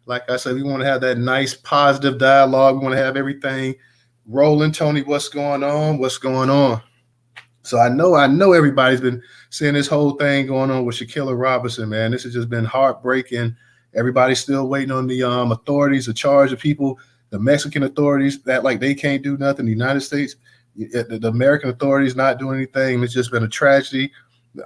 Like I said, we want to have that nice positive dialogue. We want to have everything rolling. Tony, what's going on? What's going on? So I know everybody's been seeing this whole thing going on with Shanquella Robinson, man. This has just been heartbreaking. Everybody's still waiting on the authorities to charge the people, the Mexican authorities that like they can't do nothing. The United States, the American authorities not doing anything. It's just been a tragedy.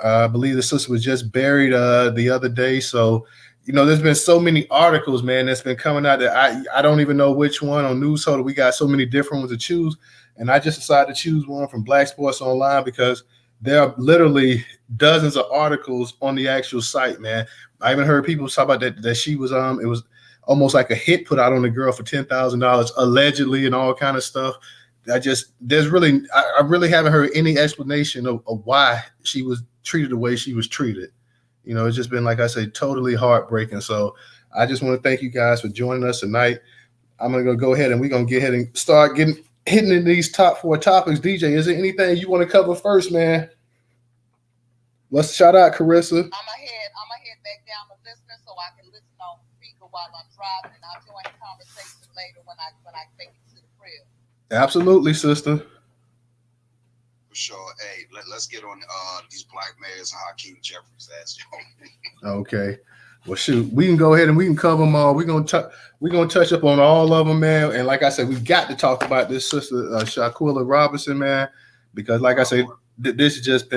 I believe the sister was just buried the other day. So, there's been so many articles, man, that's been coming out that I don't even know which one on Newstoter. We got so many different ones to choose. And I just decided to choose one from Black Sports Online because there are literally dozens of articles on the actual site, man. I even heard people talk about that she was it was almost like a hit put out on the girl for $10,000 allegedly and all kind of stuff. I really haven't heard any explanation of why she was treated the way she was treated. It's just been, like I say, totally heartbreaking. So I just want to thank you guys for joining us tonight. I'm going to go ahead and we're going to get ahead and start hitting in these top 4 topics. DJ, is there anything you want to cover first, man? Let's shout out Carissa. I'm ahead back down the listener so I can listen on speaker while I'm driving, and I'll join the conversation later when I make it to the crib. Absolutely, sister. For sure. Hey, let's get on these black mayors and Hakeem Jeffries. That's okay. Well, shoot, we can go ahead and we can cover them all. We're gonna touch up on all of them, man. And like I said, we got to talk about this sister, Shanquella Robinson, man, because like I said, this has just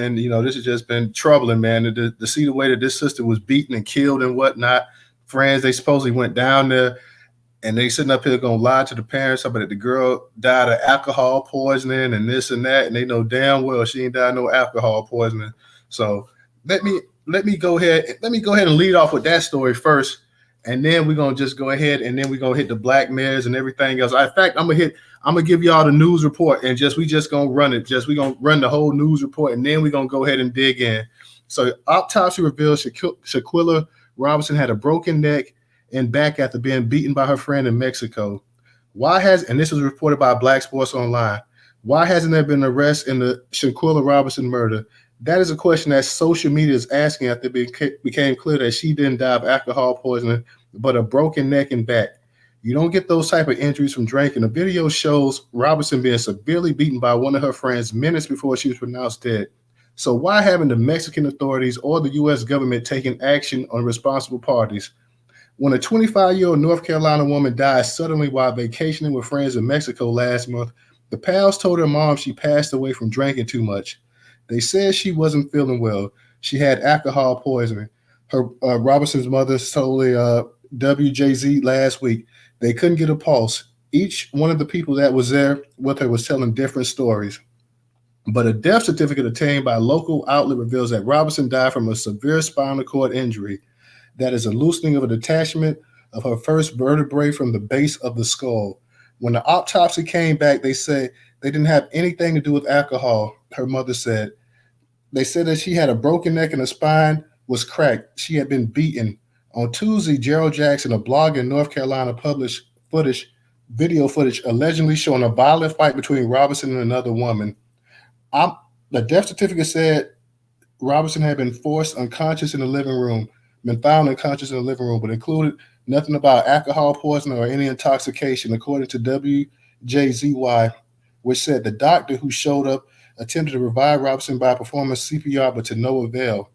been troubling, man. To see the way that this sister was beaten and killed and whatnot. Friends, they supposedly went down there and they sitting up here gonna lie to the parents about the girl died of alcohol poisoning and this and that, and they know damn well she ain't died of no alcohol poisoning. So let me go ahead and lead off with that story first, and then we're gonna just go ahead and then we're gonna hit the black mayors and everything else. In fact, I'm gonna give y'all the news report and we just gonna run it. We're gonna run the whole news report and then we're gonna go ahead and dig in. So autopsy reveals Shanquella Robinson had a broken neck and back after being beaten by her friend in Mexico. And this was reported by Black Sports Online, why hasn't there been an arrest in the Shanquella Robinson murder? That is a question that social media is asking after it became clear that she didn't die of alcohol poisoning, but a broken neck and back. You don't get those type of injuries from drinking. The video shows Robinson being severely beaten by one of her friends minutes before she was pronounced dead. So why haven't the Mexican authorities or the U.S. government taken action on responsible parties? When a 25-year-old North Carolina woman died suddenly while vacationing with friends in Mexico last month, the pals told her mom she passed away from drinking too much. They said she wasn't feeling well. She had alcohol poisoning. Her Robinson's mother told WJZ last week they couldn't get a pulse. Each one of the people that was there with her was telling different stories. But a death certificate obtained by a local outlet reveals that Robinson died from a severe spinal cord injury. That is a loosening of a detachment of her first vertebrae from the base of the skull. When the autopsy came back, they said they didn't have anything to do with alcohol, her mother said. They said that she had a broken neck and her spine was cracked. She had been beaten. On Tuesday, Gerald Jackson, a blogger in North Carolina, published video footage allegedly showing a violent fight between Robinson and another woman. The death certificate said Robinson had been forced unconscious in the living room, been found unconscious in the living room, but included nothing about alcohol poisoning or any intoxication, according to WJZY, which said the doctor who showed up attempted to revive Robinson by performing CPR, but to no avail.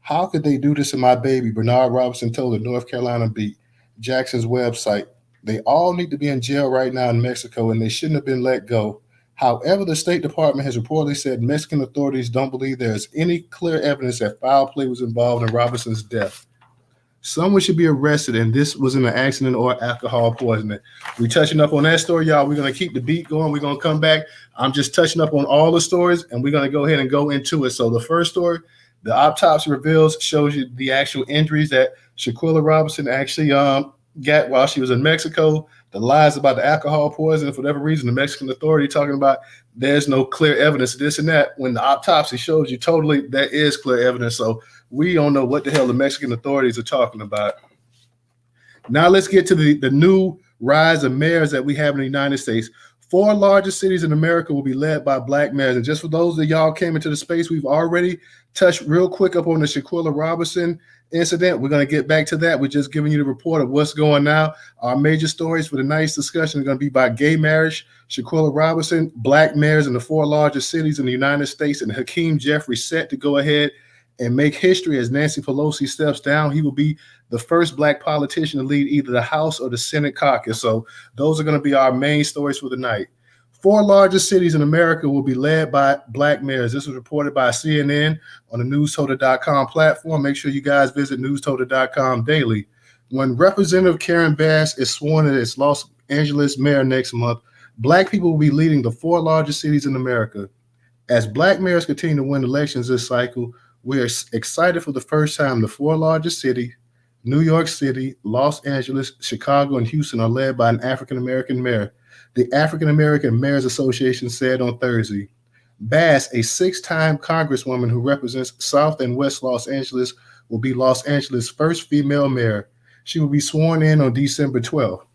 How could they do this to my baby? Bernard Robinson told the North Carolina Beat, Jackson's website. They all need to be in jail right now in Mexico, and they shouldn't have been let go. However, the State Department has reportedly said Mexican authorities don't believe there is any clear evidence that foul play was involved in Robinson's death. Someone should be arrested, and this was in an accident or alcohol poisoning. We're touching up on that story, y'all. We're going to keep the beat going. We're going to come back. I'm just touching up on all the stories, and we're going to go ahead and go into it. So the first story, the autopsy reveals, shows you the actual injuries that Shanquella Robinson actually got while she was in Mexico. The lies about the alcohol poisoning, for whatever reason, the Mexican authority talking about there's no clear evidence of this and that. When the autopsy shows you totally there is clear evidence. So we don't know what the hell the Mexican authorities are talking about. Now let's get to the new rise of mayors that we have in the United States. 4 largest cities in America will be led by black mayors. And just for those of y'all came into the space, we've already touched real quick up on the Shanquella Robinson incident. We're going to get back to that. We're just giving you the report of what's going now. Our major stories for tonight's discussion are going to be about gay marriage, Shanquella Robinson, black mayors in the 4 largest cities in the United States, and Hakeem Jeffries set to go ahead and make history as Nancy Pelosi steps down. He will be the first black politician to lead either the House or the Senate caucus. So those are going to be our main stories for the night. 4 largest cities in America will be led by black mayors. This was reported by CNN on the Newstoter.com platform. Make sure you guys visit Newstoter.com daily. When Representative Karen Bass is sworn in as Los Angeles mayor next month, black people will be leading the 4 largest cities in America. As black mayors continue to win elections this cycle, we are excited for the first time the 4 largest cities, New York City, Los Angeles, Chicago, and Houston, are led by an African-American mayor. The African-American Mayors Association said on Thursday. Bass, a 6-time congresswoman who represents South and West Los Angeles, will be Los Angeles' first female mayor. She will be sworn in on December 12th.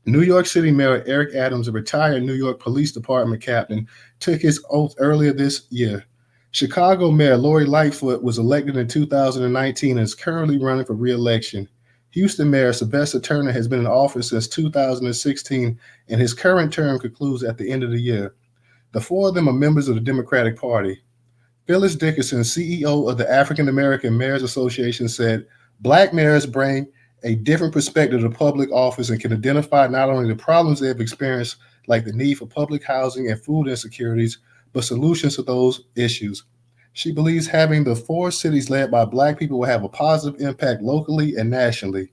New York City Mayor Eric Adams, a retired New York Police Department captain, took his oath earlier this year. Chicago Mayor Lori Lightfoot was elected in 2019 and is currently running for re-election. Houston Mayor Sylvester Turner has been in office since 2016, and his current term concludes at the end of the year. The 4 of them are members of the Democratic Party. Phyllis Dickerson, CEO of the African American Mayors Association, said, "Black mayors bring a different perspective to public office and can identify not only the problems they have experienced, like the need for public housing and food insecurities, but solutions to those issues." She believes having the 4 cities led by black people will have a positive impact locally and nationally.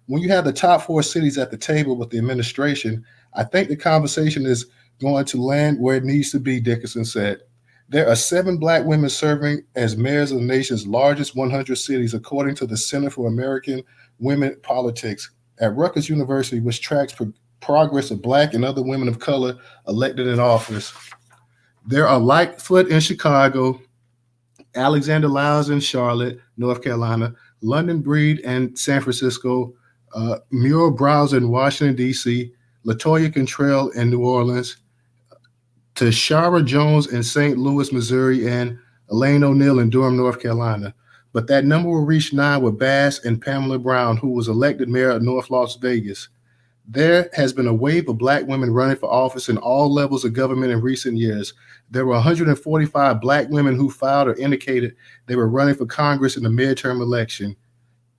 When you have the top 4 cities at the table with the administration, I think the conversation is going to land where it needs to be, Dickerson said. There are 7 black women serving as mayors of the nation's largest 100 cities, according to the Center for American Women Politics at Rutgers University, which tracks progress of black and other women of color elected in office. There are Lightfoot in Chicago, Alexander Lyles in Charlotte, North Carolina, London Breed in San Francisco, Muriel Browser in Washington, D.C., Latoya Cantrell in New Orleans, Tashara Jones in St. Louis, Missouri, and Elaine O'Neill in Durham, North Carolina. But that number will reach 9 with Bass and Pamela Brown, who was elected mayor of North Las Vegas. There has been a wave of black women running for office in all levels of government in recent years. There were 145 black women who filed or indicated they were running for Congress in the midterm election.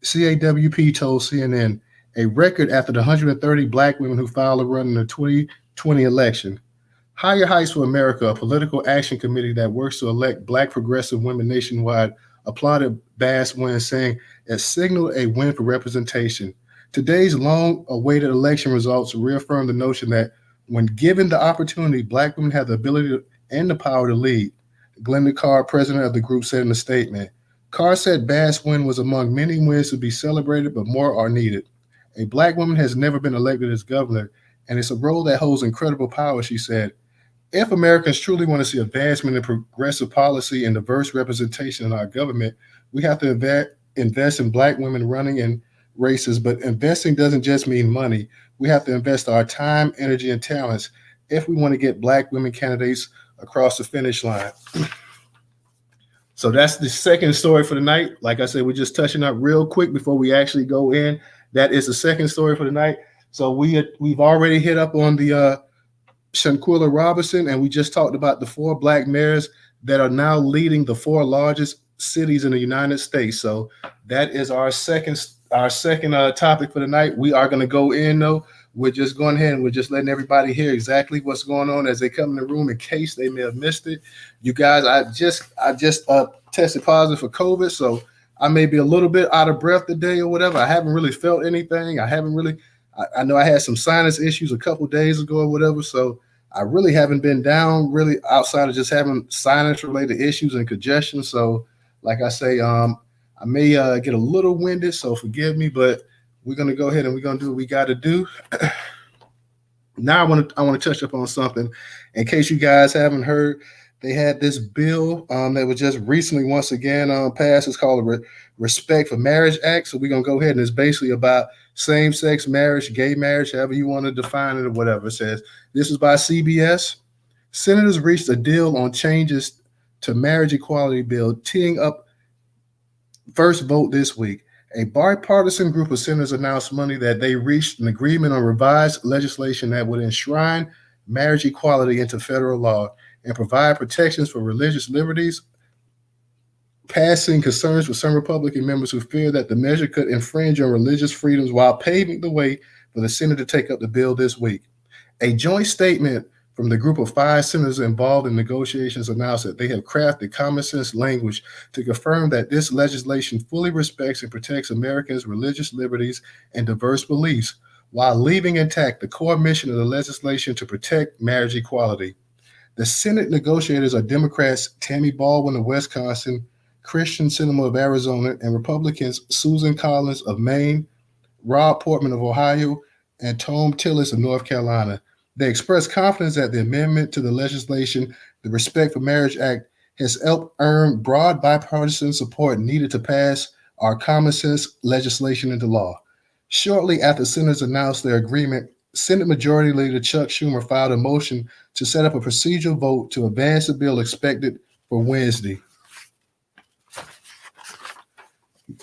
CAWP told CNN, a record after the 130 black women who filed to run in the 2020 election. Higher Heights for America, a political action committee that works to elect black progressive women nationwide, applauded Bass' win, saying it signaled a win for representation. Today's long-awaited election results reaffirm the notion that when given the opportunity, black women have the ability and the power to lead. Glenda Carr, president of the group, said in a statement. Carr said Bass' win was among many wins to be celebrated, but more are needed. A black woman has never been elected as governor, and it's a role that holds incredible power, she said. If Americans truly want to see advancement in progressive policy and diverse representation in our government, we have to invest in black women running in races, but investing doesn't just mean money. We have to invest our time, energy, and talents if we want to get black women candidates across the finish line. So that's the second story for the night. Like I said, we're just touching up real quick before we actually go in. That is the second story for the night. So we've already hit up on the Shanquella Robinson, and we just talked about the 4 black mayors that are now leading the 4 largest cities in the United States. So that is our second topic for the night. We are going to go in though. We're just going ahead and we're just letting everybody hear exactly what's going on as they come in the room in case they may have missed it. You guys, I just tested positive for COVID, so I may be a little bit out of breath today or whatever. I haven't really felt anything. I know I had some sinus issues a couple days ago or whatever, so I really haven't been down really outside of just having sinus related issues and congestion. So like I say, I may get a little winded, so forgive me, but we're going to go ahead and we're going to do what we got to do. Now I want to touch up on something in case you guys haven't heard. they had this bill that was just recently once again passed. It's called the Respect for Marriage Act. So we're gonna go ahead, and it's basically about same-sex marriage, gay marriage, however you want to define it or whatever. It says this is by CBS. Senators reached a deal on changes to marriage equality bill, teeing up first vote this week. A bipartisan group of senators announced Monday that they reached an agreement on revised legislation that would enshrine marriage equality into federal law and provide protections for religious liberties, passing concerns with some Republican members who fear that the measure could infringe on religious freedoms while paving the way for the Senate to take up the bill this week. A joint statement from the group of 5 senators involved in negotiations announced that they have crafted common sense language to confirm that this legislation fully respects and protects Americans' religious liberties and diverse beliefs, while leaving intact the core mission of the legislation to protect marriage equality. The Senate negotiators are Democrats Tammy Baldwin of Wisconsin, Christian Sinema of Arizona, and Republicans Susan Collins of Maine, Rob Portman of Ohio, and Tom Tillis of North Carolina. They expressed confidence that the amendment to the legislation, the Respect for Marriage Act, has helped earn broad bipartisan support needed to pass our common sense legislation into law. Shortly after senators announced their agreement, Senate Majority Leader Chuck Schumer filed a motion to set up a procedural vote to advance the bill expected for Wednesday.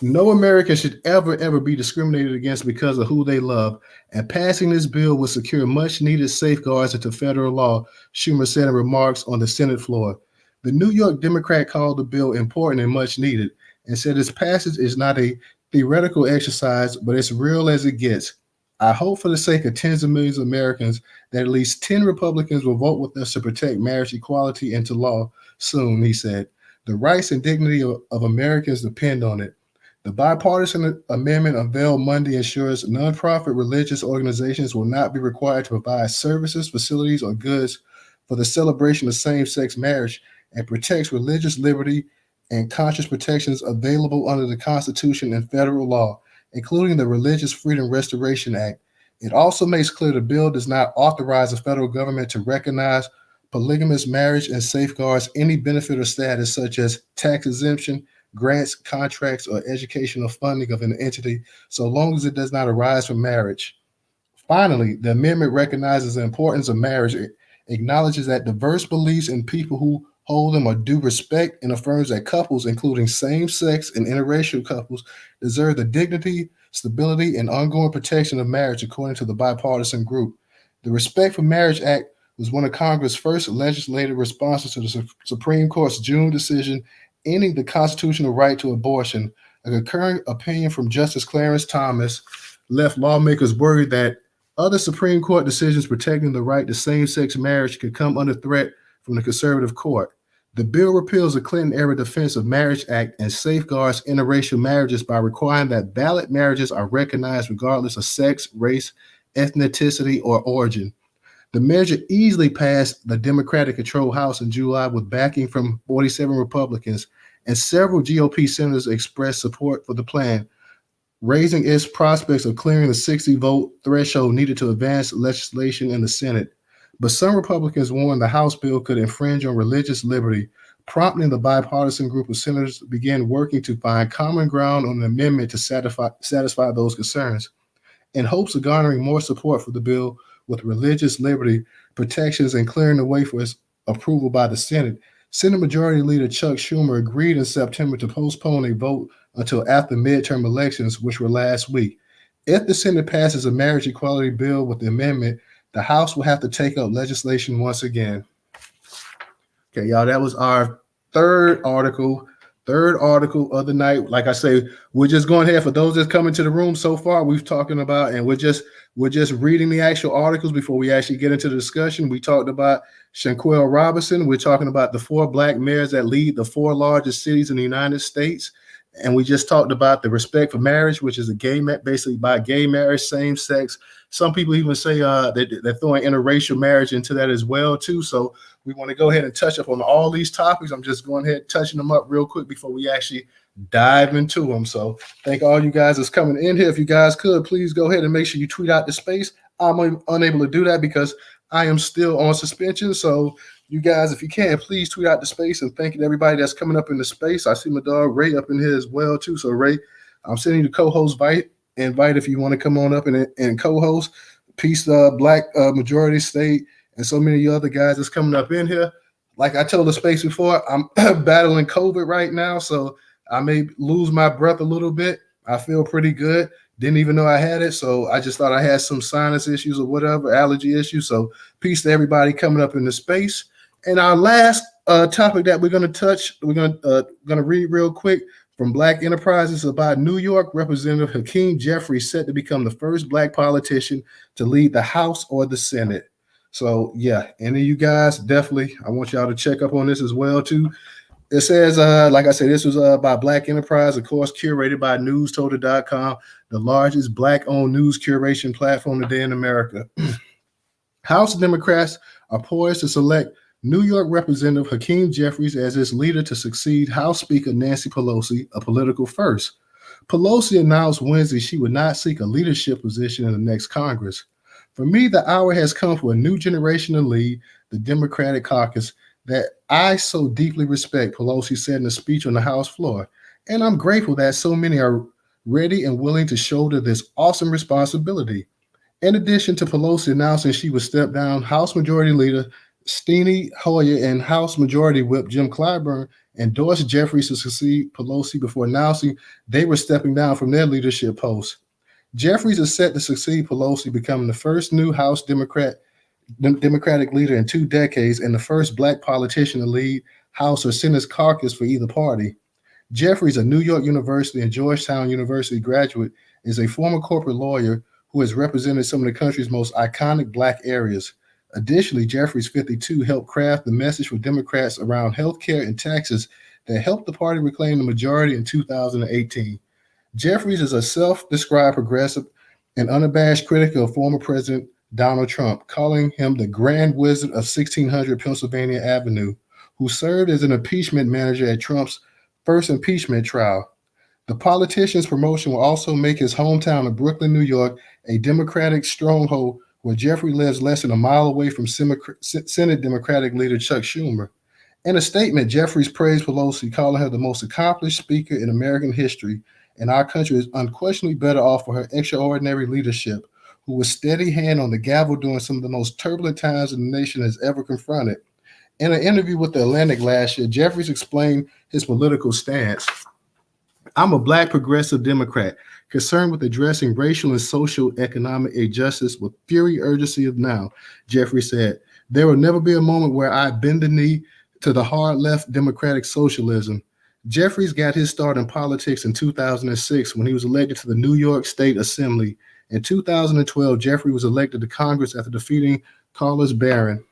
No American should ever be discriminated against because of who they love, and passing this bill will secure much-needed safeguards into federal law, Schumer said in remarks on the Senate floor. The New York Democrat called the bill important and much needed, and said its passage is not a theoretical exercise, but as real as it gets. I hope for the sake of tens of millions of Americans that at least 10 Republicans will vote with us to protect marriage equality into law soon, he said. The rights and dignity of Americans depend on it. The bipartisan amendment unveiled Monday ensures nonprofit religious organizations will not be required to provide services, facilities, or goods for the celebration of same-sex marriage and protects religious liberty and conscience protections available under the Constitution and federal law, including the Religious Freedom Restoration Act. It also makes clear the bill does not authorize the federal government to recognize polygamous marriage and safeguards any benefit or status such as tax exemption, grants, contracts, or educational funding of an entity, so long as it does not arise from marriage. Finally, the amendment recognizes the importance of marriage, acknowledges that diverse beliefs and people who hold them are due respect, and affirms that couples, including same-sex and interracial couples, deserve the dignity, stability, and ongoing protection of marriage, according to the bipartisan group. The Respect for Marriage Act was one of Congress' first legislative responses to the Supreme Court's June decision ending the constitutional right to abortion. A concurring opinion from Justice Clarence Thomas left lawmakers worried that other Supreme Court decisions protecting the right to same-sex marriage could come under threat from the conservative court. The bill repeals the Clinton-era Defense of Marriage Act and safeguards interracial marriages by requiring that valid marriages are recognized regardless of sex, race, ethnicity, or origin. The measure easily passed the Democratic-controlled House in July with backing from 47 Republicans, and several GOP senators expressed support for the plan, raising its prospects of clearing the 60-vote threshold needed to advance legislation in the Senate. But some Republicans warned the House bill could infringe on religious liberty, prompting the bipartisan group of senators to begin working to find common ground on an amendment to satisfy those concerns. In hopes of garnering more support for the bill with religious liberty protections and clearing the way for its approval by the Senate, Senate Majority Leader Chuck Schumer agreed in September to postpone a vote until after midterm elections, which were last week. If the Senate passes a marriage equality bill with the amendment, the House will have to take up legislation once again. Okay, y'all, that was our third article of the night. Like I say, we're just going ahead for those that's coming to the room so far. We've talking about, and we're just reading the actual articles before we actually get into the discussion. We talked about Shanquella Robinson. We're talking about the 4 Black mayors that lead the 4 largest cities in the United States. And we just talked about the Respect for Marriage, which is basically by gay marriage, same sex. Some people even say they're throwing interracial marriage into that as well, too. So we want to go ahead and touch up on all these topics. I'm just going ahead and touching them up real quick before we actually dive into them. So thank all you guys that's coming in here. If you guys could, please go ahead and make sure you tweet out the space. I'm unable to do that because I am still on suspension. So, You guys, if you can, please tweet out the space and thank you to everybody that's coming up in the space. I see my dog Ray up in here as well too. So Ray, I'm sending you the co-host invite if you want to come on up and co-host. Peace, Black Majority State, and so many other guys that's coming up in here. Like I told the space before, I'm battling COVID right now, so I may lose my breath a little bit. I feel pretty good. Didn't even know I had it, so I just thought I had some sinus issues or whatever, allergy issues. So peace to everybody coming up in the space. And our last topic that we're going to touch, we're going to read real quick from Black Enterprises about New York Representative Hakeem Jeffries set to become the first Black politician to lead the House or the Senate. So yeah, any of you guys definitely, I want y'all to check up on this as well too. It says, like I said, this was by Black Enterprise, of course, curated by Newstoter.com, the largest Black-owned news curation platform today in America. House Democrats are poised to select New York Representative Hakeem Jeffries as its leader to succeed House Speaker Nancy Pelosi, a political first. Pelosi announced Wednesday she would not seek a leadership position in the next Congress. For me, the hour has come for a new generation to lead the Democratic caucus that I so deeply respect, Pelosi said in a speech on the House floor. And I'm grateful that so many are ready and willing to shoulder this awesome responsibility. In addition to Pelosi announcing she would step down, House Majority Leader Steny Hoyer and House Majority Whip Jim Clyburn endorsed Jeffries to succeed Pelosi before announcing they were stepping down from their leadership posts. Jeffries is set to succeed Pelosi, becoming the first new House Democratic leader in 2 decades and the first Black politician to lead House or Senate caucus for either party. Jeffries, a New York University and Georgetown University graduate, is a former corporate lawyer who has represented some of the country's most iconic Black areas. Additionally, Jeffries, 52, helped craft the message for Democrats around health care and taxes that helped the party reclaim the majority in 2018. Jeffries is a self-described progressive and unabashed critic of former President Donald Trump, calling him the Grand Wizard of 1600 Pennsylvania Avenue, who served as an impeachment manager at Trump's first impeachment trial. The politician's promotion will also make his hometown of Brooklyn, New York, a Democratic stronghold where Jeffrey lives less than a mile away from Senate Democratic leader Chuck Schumer. In a statement, Jeffries praised Pelosi, calling her the most accomplished speaker in American history, and our country is unquestionably better off for her extraordinary leadership, who was steady hand on the gavel during some of the most turbulent times the nation has ever confronted. In an interview with The Atlantic last year, Jeffries explained his political stance. I'm a Black progressive Democrat concerned with addressing racial and social economic injustice with fury urgency of now, Jeffrey said. There will never be a moment where I bend the knee to the hard left democratic socialism. Jeffries got his start in politics in 2006 when he was elected to the New York State Assembly. In 2012, Jeffrey was elected to Congress after defeating Carlos Barron.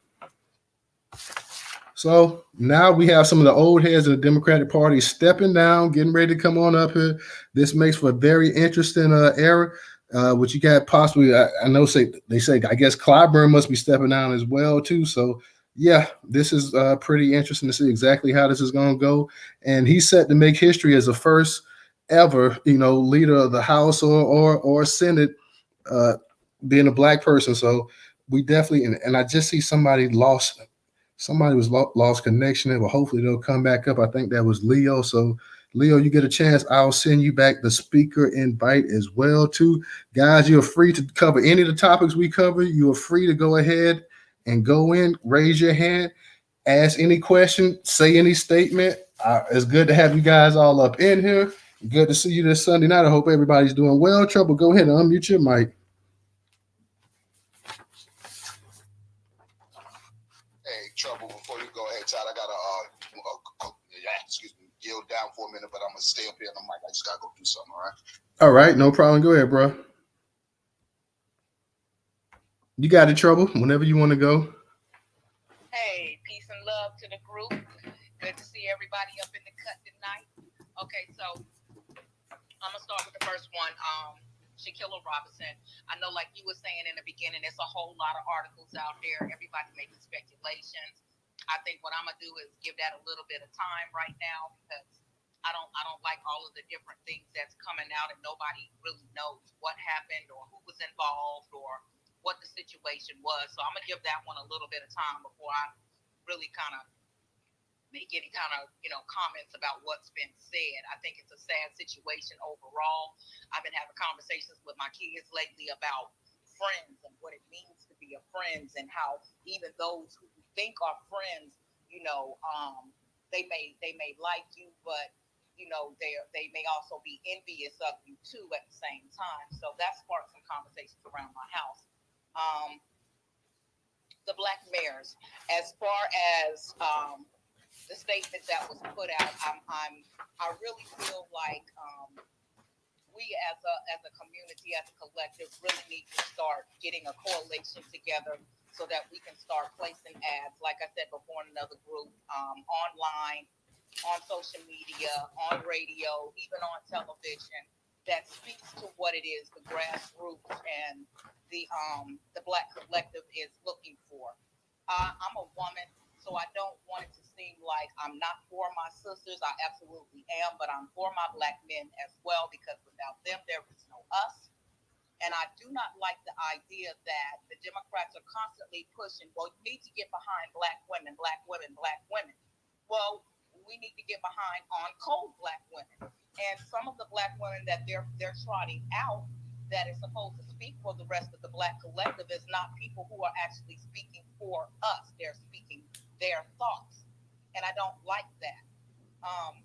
So now we have some of the old heads of the Democratic Party stepping down, getting ready to come on up here. This makes for a very interesting era. Which you got possibly, I know they say, I guess Clyburn must be stepping down as well too. So yeah, this is pretty interesting to see exactly how this is going to go. And he's set to make history as the first ever, leader of the House or Senate, being a Black person. So we definitely, and I just see somebody was lost connection there, but hopefully they'll come back up. I think that was Leo. So Leo, you get a chance, I'll send you back the speaker invite as well too. Guys, you're free to cover any of the topics we cover. You are free to go ahead and go in, raise your hand, ask any question, say any statement. It's good to have you guys all up in here. Good to see you this Sunday night. I hope everybody's doing well. Trouble, go ahead and unmute your mic. Hey, Trouble, before you go, hey, Todd, I got to, yield down for a minute, but I'm going to stay up here on the mic. I just got to go do something, all right? All right, no problem. Go ahead, bro. You got it, Trouble, whenever you want to go. Hey, peace and love to the group. Good to see everybody up in the cut tonight. Okay, so I'm going to start with the first one. Shanquella Robinson. I know, like you were saying in the beginning, there's a whole lot of articles out there. Everybody making speculations. I think what I'm gonna do is give that a little bit of time right now because I don't like all of the different things that's coming out and nobody really knows what happened or who was involved or what the situation was. So I'm gonna give that one a little bit of time before I really kind of make any kind of comments about what's been said. I think it's a sad situation overall. I've been having conversations with my kids lately about friends and what it means to be a friend, and how even those who you think are friends, they may like you, but they may also be envious of you too at the same time. So that sparked some conversations around my house. Um, the black mayors, as far as the statement that was put out, I really feel like we as a community, as a collective, really need to start getting a coalition together so that we can start placing ads, like I said before in another group, online, on social media, on radio, even on television, that speaks to what it is the grassroots and the black collective is looking for. I'm a woman, so I don't want it to seem like I'm not for my sisters. I absolutely am, but I'm for my black men as well, because without them, there is no us. And I do not like the idea that the Democrats are constantly pushing, well, you need to get behind black women, black women, black women. Well, we need to get behind on cold black women. And some of the black women that they're trotting out that is supposed to speak for the rest of the black collective is not people who are actually speaking for us. They're speaking their thoughts. And I don't like that. Um,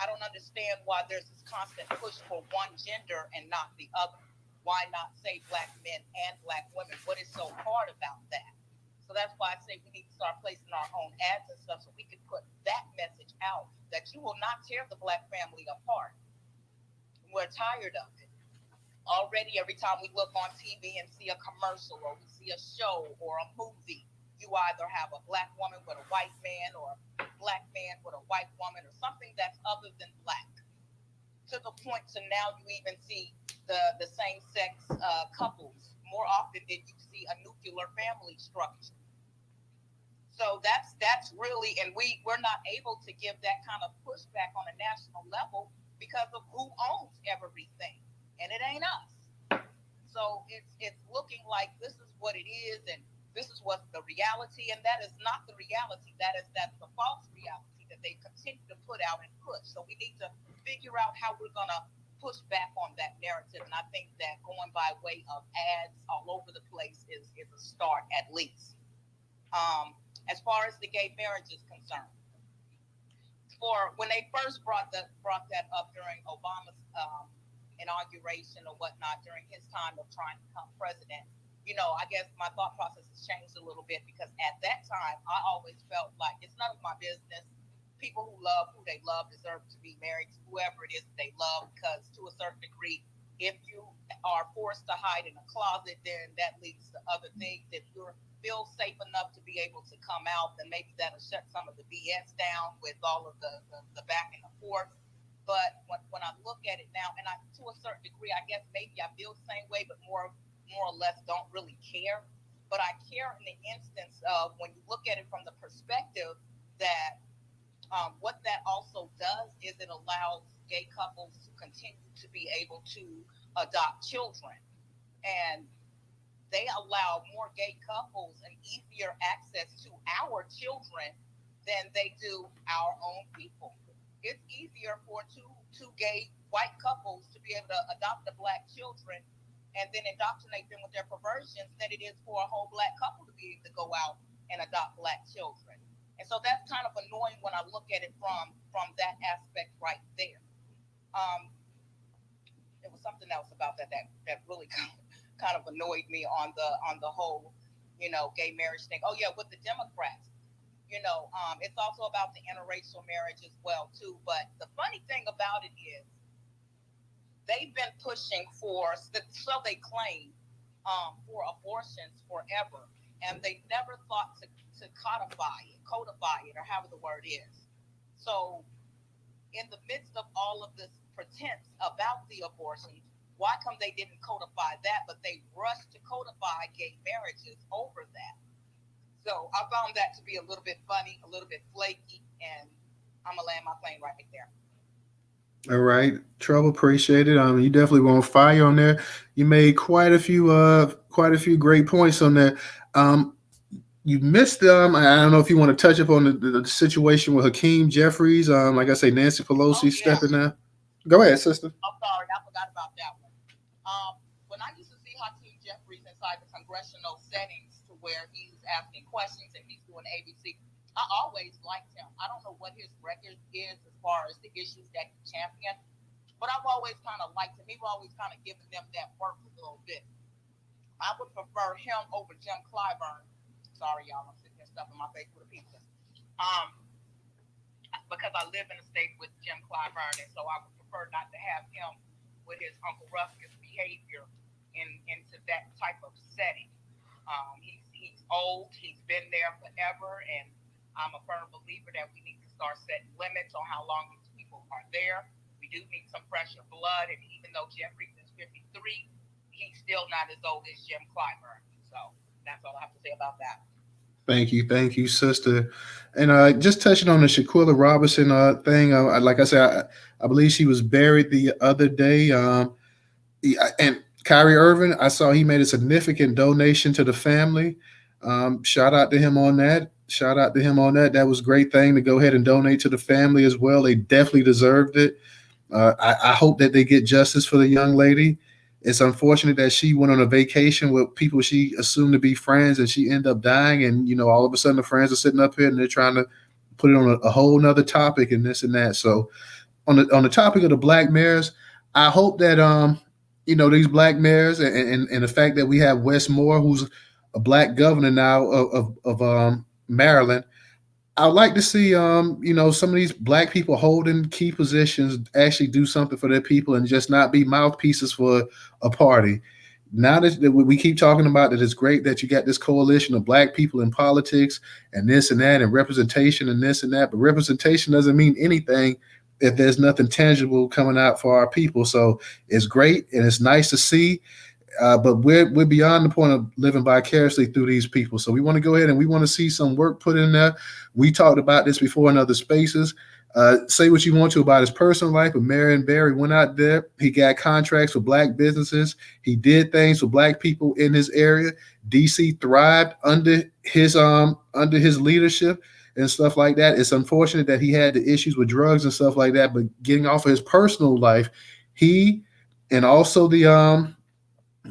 I don't understand why there's this constant push for one gender and not the other. Why not say black men and black women? What is so hard about that? So that's why I say we need to start placing our own ads and stuff so we can put that message out that you will not tear the black family apart. We're tired of it. Already, every time we look on TV and see a commercial or we see a show or a movie, you either have a black woman with a white man, or a black man with a white woman, or something that's other than black. To the point to now you even see the same sex couples more often than you see a nuclear family structure. So that's really, and we're not able to give that kind of pushback on a national level because of who owns everything, and it ain't us. So it's looking like this is what it is, and this is what's the reality, and that is not the reality. That's the false reality that they continue to put out and push. So we need to figure out how we're gonna push back on that narrative. And I think that going by way of ads all over the place is a start at least. As far as the gay marriage is concerned, for when they first brought that up during Obama's inauguration or whatnot, during his time of trying to become president, I guess my thought process has changed a little bit, because at that time I always felt like it's none of my business. People who love who they love deserve to be married to whoever it is that they love, because to a certain degree, if you are forced to hide in a closet, then that leads to other things. If you're feel safe enough to be able to come out, then maybe that'll shut some of the BS down with all of the back and the forth. But when I look at it now, and I, to a certain degree, I guess maybe I feel the same way, but more or less don't really care. But I care in the instance of when you look at it from the perspective that what that also does is it allows gay couples to continue to be able to adopt children. And they allow more gay couples an easier access to our children than they do our own people. It's easier for two gay white couples to be able to adopt the black children and then indoctrinate them with their perversions than it is for a whole black couple to be able to go out and adopt black children. And so that's kind of annoying when I look at it from that aspect right there. Um, it was something else about that really kind of annoyed me on the whole, gay marriage thing. Oh yeah, with the Democrats, it's also about the interracial marriage as well too. But the funny thing about it is they've been pushing so they claim, for abortions forever, and they never thought to codify it, or however the word is. So in the midst of all of this pretense about the abortions, why come they didn't codify that, but they rushed to codify gay marriages over that? So I found that to be a little bit funny, a little bit flaky, and I'm gonna land my plane right there. All right, Trouble, appreciate it. You definitely were on fire on there. You made quite a few great points on there. Um, you missed I don't know if you want to touch upon the situation with Hakeem Jeffries. Like I say, Nancy Oh Pelosi yeah, stepping down. Go ahead, sister. I'm sorry, I forgot about that one. When I used to see Hakeem Jeffries inside the congressional settings to where he's asking questions and he's doing ABC, I always liked him. I don't know what his record is as far as the issues that he championed, but I've always kind of liked him. He's always kind of given them that work a little bit. I would prefer him over Jim Clyburn. Sorry, y'all, I'm sitting here stuffing my face with a pizza. Um, because I live in a state with Jim Clyburn, and so I would prefer not to have him with his Uncle Ruckus behavior into that type of setting. He's old, he's been there forever, and I'm a firm believer that we need to start setting limits on how long these people are there. We do need some fresher blood, and even though Jeffries is 53, he's still not as old as Jim Clyburn. So that's all I have to say about that. Thank you, sister. And just touching on the Shaquilla Robinson thing, like I said, I believe she was buried the other day. And Kyrie Irving, I saw he made a significant donation to the family. Shout out to him on that. Shout out to him on that. That was a great thing to go ahead and donate to the family as well. They definitely deserved it. I hope that they get justice for the young lady. It's unfortunate that she went on a vacation with people she assumed to be friends and she ended up dying. And, all of a sudden the friends are sitting up here and they're trying to put it on a whole nother topic and this and that. So on the topic of the black mayors, I hope that these black mayors and the fact that we have Wes Moore, who's a black governor now of Maryland. I would like to see some of these black people holding key positions actually do something for their people and just not be mouthpieces for a party. Now that we keep talking about that, it's great that you got this coalition of black people in politics and this and that and representation and this and that, but representation doesn't mean anything if there's nothing tangible coming out for our people. So it's great and it's nice to see, but we're beyond the point of living vicariously through these people. So we want to go ahead and we want to see some work put in there. We talked about this before in other spaces. Say what you want to about his personal life, but Marion Barry went out there. He got contracts for black businesses. He did things for black people in his area. DC thrived under his leadership and stuff like that. It's unfortunate that he had the issues with drugs and stuff like that, but getting off of his personal life, he and also the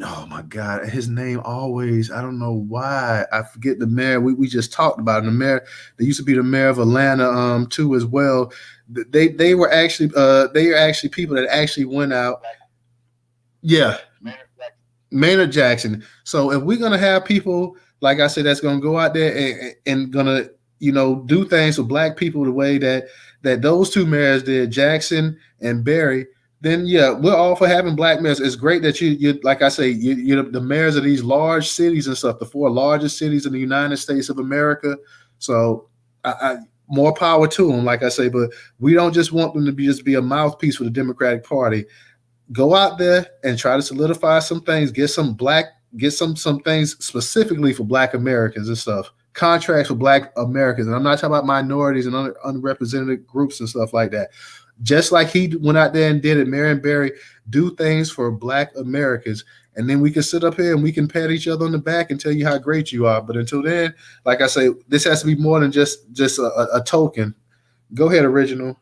oh my God, his name always, I don't know why. I forget the mayor. We just talked about him. The mayor, they used to be the mayor of Atlanta too as well. They were actually they are actually people that actually went out. Yeah, Maynard Jackson. So if we're gonna have people, like I said, that's gonna go out there and gonna, do things for black people the way that those two mayors did, Jackson and Barry, then yeah, we're all for having black mayors. It's great that you like I say, you're the mayors of these large cities and stuff, the four largest cities in the United States of America. So I more power to them, like I say, but we don't just want them to just be a mouthpiece for the Democratic Party. Go out there and try to solidify some things. Get some things specifically for Black Americans and stuff. Contracts for Black Americans, and I'm not talking about minorities and unrepresented groups and stuff like that. Just like he went out there and did it, Marion Barry, do things for Black Americans, and then we can sit up here and we can pat each other on the back and tell you how great you are. But until then, like I say, this has to be more than just a token. Go ahead, original.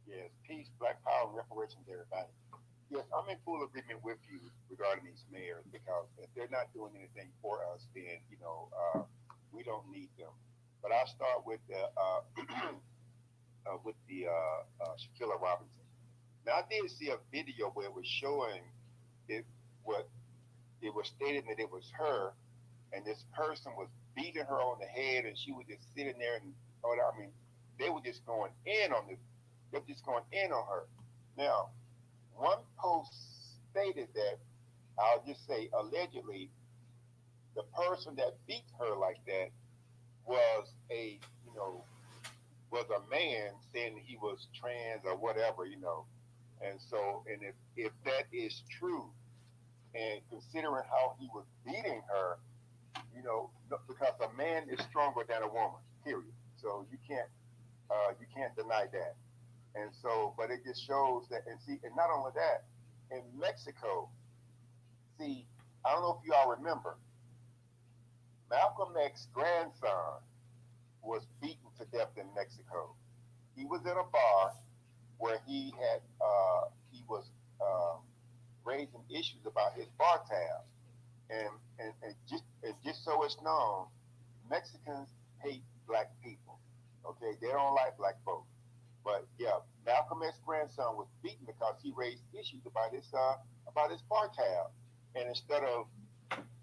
Yes, peace, black power, and reparations, everybody. Yes, I'm in full agreement with you regarding these mayors because if they're not doing anything for us, then we don't need them. But I'll start with the Shaquilla Robinson. Now, I did see a video where it was showing it what it was stating that it was her, and this person was beating her on the head, and she was just sitting there and I mean, they were just going in on this. They were just going in on her. Now, one post stated that I'll just say allegedly the person that beat her like that was a was a man saying he was trans or whatever, and so and if that is true, and considering how he was beating her, because a man is stronger than a woman, period. So you can't deny that. And so, but it just shows that, and see, and not only that, in Mexico, see, I don't know if you all remember, Malcolm X's grandson was beaten to death in Mexico. He was in a bar where he was uh, raising issues about his bar tab, and just so it's known, Mexicans hate black people. Okay, they don't like black folks. But yeah, Malcolm X's grandson was beaten because he raised issues about his bar tab, and instead of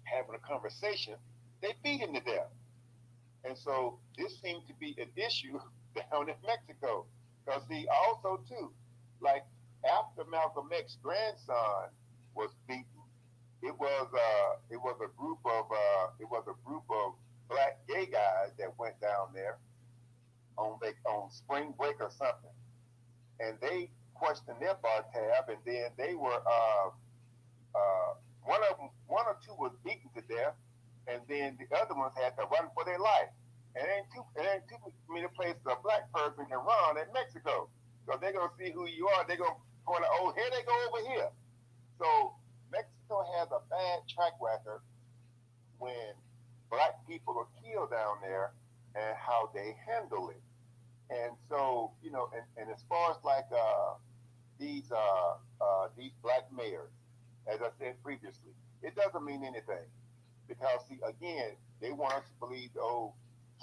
having a conversation, they beat him to death. And so this seemed to be an issue down in Mexico. Because he also too, like after Malcolm X's grandson was beaten, it was a group of black gay guys that went down there on spring break or something, and they questioned their bar tab, and then they were one or two was beaten to death, and then the other ones had to run for their life. And it ain't too many places a black person can run in Mexico. So they're gonna see who you are. They're gonna point out, oh, here they go over here. So Mexico has a bad track record when black people are killed down there and how they handle it. And so, and as far as like these black mayors, as I said previously, it doesn't mean anything because see again they want us to believe oh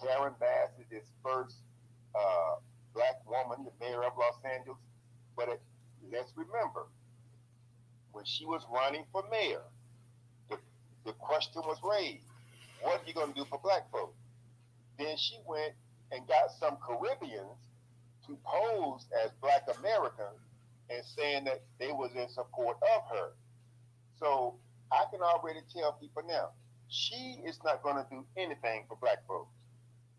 Karen Bass is this first black woman, the mayor of Los Angeles. But let's remember when she was running for mayor, the, the question was raised: what are you going to do for black folks? Then she went and got some Caribbeans to pose as black Americans and saying that they was in support of her. So I can already tell people now, she is not going to do anything for black folks.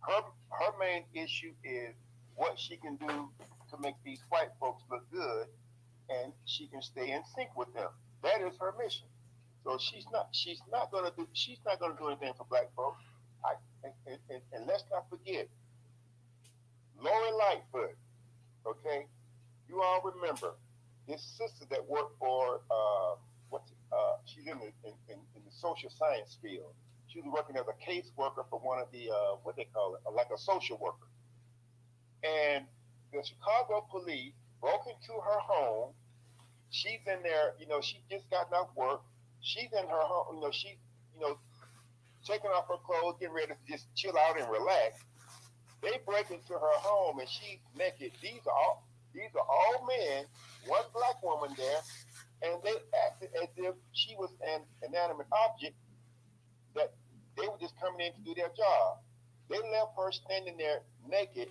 Her main issue is what she can do to make these white folks look good, and she can stay in sync with them. That is her mission. So she's not gonna do anything for black folks. And let's not forget Lori Lightfoot. Okay, you all remember this sister that worked for she's in the social science field. She was working as a caseworker for one of the what they call it, like a social worker. And the Chicago police broke into her home. She's in there, she just gotten off work. She's in her home, she's, taking off her clothes, getting ready to just chill out and relax. They break into her home and she's naked. These are all men, one black woman there, and they acted as if she was an inanimate object that they were just coming in to do their job. They left her standing there naked.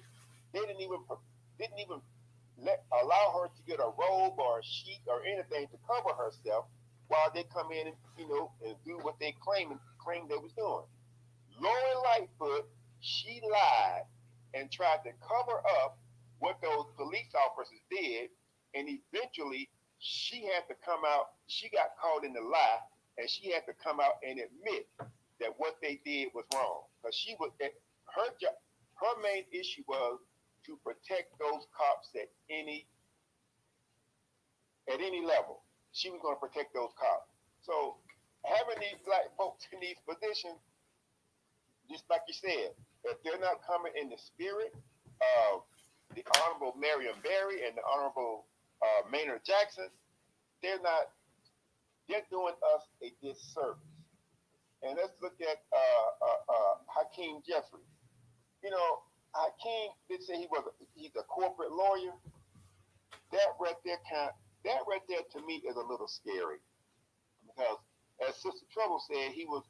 They didn't even allow her to get a robe or a sheet or anything to cover herself while they come in and and do what they claimed they was doing. Lori Lightfoot, she lied and tried to cover up what those police officers did, and eventually she had to come out. She got caught in the lie, and she had to come out and admit that what they did was wrong because she was her job. Her main issue was to protect those cops at any level. She was going to protect those cops. So having these black folks in these positions, just like you said, if they're not coming in the spirit of the Honorable Marion Barry and the Honorable Maynard Jackson, they're not. They're doing us a disservice. And let's look at Hakeem Jeffries. Hakeem did say he's a corporate lawyer. That right there to me is a little scary because, as Sister Trouble said, he was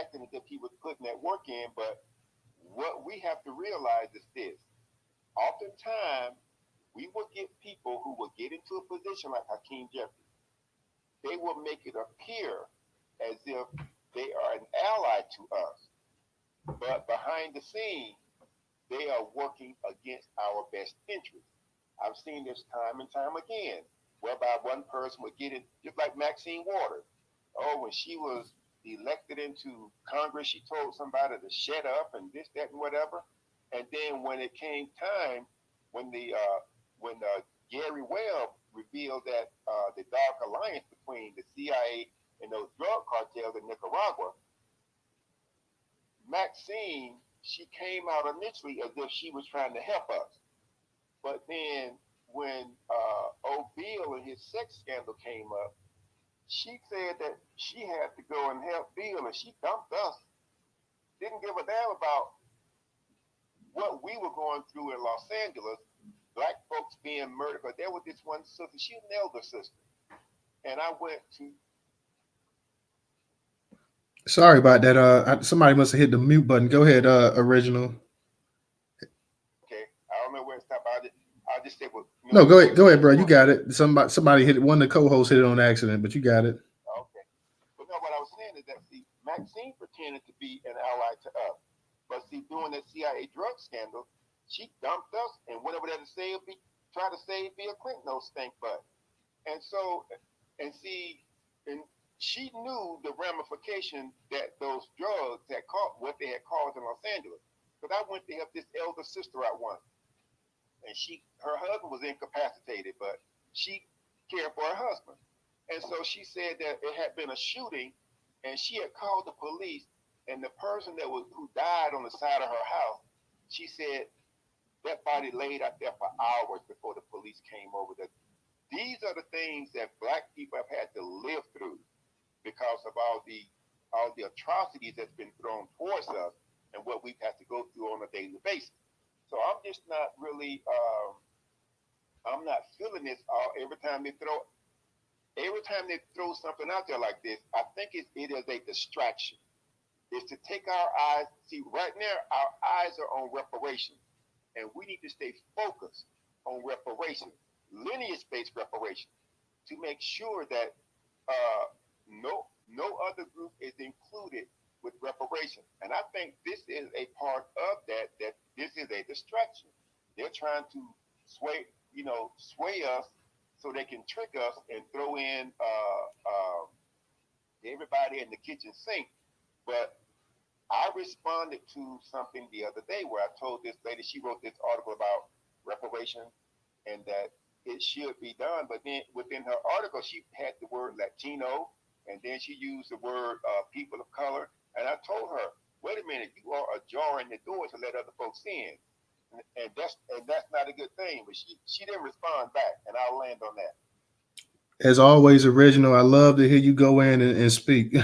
acting as if he was putting that work in. But what we have to realize is this: oftentimes we will get people who will get into a position like Hakeem Jeffries. They will make it appear as if they are an ally to us, but behind the scenes, they are working against our best interests. I've seen this time and time again, whereby one person would get it, just like Maxine Waters. Oh, when she was elected into Congress, she told somebody to shut up and this, that, and whatever. And then when it came time, when Gary Webb revealed that the dark alliance between the CIA and those drug cartels in Nicaragua, Maxine, she came out initially as if she was trying to help us. But then when old Bill and his sex scandal came up, she said that she had to go and help Bill, and she dumped us. Didn't give a damn about what we were going through in Los Angeles, black folks being murdered. But there was this one sister, she was an elder sister, and I went to. Sorry about that. Somebody must have hit the mute button. Go ahead, original. Okay, I don't know where it stopped. I just said, well, No, go ahead, bro. You got it. Somebody hit it. One of the co-hosts hit it on accident, but you got it. Okay. But no, what I was saying is that, see, Maxine pretended to be an ally to us. But see, during that CIA drug scandal, she dumped us and went over there to try to save Bill Clinton, those stink butt. And so, and see, and she knew the ramification that those drugs had caused, what they had caused in Los Angeles. Because I went to help this elder sister out once, and her husband was incapacitated, but she cared for her husband. And so she said that it had been a shooting, and she had called the police, and the person who died on the side of her house, she said that body laid out there for hours before the police came over. These are the things that black people have had to live through because of all the atrocities that's been thrown towards us and what we've had to go through on a daily basis. So I'm just not really, I'm not feeling this every time they throw something out there like this. I think it is a distraction. It's to take our eyes. See, right now our eyes are on reparations, and we need to stay focused on reparations, lineage-based reparations, to make sure that no other group is included with reparations. And I think this is a part of that. That this is a distraction. They're trying to sway us so they can trick us and throw in everybody in the kitchen sink. But I responded to something the other day where I told this lady, she wrote this article about reparations and that it should be done. But then within her article, she had the word Latino, and then she used the word people of color. And I told her, wait a minute, you are ajarring the door to let other folks in. And that's not a good thing. But she didn't respond back, and I'll land on that. As always, original. I love to hear you go in and speak,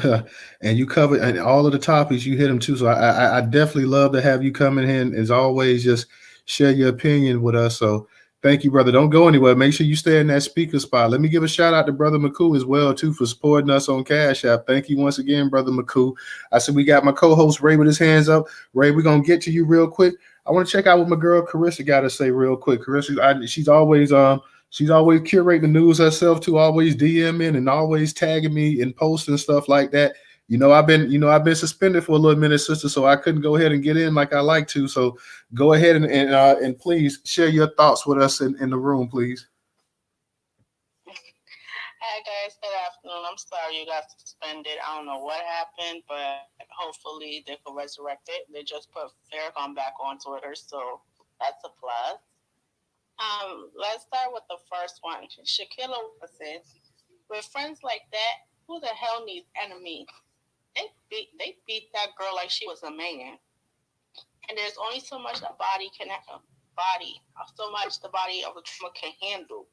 and you cover and all of the topics you hit them too. So I definitely love to have you come in here and as always just share your opinion with us. So thank you, brother. Don't go anywhere. Make sure you stay in that speaker spot. Let me give a shout out to brother McCoo as well too for supporting us on Cash App. Thank you once again, brother McCoo. I said we got my co-host Ray with his hands up. Ray, we're gonna get to you real quick. I want to check out what my girl Carissa got to say real quick. Carissa, she's always curating the news herself too, always DMing and always tagging me and posting stuff like that. I've been suspended for a little minute, sister, so I couldn't go ahead and get in like I like to. So go ahead and please share your thoughts with us in the room, please. Hi guys, good afternoon. I'm sorry you got suspended. I don't know what happened, but hopefully they could resurrect it. They just put Farrakhan back on Twitter, so that's a plus. Let's start with the first one. Shaquilla said, with friends like that, who the hell needs enemies? They beat that girl like she was a man. And there's only so much so much the body of a trauma can handle.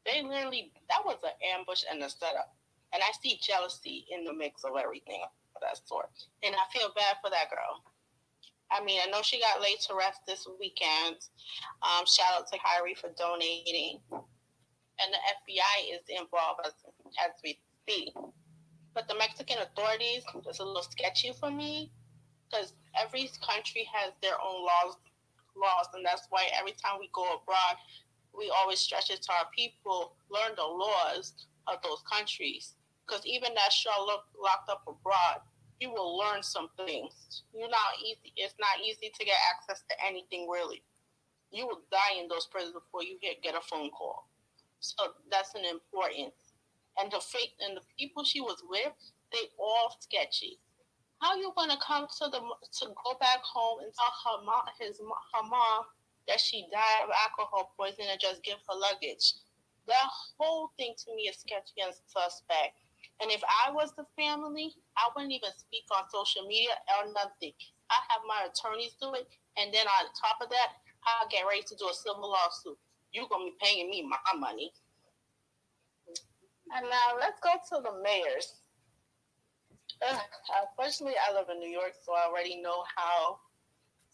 They literally, that was an ambush and a setup. And I see jealousy in the mix of everything of that sort. And I feel bad for that girl. I mean, I know she got laid to rest this weekend. Shout out to Kyrie for donating. And the FBI is involved as we speak. But the Mexican authorities is a little sketchy for me because every country has their own laws, and that's why every time we go abroad, we always stretch it to our people, learn the laws of those countries. Because even that show locked up abroad, you will learn some things. It's not easy to get access to anything really. You will die in those prisons before you get a phone call. So that's an importance. And the people she was with, they all sketchy. How you gonna come to go back home and tell her mom that she died of alcohol poisoning and just give her luggage? That whole thing to me is sketchy and suspect. And if I was the family, I wouldn't even speak on social media or nothing. I have my attorneys do it, and then on top of that, I'll get ready to do a civil lawsuit. You're gonna be paying me my money. And now let's go to the mayors. Unfortunately, I live in New York, so I already know how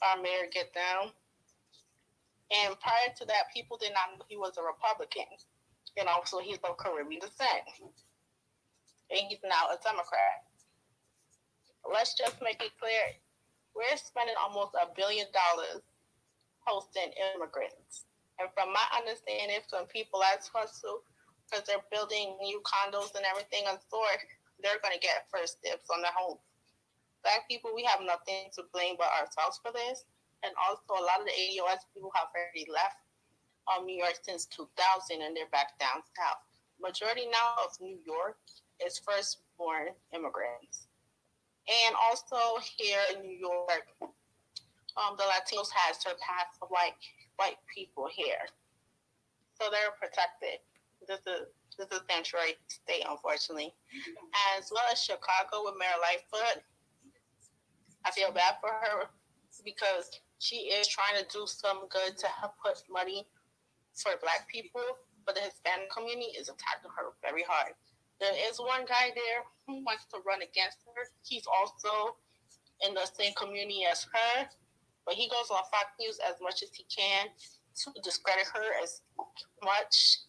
our mayor get down. And prior to that, people did not know he was a Republican. And also, he's of Caribbean descent. And he's now a Democrat. Let's just make it clear, we're spending almost $1 billion hosting immigrants. And from my understanding, from people I talk to, because they're building new condos and everything on store, they're going to get first dibs on the home. Black people, we have nothing to blame but ourselves for this. And also, a lot of the ADOS people have already left New York since 2000, and they're back down south. Majority now of New York is firstborn immigrants. And also here in New York, the Latinos has surpassed the white people here. So they're protected. This is sanctuary state, unfortunately. As well as Chicago with Mayor Lightfoot. I feel bad for her because she is trying to do some good to help put money for Black people, but the Hispanic community is attacking her very hard. There is one guy there who wants to run against her. He's also in the same community as her, but he goes on Fox News as much as he can to discredit her as much.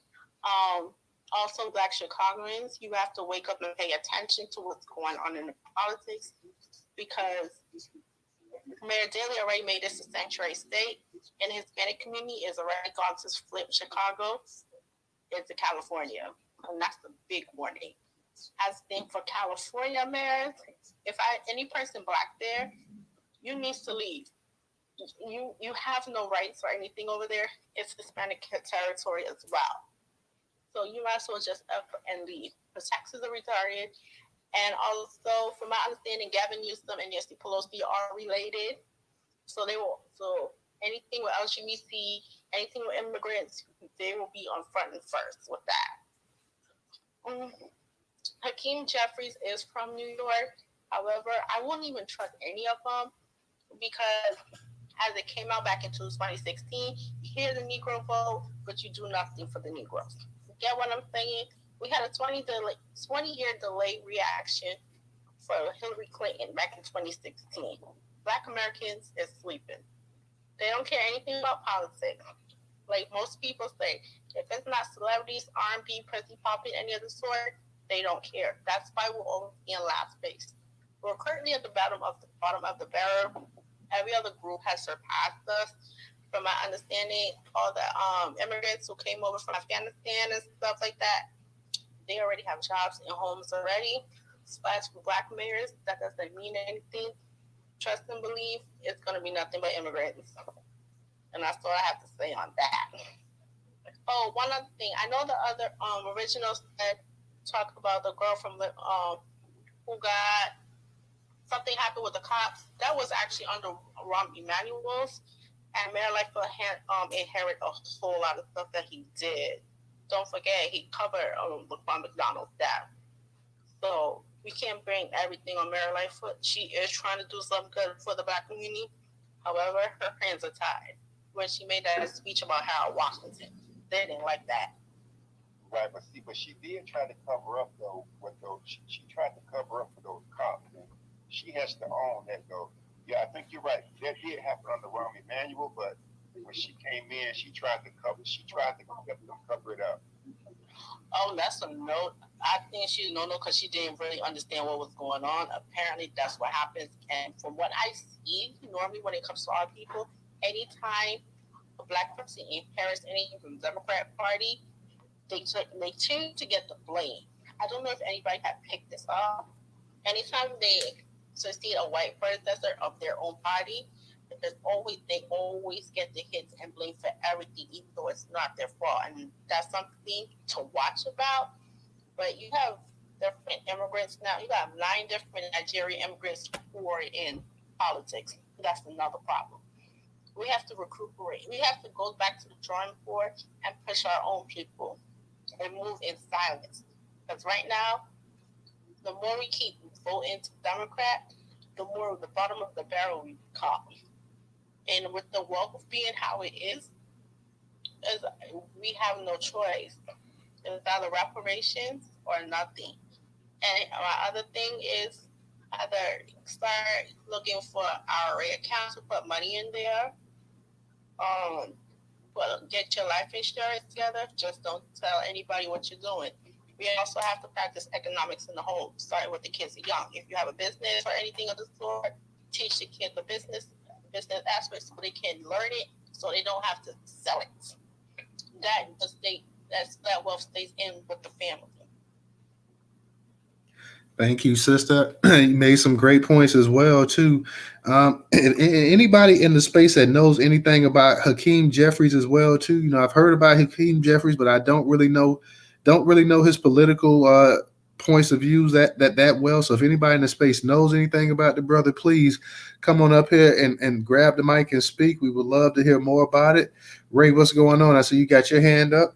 Also, Black Chicagoans, you have to wake up and pay attention to what's going on in the politics because Mayor Daley already made this a sanctuary state, and the Hispanic community is already gone to flip Chicago into California, and that's a big warning. As thing for California mayors, if any person Black there, you need to leave. You have no rights or anything over there. It's Hispanic territory as well. So you might as well just up and leave. The taxes are retarded. And also, from my understanding, Gavin Newsom and Nancy Pelosi are related. So anything with LGBT, anything with immigrants, they will be on front and first with that. Hakeem Jeffries is from New York. However, I wouldn't even trust any of them because as it came out back in 2016, you hear the Negro vote, but you do nothing for the Negroes. You get what I'm saying? We had a 20-year delayed reaction for Hillary Clinton back in 2016. Black Americans is sleeping. They don't care anything about politics. Like most people say, if it's not celebrities, R&B, Prissy Poppin, any of the sort, they don't care. That's why we're always in last place. We're currently at the bottom of the barrel. Every other group has surpassed us. From my understanding, all the immigrants who came over from Afghanistan and stuff like that, they already have jobs and homes already. As for Black mayors, that doesn't mean anything. Trust and believe it's going to be nothing but immigrants. And that's all I have to say on that. Oh, one other thing. I know the other originals said talk about the girl from the who got something happened with the cops. That was actually under Rahm Emanuel's, and Mayor Lightfoot inherited a whole lot of stuff that he did. Don't forget, he covered LaQuan McDonald's death. So we can't bring everything on Mayor Lightfoot. She is trying to do something good for the Black community. However, her hands are tied. When she made that speech about Harold Washington, they didn't like that. Right, but she did try to cover up though. She tried to cover up for those cops. And she has to own that though. Yeah, I think you're right. That did happen under Rahm Emanuel, but when she came in, she tried to cover it up. Oh, that's a no. I think she's no because she didn't really understand what was going on. Apparently, that's what happens. And from what I see, normally when it comes to our people, anytime a Black person inherits anything from the Democrat Party, they tend to get the blame. I don't know if anybody had picked this up. Anytime they succeed a white predecessor of their own party, they always get the hits and blame for everything, even though it's not their fault. And that's something to watch about. But you have different immigrants now. You got 9 different Nigerian immigrants who are in politics. That's another problem. We have to recuperate. We have to go back to the drawing board and push our own people and move in silence. Because right now, the more we keep voting Democrat, the more the bottom of the barrel we become. And with the wealth being how it is we have no choice. It's either reparations or nothing. And my other thing is either start looking for IRA accounts to put money in there. Get your life insurance together. Just don't tell anybody what you're doing. We also have to practice economics in the home, starting with the kids are young. If you have a business or anything of the sort, teach the kids the business aspects so they can learn it, so they don't have to sell it. That wealth stays in with the family. Thank you, sister. You made some great points as well too. And anybody in the space that knows anything about Hakeem Jeffries as well too. I've heard about Hakeem Jeffries, but I don't really know his political points of views that well. So if anybody in the space knows anything about the brother, please come on up here and grab the mic and speak. We would love to hear more about it. Ray, what's going on? I see you got your hand up.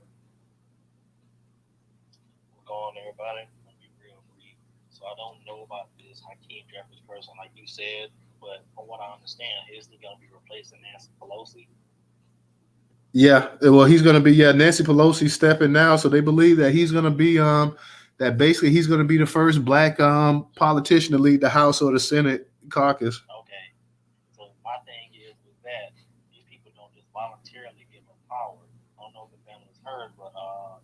On everybody. I'll be real brief. So I don't know about this Hakeem Jeffries person, like you said, but from what I understand, is he going to be replacing Nancy Pelosi? Yeah, well, he's going to be Nancy Pelosi stepping now, so they believe that he's going to be that basically he's going to be the first black politician to lead the House or the Senate caucus. Okay. So my thing is with that, these people don't just voluntarily give up power. I don't know if the family's heard, but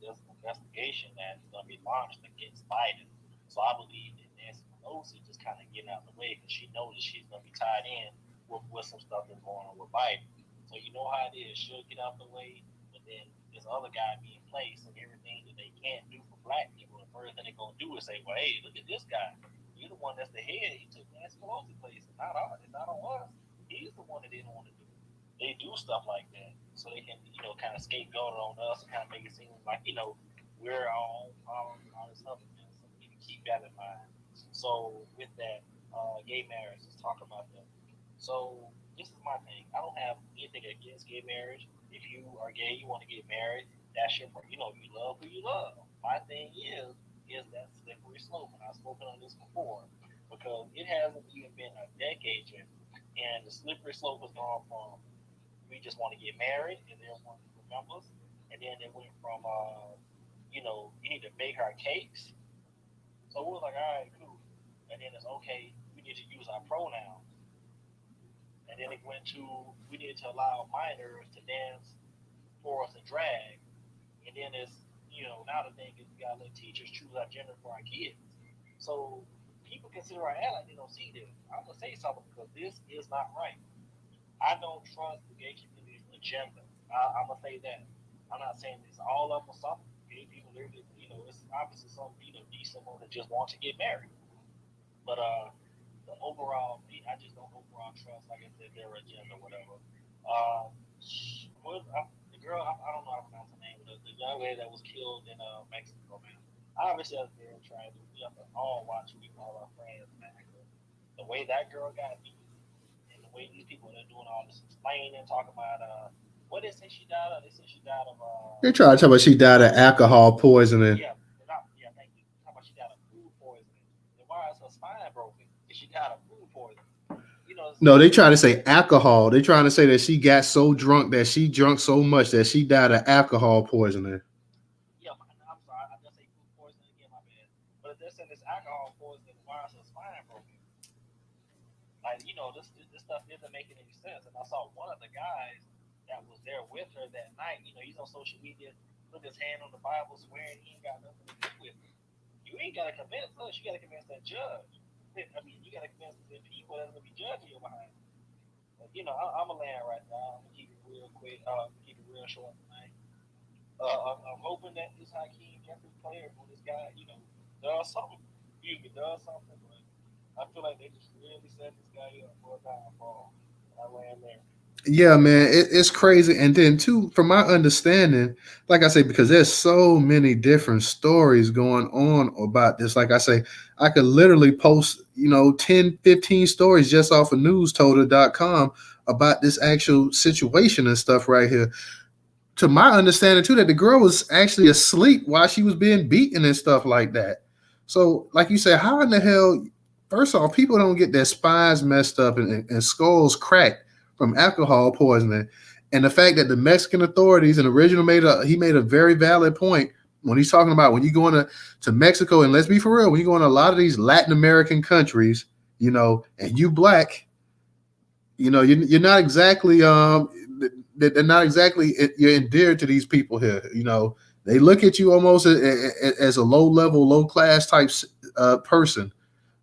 there's an investigation that's going to be launched against Biden. So I believe that Nancy Pelosi just kind of getting out of the way because she knows that she's going to be tied in with some stuff that's going on with Biden. So you know how it is. She'll get out the way, but then this other guy be in place, and everything that they can't do for black people, the first thing they're gonna do is say, "Well, hey, look at this guy. You're the one that's the head. He took Nancy Pelosi's place. It's not on us. He's the one that didn't want to do it." They do stuff like that so they can, kind of scapegoat it on us and kind of make it seem like we're all and all this other thing. So we need to keep that in mind. So with that, gay marriage, let's talk about that. So this is my thing. I don't have anything against gay marriage. If you are gay, you want to get married, that's your part. You love who you love. My thing is that slippery slope. And I've spoken on this before because it hasn't even been a decade yet. And the slippery slope has gone from we just want to get married and then want to remember us. And then it went from, you need to bake our cakes. So we was like, all right, cool. And then it's okay, we need to use our pronouns. And then it went to we need to allow minors to dance for us and drag. And then it's now the thing is we gotta let teachers choose our gender for our kids. So people consider our ally, they don't see this. I'm gonna say something because this is not right. I don't trust the gay community's agenda. I'm gonna say that. I'm not saying it's all of them or something. Gay people, it's obviously some decent ones that just want to get married. But the overall, I just don't overall trust, like I said, their agenda or whatever. The girl, I don't know how to pronounce her name, but the young lady that was killed in Mexico, man. Obviously, as they're trying to, we have to all watch who we call our friends, man. The way that girl got beat, and the way these people are doing all this explaining, talking about, what they say she died of? They say she died of. They're trying to tell me she died of alcohol poisoning. Yeah, thank you. Talking about she died of food poisoning. Then why is her spine broken? If she died of food poisoning. No, they try to say alcohol. They're trying to say that she got so drunk that she drunk so much that she died of alcohol poisoning. Yeah, I'm sorry. I just say food poisoning again, my bad. But if they're saying it's alcohol poisoning, why is her spine broken? Like, this stuff isn't making any sense. And I saw one of the guys that was there with her that night. He's on social media, put his hand on the Bible, swearing he ain't got nothing to do with it. You ain't got to convince us. You got to convince that judge. I mean, you got to convince the people that's going to be judging you behind. But, I'm a land right now. I'm going to keep it real quick. Keep it real short tonight. I'm hoping that this Hakeem Jeffries player for this guy, does something. Does something. But I feel like they just really set this guy up for a downfall. I land there. Yeah, man, it's crazy. And then too, from my understanding, like I say, because there's so many different stories going on about this. Like I say, I could literally post, 10, 15 stories just off of Newstoter.com about this actual situation and stuff right here. To my understanding too, that the girl was actually asleep while she was being beaten and stuff like that. So, like you said, how in the hell? First off, people don't get their spines messed up and skulls cracked from alcohol poisoning, and the fact that the Mexican authorities and original made a very valid point when he's talking about when you go to Mexico, and let's be for real, when you go in a lot of these Latin American countries, and you black, you're not exactly they're not exactly you're endeared to these people here. They look at you almost as a low level, low class type person.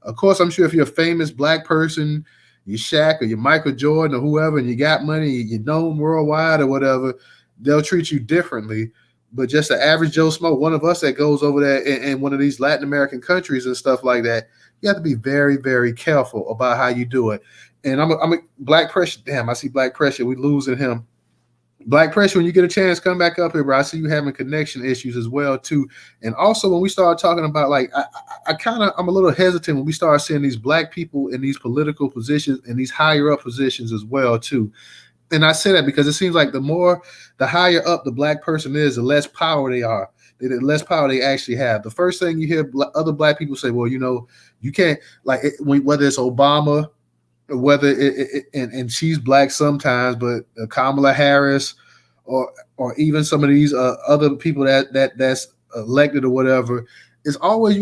Of course, I'm sure if you're a famous black person, you're Shaq or you're Michael Jordan or whoever, and you got money, you're known worldwide or whatever, they'll treat you differently. But just the average Joe Smo, one of us that goes over there in one of these Latin American countries and stuff like that, you have to be very, very careful about how you do it. And I'm a Black Pressure. Damn, I see Black Pressure. We losing him. Black Pressure, when you get a chance, come back up here, bro. I see you having connection issues as well, too. And also, when we start talking about, like, I'm a little hesitant when we start seeing these black people in these political positions and these higher up positions as well, too. And I say that because it seems like the higher up the black person is, the less power they are, the less power they actually have. The first thing you hear other black people say, well, you can't, like, whether it's Obama, whether and she's black sometimes, but Kamala Harris or even some of these other people that's elected or whatever, you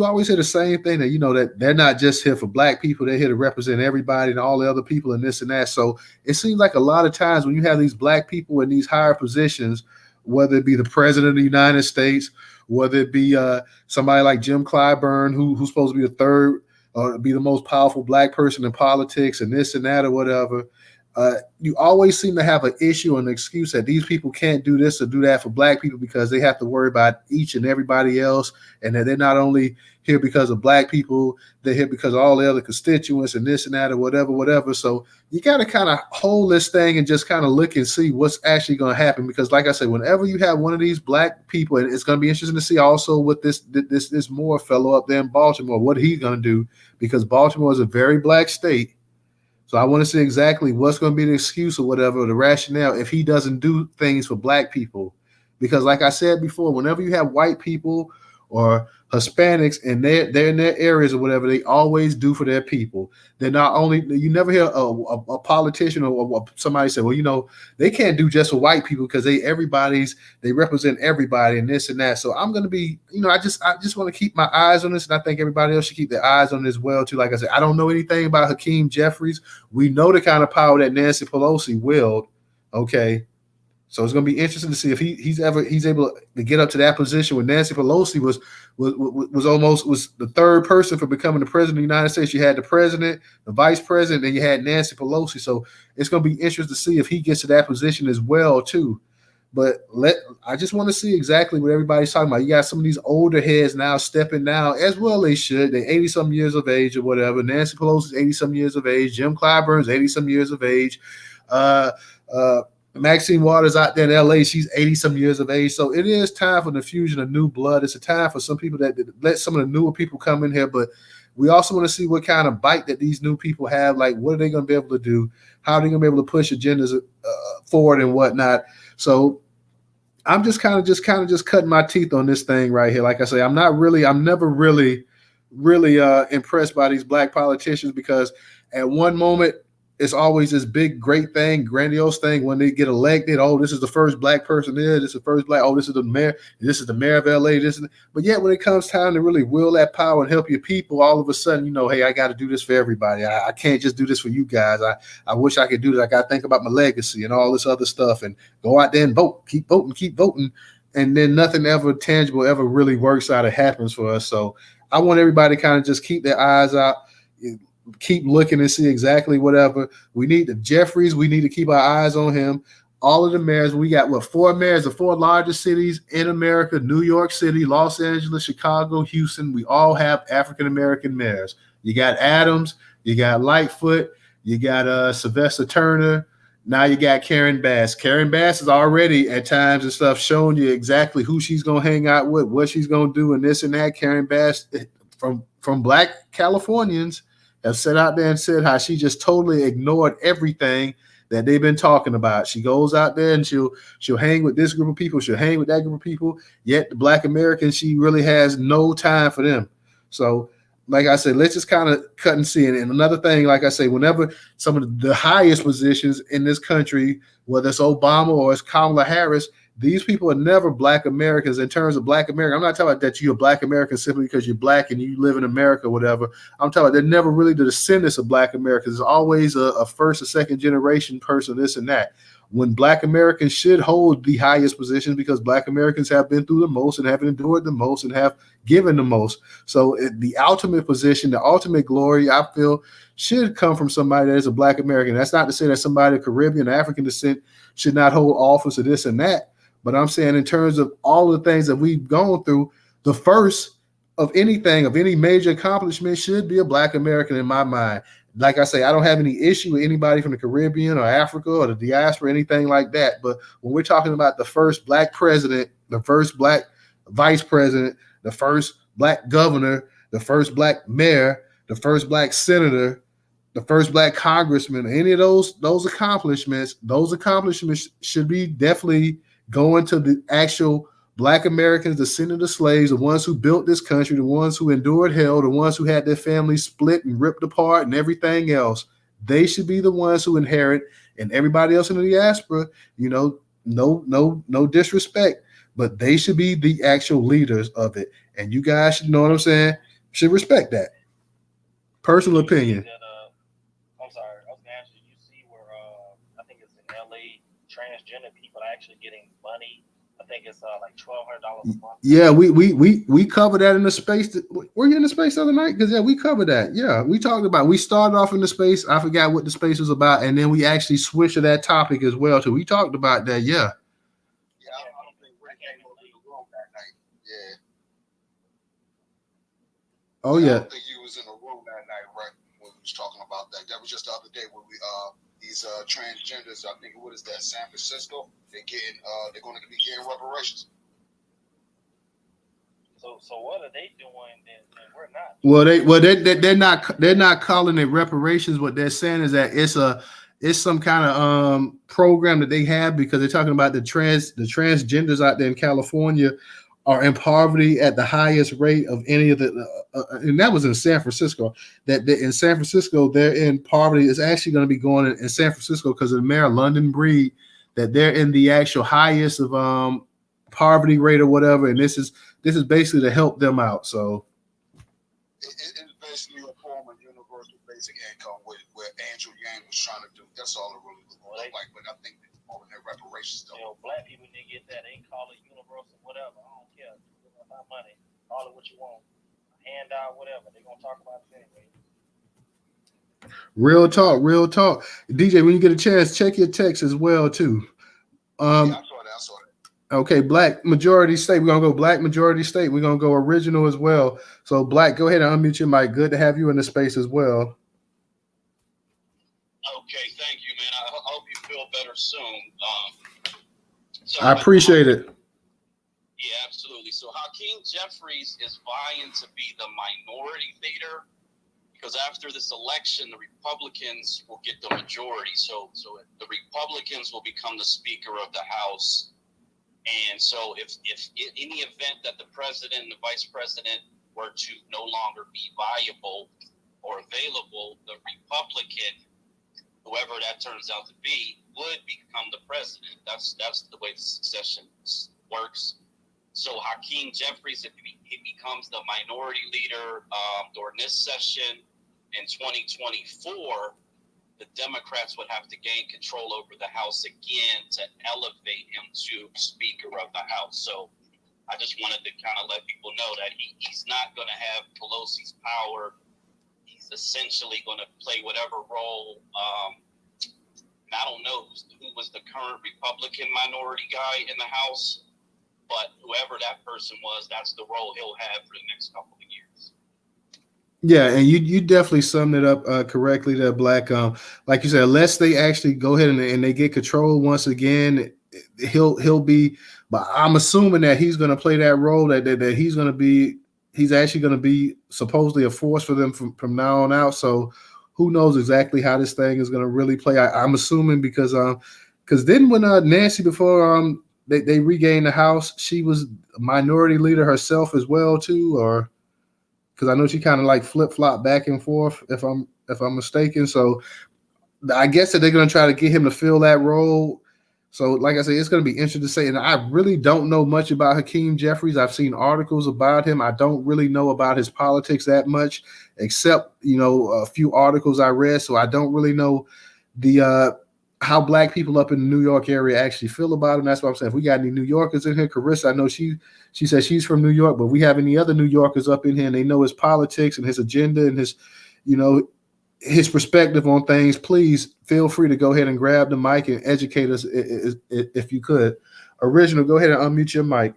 always hear the same thing, that that they're not just here for black people, they're here to represent everybody and all the other people and this and that. So it seems like a lot of times when you have these black people in these higher positions, whether it be the president of the United States, whether it be somebody like Jim Clyburn, who's supposed to be the third or be the most powerful black person in politics and this and that or whatever, you always seem to have an issue and an excuse that these people can't do this or do that for black people because they have to worry about each and everybody else, and that they're not only here because of black people, they're here because of all the other constituents and this and that or whatever. So you got to kind of hold this thing and just kind of look and see what's actually going to happen, because like I said, whenever you have one of these black people, and it's going to be interesting to see also with this Moore fellow up there in Baltimore, what he's going to do, because Baltimore is a very black state. So I want to see exactly what's going to be the excuse or whatever, or the rationale, if he doesn't do things for black people. Because like I said before, whenever you have white people or Hispanics and they're in their areas or whatever, they always do for their people. They're not only, you never hear a politician or somebody say, well, they can't do just for white people because they represent everybody and this and that. So I'm going to be, I just want to keep my eyes on this, and I think everybody else should keep their eyes on this as well too. Like I said, I don't know anything about Hakeem Jeffries. We know the kind of power that Nancy Pelosi willed. Okay. So it's going to be interesting to see if he's able to get up to that position when Nancy Pelosi was the third person for becoming the president of the United States. You had the president, the vice president, and you had Nancy Pelosi. So it's going to be interesting to see if he gets to that position as well too. But I just want to see exactly what everybody's talking about. You got some of these older heads now stepping down, as well they should. They're 80-some years of age or whatever. Nancy Pelosi's 80-some years of age. Jim Clyburn's 80-some years of age. Maxine Waters out there in LA, she's 80-some years of age. So it is time for the fusion of new blood. It's a time for some people that let some of the newer people come in here, but we also want to see what kind of bite that these new people have. Like, what are they going to be able to do? How are they going to be able to push agendas forward and whatnot? So I'm just kind of cutting my teeth on this thing right here. Like I say, I'm never really impressed by these black politicians, because at one moment, it's always this big, great thing, grandiose thing when they get elected. Oh, this is the first black person there. This is the first black. Oh, this is the mayor. This is the mayor of LA. But yet, when it comes time to really wield that power and help your people, all of a sudden, hey, I got to do this for everybody. I can't just do this for you guys. I wish I could do this. I got to think about my legacy and all this other stuff, and go out there and vote, keep voting, and then nothing ever tangible ever really works out or happens for us. So I want everybody to kind of just keep their eyes out. Keep looking and see exactly whatever. We need the Jeffries. We need to keep our eyes on him. All of the mayors. We got 4 mayors, the 4 largest cities in America: New York City, Los Angeles, Chicago, Houston. We all have African-American mayors. You got Adams, you got Lightfoot, you got Sylvester Turner. Now you got Karen Bass. Karen Bass is already at times and stuff showing you exactly who she's going to hang out with, what she's going to do, and this and that. Karen Bass from black Californians have sat out there and said how she just totally ignored everything that they've been talking about. She goes out there and she'll hang with this group of people, she'll hang with that group of people, yet the black Americans, she really has no time for them. So, like I said, let's just kind of cut and see it. And another thing, like I say, whenever some of the highest positions in this country, whether it's Obama or it's Kamala Harris, these people are never Black Americans. In terms of Black America, I'm not talking about that you're a Black American simply because you're Black and you live in America or whatever. I'm talking about they're never really the descendants of Black Americans. There's always a first or second generation person, this and that. When Black Americans should hold the highest positions because Black Americans have been through the most and have endured the most and have given the most. So the ultimate position, the ultimate glory, I feel, should come from somebody that is a Black American. That's not to say that somebody of Caribbean or African descent should not hold office or this and that. But I'm saying in terms of all the things that we've gone through, the first of anything, of any major accomplishment should be a Black American in my mind. Like I say, I don't have any issue with anybody from the Caribbean or Africa or the diaspora, anything like that. But when we're talking about the first Black president, the first Black vice president, the first Black governor, the first Black mayor, the first Black senator, the first Black congressman, any of those accomplishments should be definitely going to the actual Black Americans, descendants of slaves, the ones who built this country, the ones who endured hell, the ones who had their families split and ripped apart and everything else. They should be the ones who inherit, and everybody else in the diaspora, no disrespect, but they should be the actual leaders of it. And you guys should know what I'm saying, should respect that. Personal opinion. I'm sorry, I was gonna ask you see where I think it's in LA, transgender people are actually getting money. I think it's like $1,200 a month. Yeah, we covered that in the space. Were you in the space the other night? Because we covered that. Yeah, we talked about. We started off in the space. I forgot what the space was about, and then we actually switched to that topic as well. So we talked about that. Yeah. Yeah, I don't think Rick came over to the room that night. Yeah. Oh I yeah. don't think he was in the room that night, right? When we was talking about that. That was just the other day when we these transgenders. I think what is that? San Francisco. They're going to be getting reparations. So what are they doing and we're not? They're not calling it reparations. What they're saying is that it's some kind of program that they have because they're talking about the transgenders out there in California are in poverty at the highest rate of any of the and that was in San Francisco. That in San Francisco they're in poverty. It's actually going to be going in San Francisco because of the mayor London Breed, that they're in the actual highest of poverty rate or whatever, and this is basically to help them out. So It's basically a form of universal basic income where Andrew Yang was trying to do. That's all it really looked like. But I think it's more than reparations though. Black people they get that, they call it universal, whatever. I don't care. Give us our money. Call it what you want. Handout, whatever. They're gonna talk about it anyway. Real talk. DJ, when you get a chance, check your text as well too. Yeah, I saw that. Okay, Black majority state. We're gonna go Black majority state. We're gonna go original as well. So Black, go ahead and unmute your mic. Good to have you in the space as well. Okay, thank you, man. I hope you feel better soon. I appreciate it. Yeah, absolutely. So Hakeem Jeffries is vying to be the minority leader because after this election, the Republicans will get the majority. So the Republicans will become the Speaker of the House. And so if in the event that the president and the vice president were to no longer be viable or available, the Republican, whoever that turns out to be, would become the president. That's the way the succession works. So Hakeem Jeffries, if he becomes the minority leader during this session in 2024, the Democrats would have to gain control over the House again to elevate him to Speaker of the House. So I just wanted to kind of let people know that he's not going to have Pelosi's power. He's essentially going to play whatever role. I don't know who was the current Republican minority guy in the House, but whoever that person was, that's the role he'll have for the next couple of years. Yeah, and you definitely summed it up correctly there, Black. Like you said, unless they actually go ahead and they get control once again, he'll be. But I'm assuming that he's going to play that role. That he's going to be. He's actually going to be supposedly a force for them from now on out. So who knows exactly how this thing is going to really play? I'm assuming because then when Nancy before they regained the House, she was a minority leader herself as well too, or. because I know she kind of like flip flop back and forth if I'm mistaken. So I guess that they're gonna try to get him to fill that role. So, like I said, it's going to be interesting to say. And I really don't know much about Hakeem Jeffries. I've seen articles about him. I don't really know about his politics that much, except a few articles I read. So I don't really know the how black people up in the New York area actually feel about him. That's what I'm saying. If we got any New Yorkers in here, Carissa, I know she says she's from New York, but if we have any other New Yorkers up in here and they know his politics and his agenda and you know, his perspective on things, please feel free to go ahead and grab the mic and educate us if you could. Original, go ahead and unmute your mic.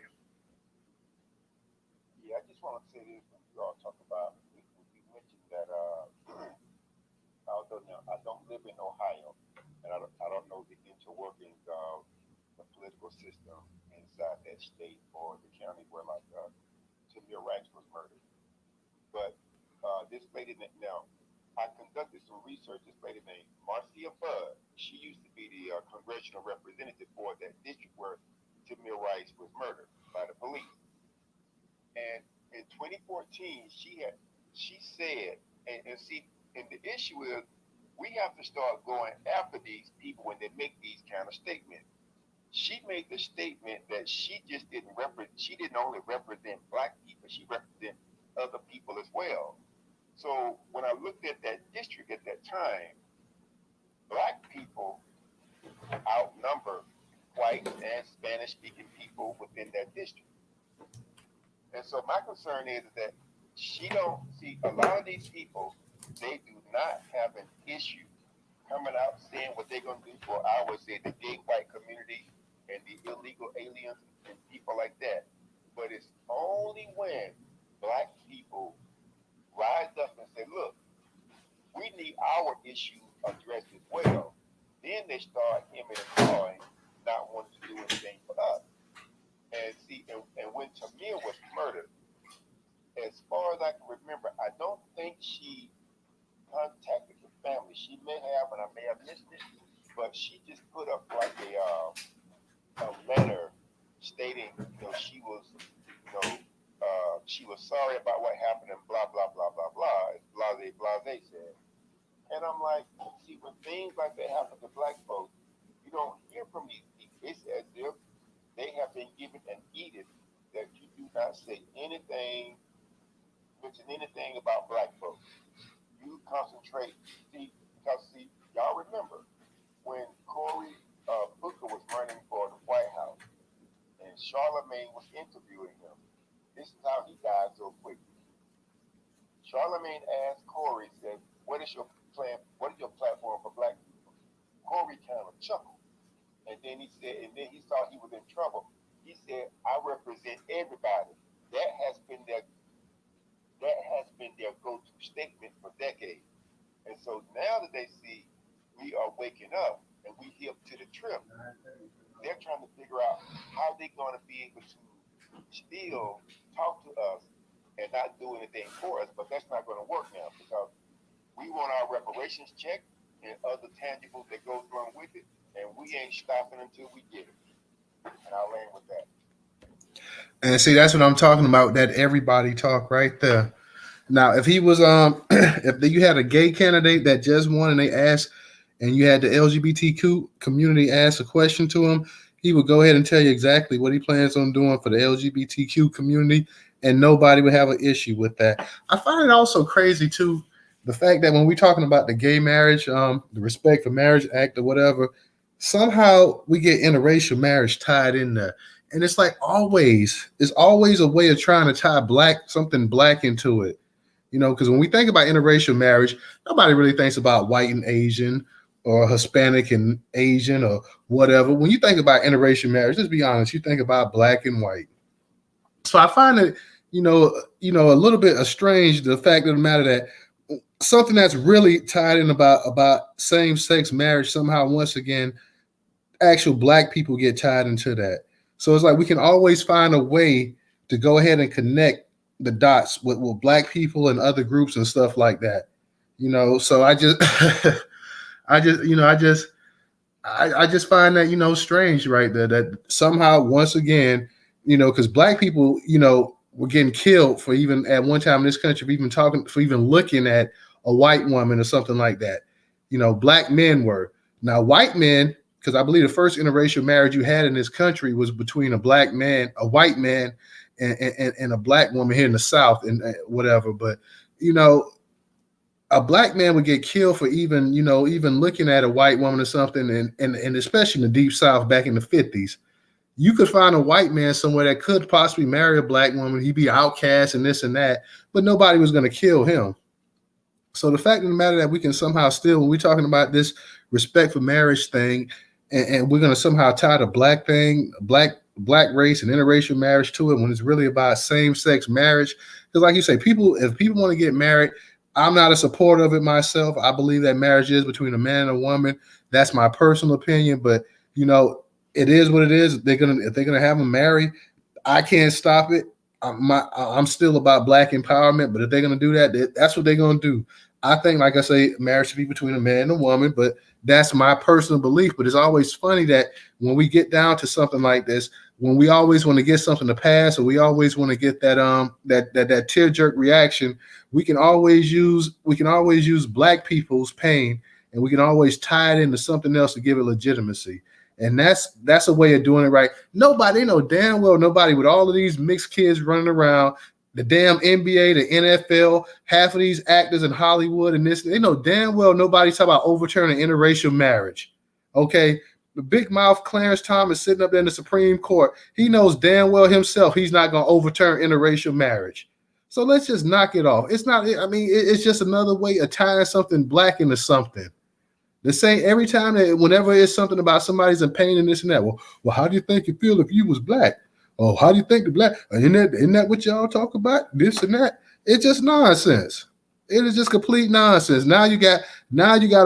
Yeah, I just want to say this when you all talk about, you mentioned that, although now I don't live in Ohio, and I don't know the interworkings of the political system inside that state or the county where like Tamir Rice was murdered. But this lady now, I conducted some research. This lady named Marcia Budd. She used to be the congressional representative for that district where Tamir Rice was murdered by the police. And in 2014, she said, and see, and the issue is we have to start going after these people when they make these kind of statements. She made the statement that she just didn't only represent black people, she represented other people as well. So when I looked at that district at that time, black people outnumber white and Spanish-speaking people within that district. And so my concern is that she don't see a lot of these people, they do not have an issue coming out saying what they're going to do for, I would say, the gay white community and the illegal aliens and people like that. But it's only when black people rise up and say, look, we need our issue addressed as well. Then they start hemming and hawing, not wanting to do anything for us. And see, and when Tamir was murdered, as far as I can remember, I don't think she contacted the family. She may have, and I may have missed it, but she just put up like a letter stating, she was, she was sorry about what happened and blah, blah, blah, blah, blah, as Blase said. And I'm like, see, when things like that happen to black folks, you don't hear from these people. It's as if they have been given an edict that you do not say anything, mention anything about black folks. You concentrate, because y'all remember when Cory Booker was running for the White House and Charlemagne was interviewing him. This is how he died so quickly. Charlemagne asked Cory, said, what is your plan? What is your platform for black people? Cory kind of chuckled. And then he said, and then he saw he was in trouble. He said, I represent everybody. That has been their go-to statement for decades. And so now that they see we are waking up and we hip to the trip, they're trying to figure out how they're going to be able to still talk to us and not do anything for us. But that's not going to work now because we want our reparations check and other tangibles that goes along with it, and we ain't stopping until we get it. And I'll end with that. And see, that's what I'm talking about. That everybody talk right there. Now, if he was if you had a gay candidate that just won and they asked, and you had the LGBTQ community ask a question to him, he would go ahead and tell you exactly what he plans on doing for the LGBTQ community, and nobody would have an issue with that. I find it also crazy too, the fact that when we're talking about the gay marriage, the Respect for Marriage Act or whatever, somehow we get interracial marriage tied in there. And it's like it's always a way of trying to tie something black into it. Because when we think about interracial marriage, nobody really thinks about white and Asian or Hispanic and Asian or whatever. When you think about interracial marriage, let's be honest, you think about black and white. So I find it, a little bit strange, the fact of the matter that something that's really tied in about same-sex marriage somehow, once again, actual black people get tied into that. So it's like we can always find a way to go ahead and connect the dots with black people and other groups and stuff like that. So I just I just find that strange right there, that somehow once again, because black people, were getting killed for even at one time in this country for even looking at a white woman or something like that. Black men were. Now white men, because I believe the first interracial marriage you had in this country was between a white man, and a black woman here in the South and whatever. But a black man would get killed for even looking at a white woman or something, and especially in the deep South back in the 50s. You could find a white man somewhere that could possibly marry a black woman. He'd be outcast and this and that, but nobody was going to kill him. So the fact of the matter that we can somehow still, when we're talking about this respect for marriage thing, and we're going to somehow tie the black race and interracial marriage to it when it's really about same-sex marriage. Because like you say, if people want to get married, I'm not a supporter of it myself. I believe that marriage is between a man and a woman. That's my personal opinion, but it is what it is. If they're gonna have them marry, I can't stop it. I'm still about black empowerment, but if they're gonna do that, that's what they're gonna do. I think, like I say, marriage should be between a man and a woman, but that's my personal belief. But it's always funny that when we get down to something like this, when we always want to get something to pass, or we always want to get that tear jerk reaction, we can always use black people's pain, and we can always tie it into something else to give it legitimacy. And that's a way of doing it right. Nobody know damn well nobody with all of these mixed kids running around, the damn NBA, the NFL, half of these actors in Hollywood and this, they know damn well nobody's talking about overturning interracial marriage. Okay. The big mouth Clarence Thomas sitting up there in the Supreme Court, he knows damn well himself he's not going to overturn interracial marriage. So let's just knock it off. It's just another way of tying something black into something. The same every time whenever it's something about somebody's in pain and this and that. Well, how do you think you feel if you was black? Oh, how do you think the black? Isn't that what y'all talk about? This and that. It's just nonsense. It is just complete nonsense. Now you got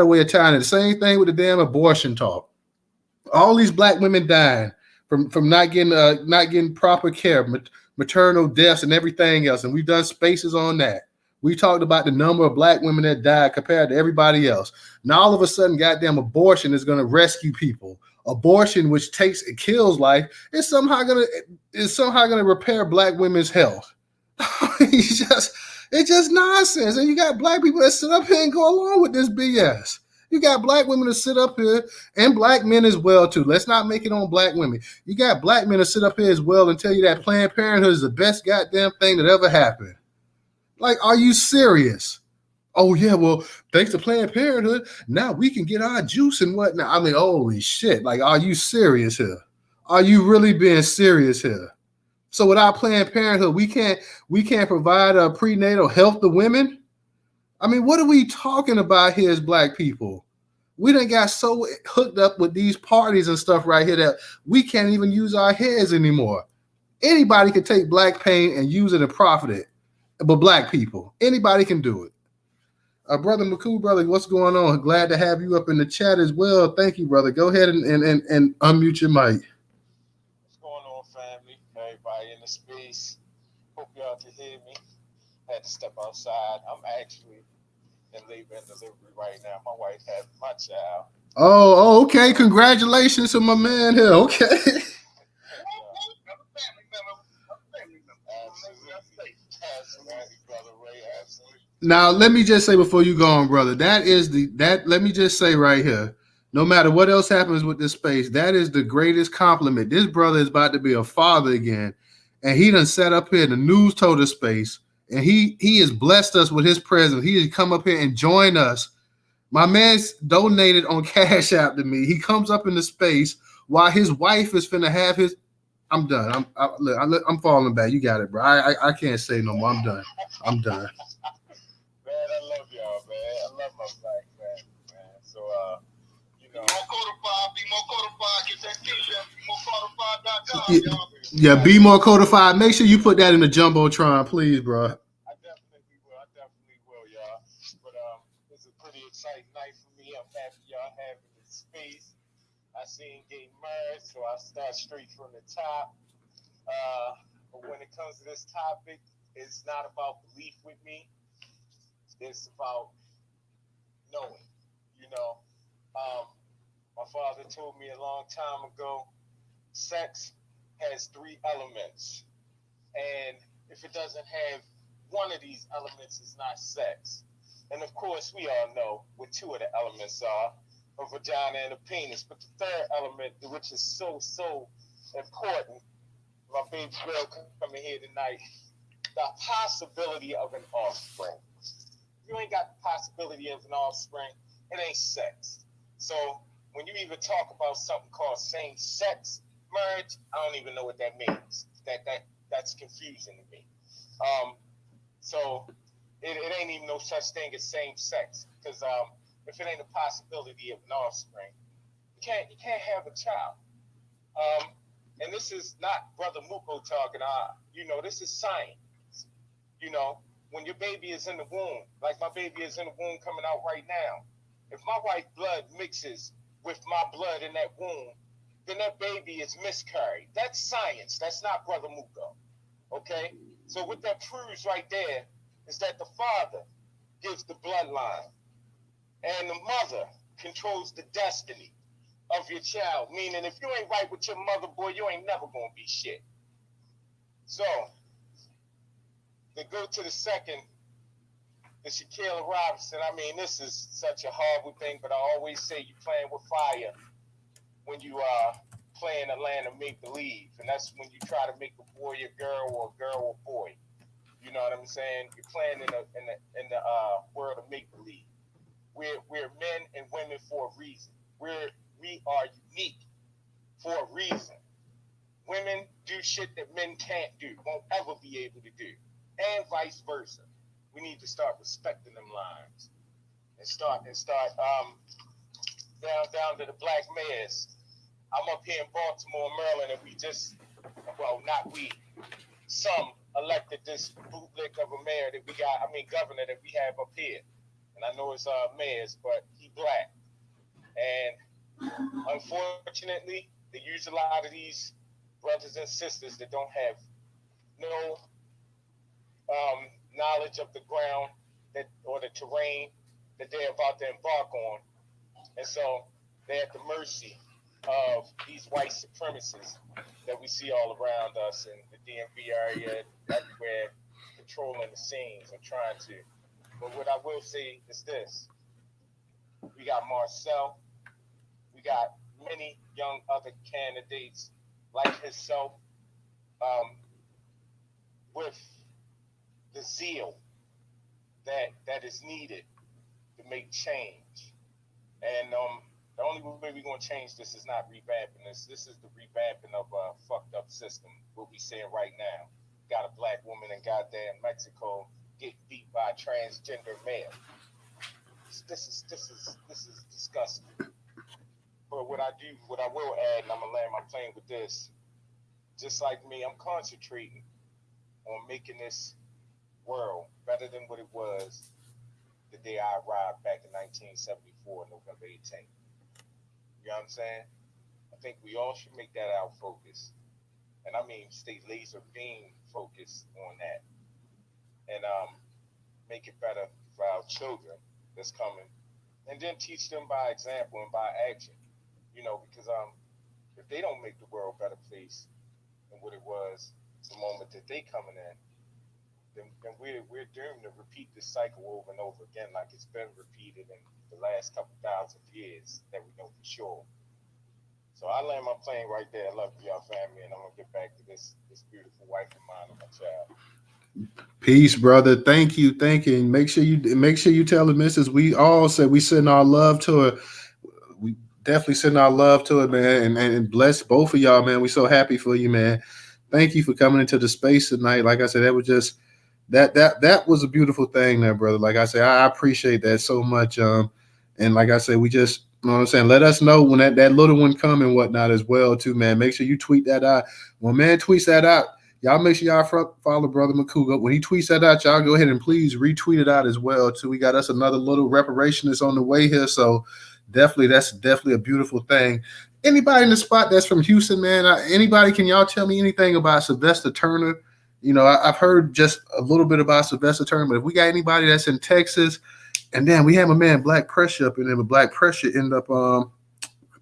a way of tying it. The same thing with the damn abortion talk. All these black women dying from not getting proper care, maternal deaths and everything else, and we've done spaces on that. We talked about the number of black women that died compared to everybody else. Now all of a sudden, goddamn abortion is going to rescue people. Abortion, which kills life, is somehow going to repair black women's health. It's just nonsense. And you got black people that sit up here and go along with this BS. You got black women to sit up here, and black men as well too. Let's not make it on black women. You got black men to sit up here as well and tell you that Planned Parenthood is the best goddamn thing that ever happened. Like, are you serious? Oh, yeah, well, thanks to Planned Parenthood, now we can get our juice and whatnot. I mean, holy shit. Like, are you serious here? Are you really being serious here? So without Planned Parenthood, we can't provide a prenatal health to women? I mean, what are we talking about here as black people? We done got so hooked up with these parties and stuff right here that we can't even use our heads anymore. Anybody can take black pain and use it and profit it. But black people, anybody can do it. Brother McCool, brother, what's going on? Glad to have you up in the chat as well. Thank you, brother. Go ahead and unmute your mic. What's going on, family? Everybody in the space. Hope y'all can hear me. Had to step outside. I'm actually in labor and delivery right now. My wife had my child. Oh, okay. Congratulations to my man here. Okay. Absolutely, brother Ray. Absolutely. Now, let me just say before you go on, brother, let me just say right here, no matter what else happens with this space, that is the greatest compliment. This brother is about to be a father again, and he done sat up here in the Newstoter space, and he has blessed us with his presence. He has come up here and joined us. My man's donated on Cash App to me. He comes up in the space while his wife is finna have his. I'm done. I'm falling back. You got it, bro. I can't say no more. I'm done. Man, I love y'all, man. I love my black family, man. So, Be more codified. Get that t-shirt. BeMoreCodified.com, y'all. Yeah, Be More Codified. Make sure you put that in the Jumbotron, please, bro. I definitely will, y'all. But it's a pretty exciting night for me. I'm happy y'all having this space. I seen getting married, so I start straight from the top. But when it comes to this topic, it's not about belief with me. It's about knowing, my father told me a long time ago, sex has 3 elements. And if it doesn't have one of these elements, it's not sex. And of course, we all know what two of the elements are, a vagina and a penis. But the third element, which is so important, my baby girl coming here tonight, the possibility of an offspring. If you ain't got the possibility of an offspring, it ain't sex. So when you even talk about something called same-sex marriage, I don't even know what that means. That's confusing to me. So it ain't even no such thing as same sex, because if it ain't a possibility of an offspring, you can't have a child. And this is not Brother Muko talking. This is science. When your baby is in the womb, like my baby is in the womb coming out right now, if my wife's blood mixes with my blood in that womb, then that baby is miscarried. That's science. That's not Brother Muko. Okay? So what that proves right there is that the father gives the bloodline and the mother controls the destiny of your child. Meaning if you ain't right with your mother, boy, you ain't never gonna be shit. So to go to the second, the Shanquella Robinson, I mean, this is such a horrible thing, but I always say you playing with fire when you are playing a land of make-believe. And that's when you try to make a boy a girl or a girl a boy. You know what I'm saying? You're playing in the world of make-believe. We're men and women for a reason. We are unique for a reason. Women do shit that men can't do, won't ever be able to do, and vice versa. We need to start respecting them lines and start down to the black mayors. I'm up here in Baltimore, Maryland, and not we, some elected this bootlick of a mayor that we got, governor that we have up here. And I know it's mayors, but he black. And unfortunately, they use a lot of these brothers and sisters that don't have no knowledge of the ground or the terrain that they're about to embark on. And so they're at the mercy of these white supremacists that we see all around us in the DMV area, everywhere, controlling the scenes and trying to. But what I will say is this. We got Marcel. We got many young other candidates like himself with the zeal that is needed to make change. And the only way we're going to change this is not revamping this. This is the revamping of a fucked up system, what we seeing right now. Got a black woman in goddamn Mexico get beat by a transgender male. This is disgusting. But what I will add, and I'm gonna land my plane with this. Just like me, I'm concentrating on making this world better than what it was the day I arrived back in 1974, November 18th. You know what I'm saying? I think we all should make that our focus. And I mean, stay laser beam focused on that. And make it better for our children that's coming. And then teach them by example and by action. Because if they don't make the world a better place than what it was the moment that they coming in, then we're doomed to repeat this cycle over and over again, like it's been repeated in the last couple thousand years that we know for sure. So I land my plane right there. I love y'all family, and I'm gonna get back to this beautiful wife of mine and my child. Peace, brother. Thank you. And make sure you tell the missus we all said we send our love to her. We definitely send our love to her, man, and bless both of y'all, man. We so happy for you, man. Thank you for coming into the space tonight. Like I said, that was just that was a beautiful thing there, brother. Like I said, I appreciate that so much. And like I said, we just, you know what I'm saying, let us know when that little one come and whatnot as well, too, man. Make sure you tweet that out. When man tweets that out, y'all make sure y'all follow Brother Makuga. When he tweets that out, y'all go ahead and please retweet it out as well, too. We got us another little reparation that's on the way here. So that's definitely a beautiful thing. Anybody in the spot that's from Houston, man? Anybody, can y'all tell me anything about Sylvester Turner? I've heard just a little bit about Sylvester Turner, but if we got anybody that's in Texas, and then we have a man, Black Pressure, up in there, but Black Pressure ended up, I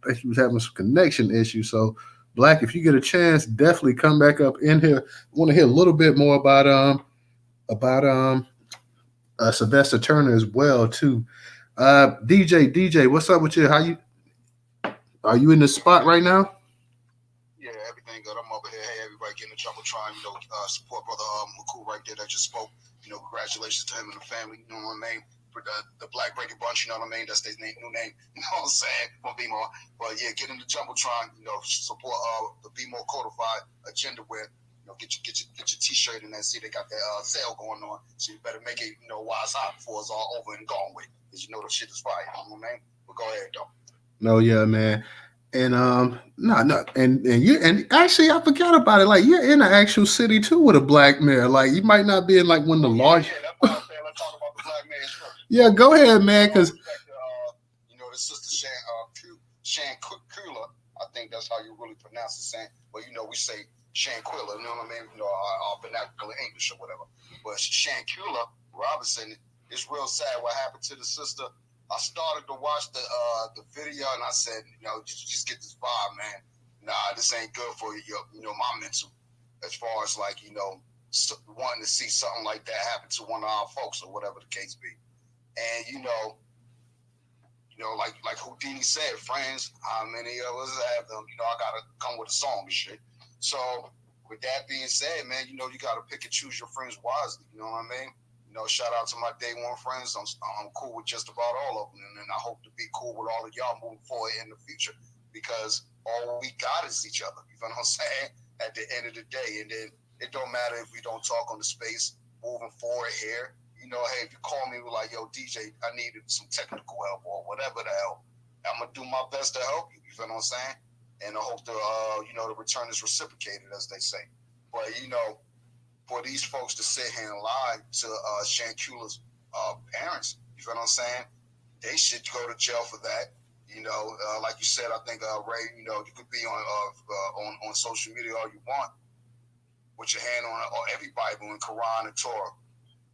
think he was having some connection issues. So Black, if you get a chance, definitely come back up in here. I want to hear a little bit more about Sylvester Turner as well too. DJ, what's up with you? Are you in the spot right now? Yeah, everything good. I'm over here. Hey, everybody, getting the Jumbotron. Support brother McCool right there that just spoke. Congratulations to him and the family. You know what I mean? For the Black Breaking Bunch. You know what I mean? That's their new name. You know what I'm saying? For BMO. But yeah, get in the Jumbotron. Support the BMO Codified agenda where. Get your T-shirt and then see they got that sale going on. So you better make it, while it's hot before it's all over and gone with. Because the shit is fire. You know what I mean? But go ahead though. No, yeah, man. And no, and you and actually I forgot about it. Like you're in an actual city too with a black mayor. Like you might not be in like one of the large. Yeah, that's what I'm saying. Let's talk about the black mayors first. Yeah, go ahead, man. Because the sister Shanquella, I think that's how you really pronounce it, saying. But we say Shanquella, you know what I mean? Our vernacular English or whatever. But Shanquella Robinson, it's real sad what happened to the sister. I started to watch the video and I said, just get this vibe, man. Nah, this ain't good for you, my mental. As far as like, wanting to see something like that happen to one of our folks or whatever the case be. And like Houdini said, friends, how many of us have them? I gotta come with a song and shit. So with that being said, man, you gotta pick and choose your friends wisely. You know what I mean? Shout out to my day one friends. I'm cool with just about all of them, and I hope to be cool with all of y'all moving forward in the future because all we got is each other. You know what I'm saying? At the end of the day, and then it don't matter if we don't talk on the space moving forward here. Hey, if you call me like, yo, DJ, I needed some technical help or whatever the hell, I'm gonna do my best to help you. You know what I'm saying? And I hope the the return is reciprocated, as they say. But for these folks to sit here and lie to Shanquella's parents, you know what I'm saying? They should go to jail for that. Like you said, I think Ray, you could be on social media all you want with your hand on every Bible and Quran and Torah.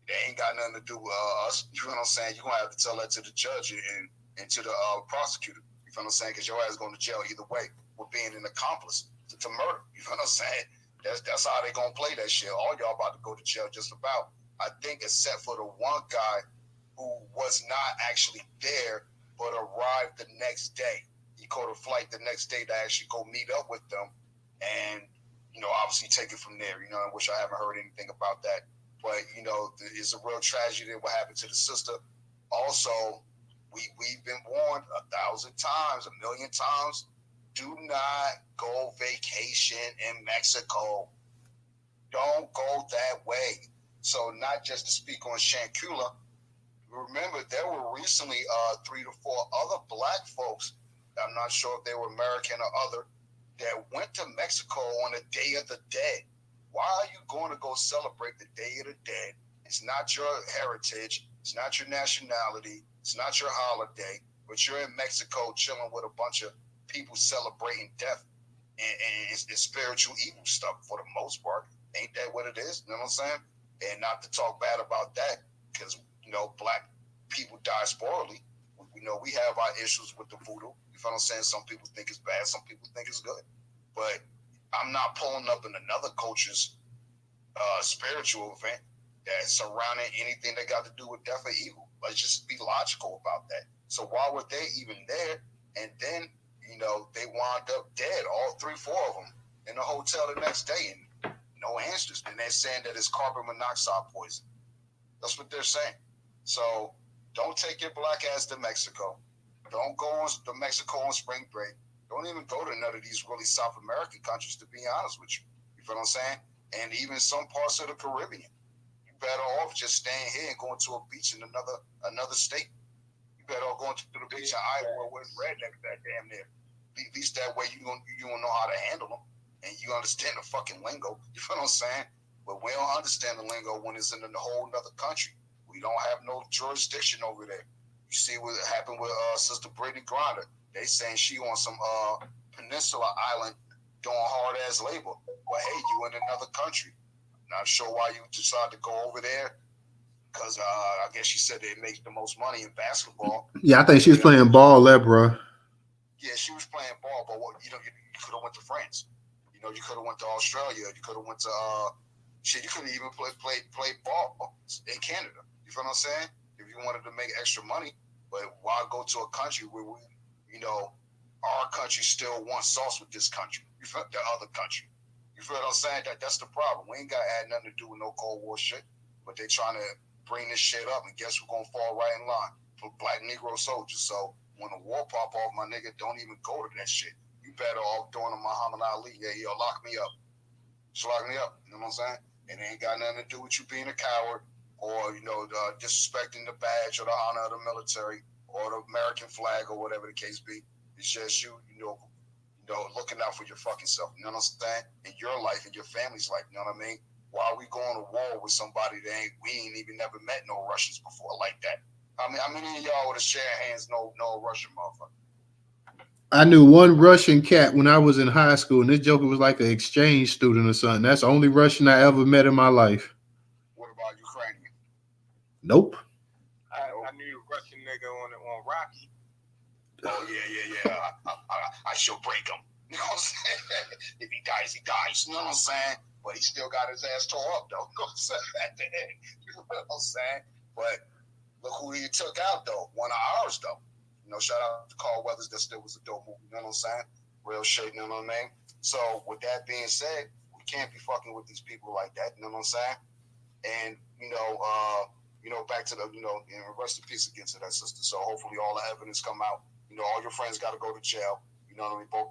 They ain't got nothing to do with us. You know what I'm saying? You're gonna have to tell that to the judge and to the prosecutor. You know what I'm saying? Because your ass going to jail either way for being an accomplice to murder. You know what I'm saying? That's how they gonna play that shit. All y'all about to go to jail just about. I think except for the one guy who was not actually there but arrived the next day. He caught a flight the next day to actually go meet up with them and obviously take it from there. I wish I haven't heard anything about that. But it's a real tragedy what happened to the sister. Also, we've been warned 1,000 times, 1,000,000 times. Do not go vacation in Mexico. Don't go that way. So not just to speak on Shanquella, remember there were recently 3 to 4 other black folks, I'm not sure if they were American or other, that went to Mexico on the Day of the Dead. Why are you going to go celebrate the Day of the Dead? It's not your heritage. It's not your nationality. It's not your holiday. But you're in Mexico chilling with a bunch of people celebrating death and spiritual evil stuff for the most part. Ain't that what it is? You know what I'm saying? And not to talk bad about that because, black people die sporadly. We have our issues with the voodoo. You know what I'm saying? Some people think it's bad. Some people think it's good. But I'm not pulling up in another culture's spiritual event that's surrounding anything that got to do with death or evil. Let's just be logical about that. So why were they even there? And then, they wound up dead, all 3, 4 of them, in a hotel the next day, and no answers. And they're saying that it's carbon monoxide poison. That's what they're saying. So don't take your black ass to Mexico. Don't go to Mexico on spring break. Don't even go to none of these really South American countries, to be honest with you. You feel what I'm saying? And even some parts of the Caribbean. You better off just staying here and going to a beach in another state. You better off going to the beach in Iowa where it's redneck that damn near. At least that way you don't know how to handle them. And you understand the fucking lingo. You feel what I'm saying? But we don't understand the lingo when it's in a whole other country. We don't have no jurisdiction over there. You see what happened with Sister Brittany Griner. They saying she on some peninsula island doing hard ass labor. Well, hey, you in another country. Not sure why you decided to go over there. Because I guess she said they make the most money in basketball. Yeah, I think she was playing ball there, bro. Yeah, she was playing ball, but you could have went to France. You know, you could have went to Australia. You could have went to shit. You could have even played ball in Canada. You feel what I'm saying? If you wanted to make extra money, but why go to a country where we, you know, our country still wants sauce with this country? You feel the other country? You feel what I'm saying? That's the problem. We ain't got nothing to do with no Cold War shit, but they trying to bring this shit up, and guess who's gonna fall right in line for black Negro soldiers? So when the war pop off, my nigga, don't even go to that shit. You better off doing a Muhammad Ali. Yeah, he'll lock me up. Just lock me up. You know what I'm saying? It ain't got nothing to do with you being a coward or, you know, disrespecting the badge or the honor of the military or the American flag or whatever the case be. It's just you know, looking out for your fucking self. You know what I'm saying? In your life and your family's life. You know what I mean? Why are we going to war with somebody that we ain't even never met no Russians before like that? I mean, how many of y'all would have shared hands no Russian motherfucker? I knew one Russian cat when I was in high school, and this joker was like an exchange student or something. That's the only Russian I ever met in my life. What about Ukrainian? Nope. I knew a Russian nigga on Rocky. Oh yeah. I shall break him. You know what I'm saying? If he dies, he dies. You know what I'm saying? But he still got his ass tore up though. You know what I'm saying? At the end. You know what I'm saying? But look who he took out though. One of ours though. You know, shout out to Carl Weathers. That still was a dope movie. You know what I'm saying? Real shit. You know what I mean? So with that being said, we can't be fucking with these people like that. You know what I'm saying? And back to the, rest in peace again to that sister. So hopefully all the evidence come out. You know, all your friends got to go to jail. You know what I mean? Both.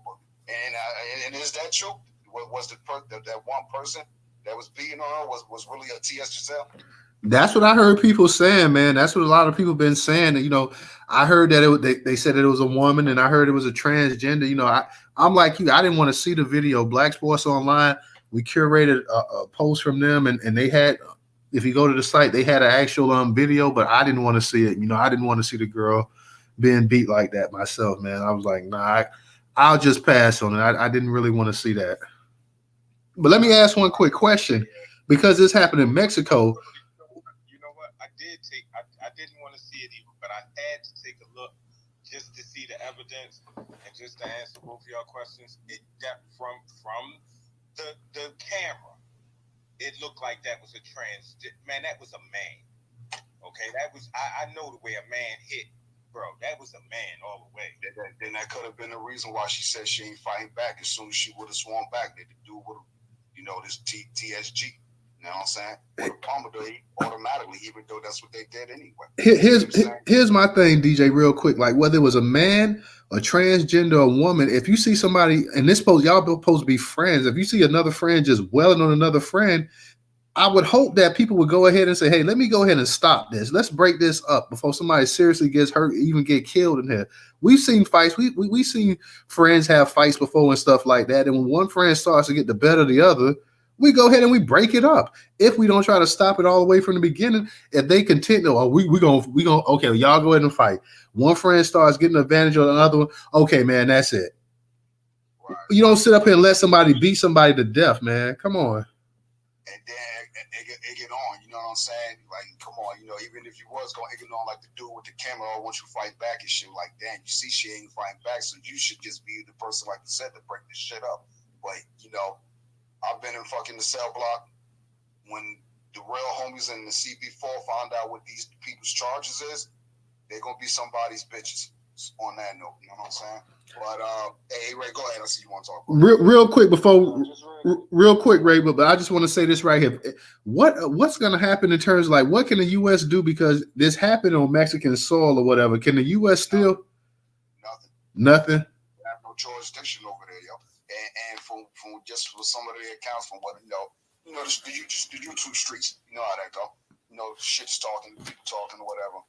And is that true? Was that one person that was beating on her was really a T.S. Giselle? That's what I heard people saying, man. That's what a lot of people been saying. You know, I heard that they said that it was a woman, and I heard it was a transgender. You know, I'm like you. I didn't want to see the video. Black Sports Online, we curated a post from them, and they had, if you go to the site, they had an actual video, but I didn't want to see it. You know, I didn't want to see the girl being beat like that myself, man. I was like, nah, I'll just pass on it. I didn't really want to see that. But let me ask one quick question, because this happened in Mexico. You know what? I didn't want to see it either, but I had to take a look just to see the evidence and just to answer both of y'all questions. That from the camera, it looked like that was a man. That was a man. Okay, that was I know the way a man hit. Bro, that was a man all the way. Then that could have been the reason why she said she ain't fighting back. As soon as she would have swung back, the dude would have, this TSG. You know what I'm saying? Would have pummeled her automatically, even though that's what they did anyway. Here's my thing, DJ, real quick. Like, whether it was a man, a transgender, a woman, if you see somebody, and this y'all both supposed to be friends, if you see another friend just welling on another friend, I would hope that people would go ahead and say, hey, let me go ahead and stop this. Let's break this up before somebody seriously gets hurt, even get killed in here. We've seen fights. We've seen friends have fights before and stuff like that. And when one friend starts to get the better of the other, we go ahead and we break it up. If we don't try to stop it all the way from the beginning, if they continue, we gonna okay, y'all go ahead and fight. One friend starts getting advantage of another one. Okay, man, that's it. Right. You don't sit up here and let somebody beat somebody to death, man. Come on. And then it get on, you know what I'm saying? Like, come on, even if you was going to get on like the dude with the camera, or once you fight back and shit, like, damn, you see she ain't fighting back, so you should just be the person, like you said, to break this shit up. But, I've been in fucking the cell block when the real homies in the CB4 found out what these people's charges is, they're going to be somebody's bitches on that note, you know what I'm saying? But hey, Ray, go ahead. I see you want to talk about real quick before, real quick, Ray. But I just want to say this right here. What's going to happen in terms of, like, what can the U.S. do, because this happened on Mexican soil or whatever? Can the U.S. still nothing? They have no jurisdiction over there, yo. And from just for some of the accounts from what the YouTube streets, you know how that go. Shit's talking, people talking or whatever.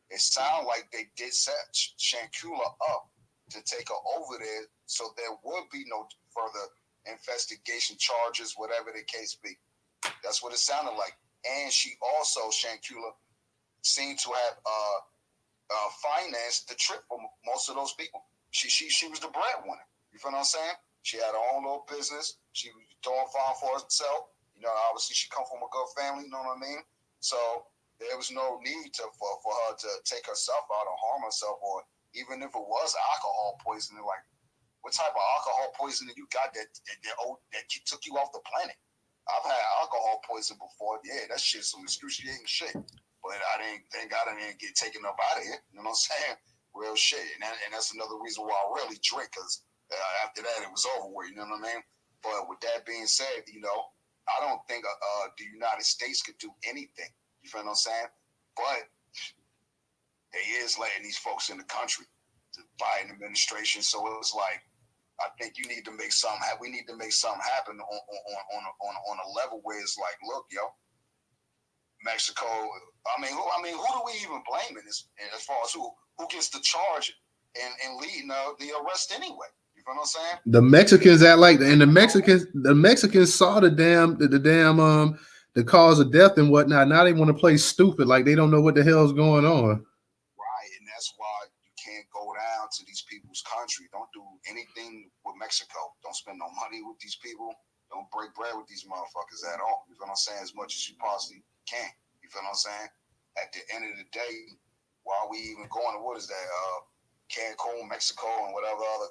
It sounds like they did set Shanquella up to take her over there, so there would be no further investigation, charges, whatever the case be. That's what it sounded like. And she also, Shanquella, seemed to have financed the trip for most of those people. She was the breadwinner. You feel what I'm saying? She had her own little business. She was doing fine for herself. Obviously she come from a good family. You know what I mean? So there was no need for her to take herself out or harm herself, or even if it was alcohol poisoning, like, What type of alcohol poisoning you got that took you off the planet? I've had alcohol poison before. Yeah, that shit's some excruciating shit. But thank God I didn't get taken up out of here. You know what I'm saying? Real shit. And that's another reason why I rarely drink, because after that, it was over with. You know what I mean? But with that being said, I don't think the United States could do anything. You feel what I'm saying? But they is letting these folks in the country, the Biden administration. So it's like, I think you need to make something. We need to make something happen on a level where it's like, look, yo, Mexico. Who do we even blame in this? As far as who gets the charge and leading the arrest anyway? You feel what I'm saying? The Mexicans act like, and the Mexicans saw the cause of death and whatnot. Now they want to play stupid, like they don't know what the hell's going on. Right, and that's why you can't go down to these people's country. Don't do anything with Mexico. Don't spend no money with these people. Don't break bread with these motherfuckers at all. You feel what I'm saying? As much as you possibly can. You feel what I'm saying? At the end of the day, why are we even going to, what is that? Cancun, Mexico, and whatever other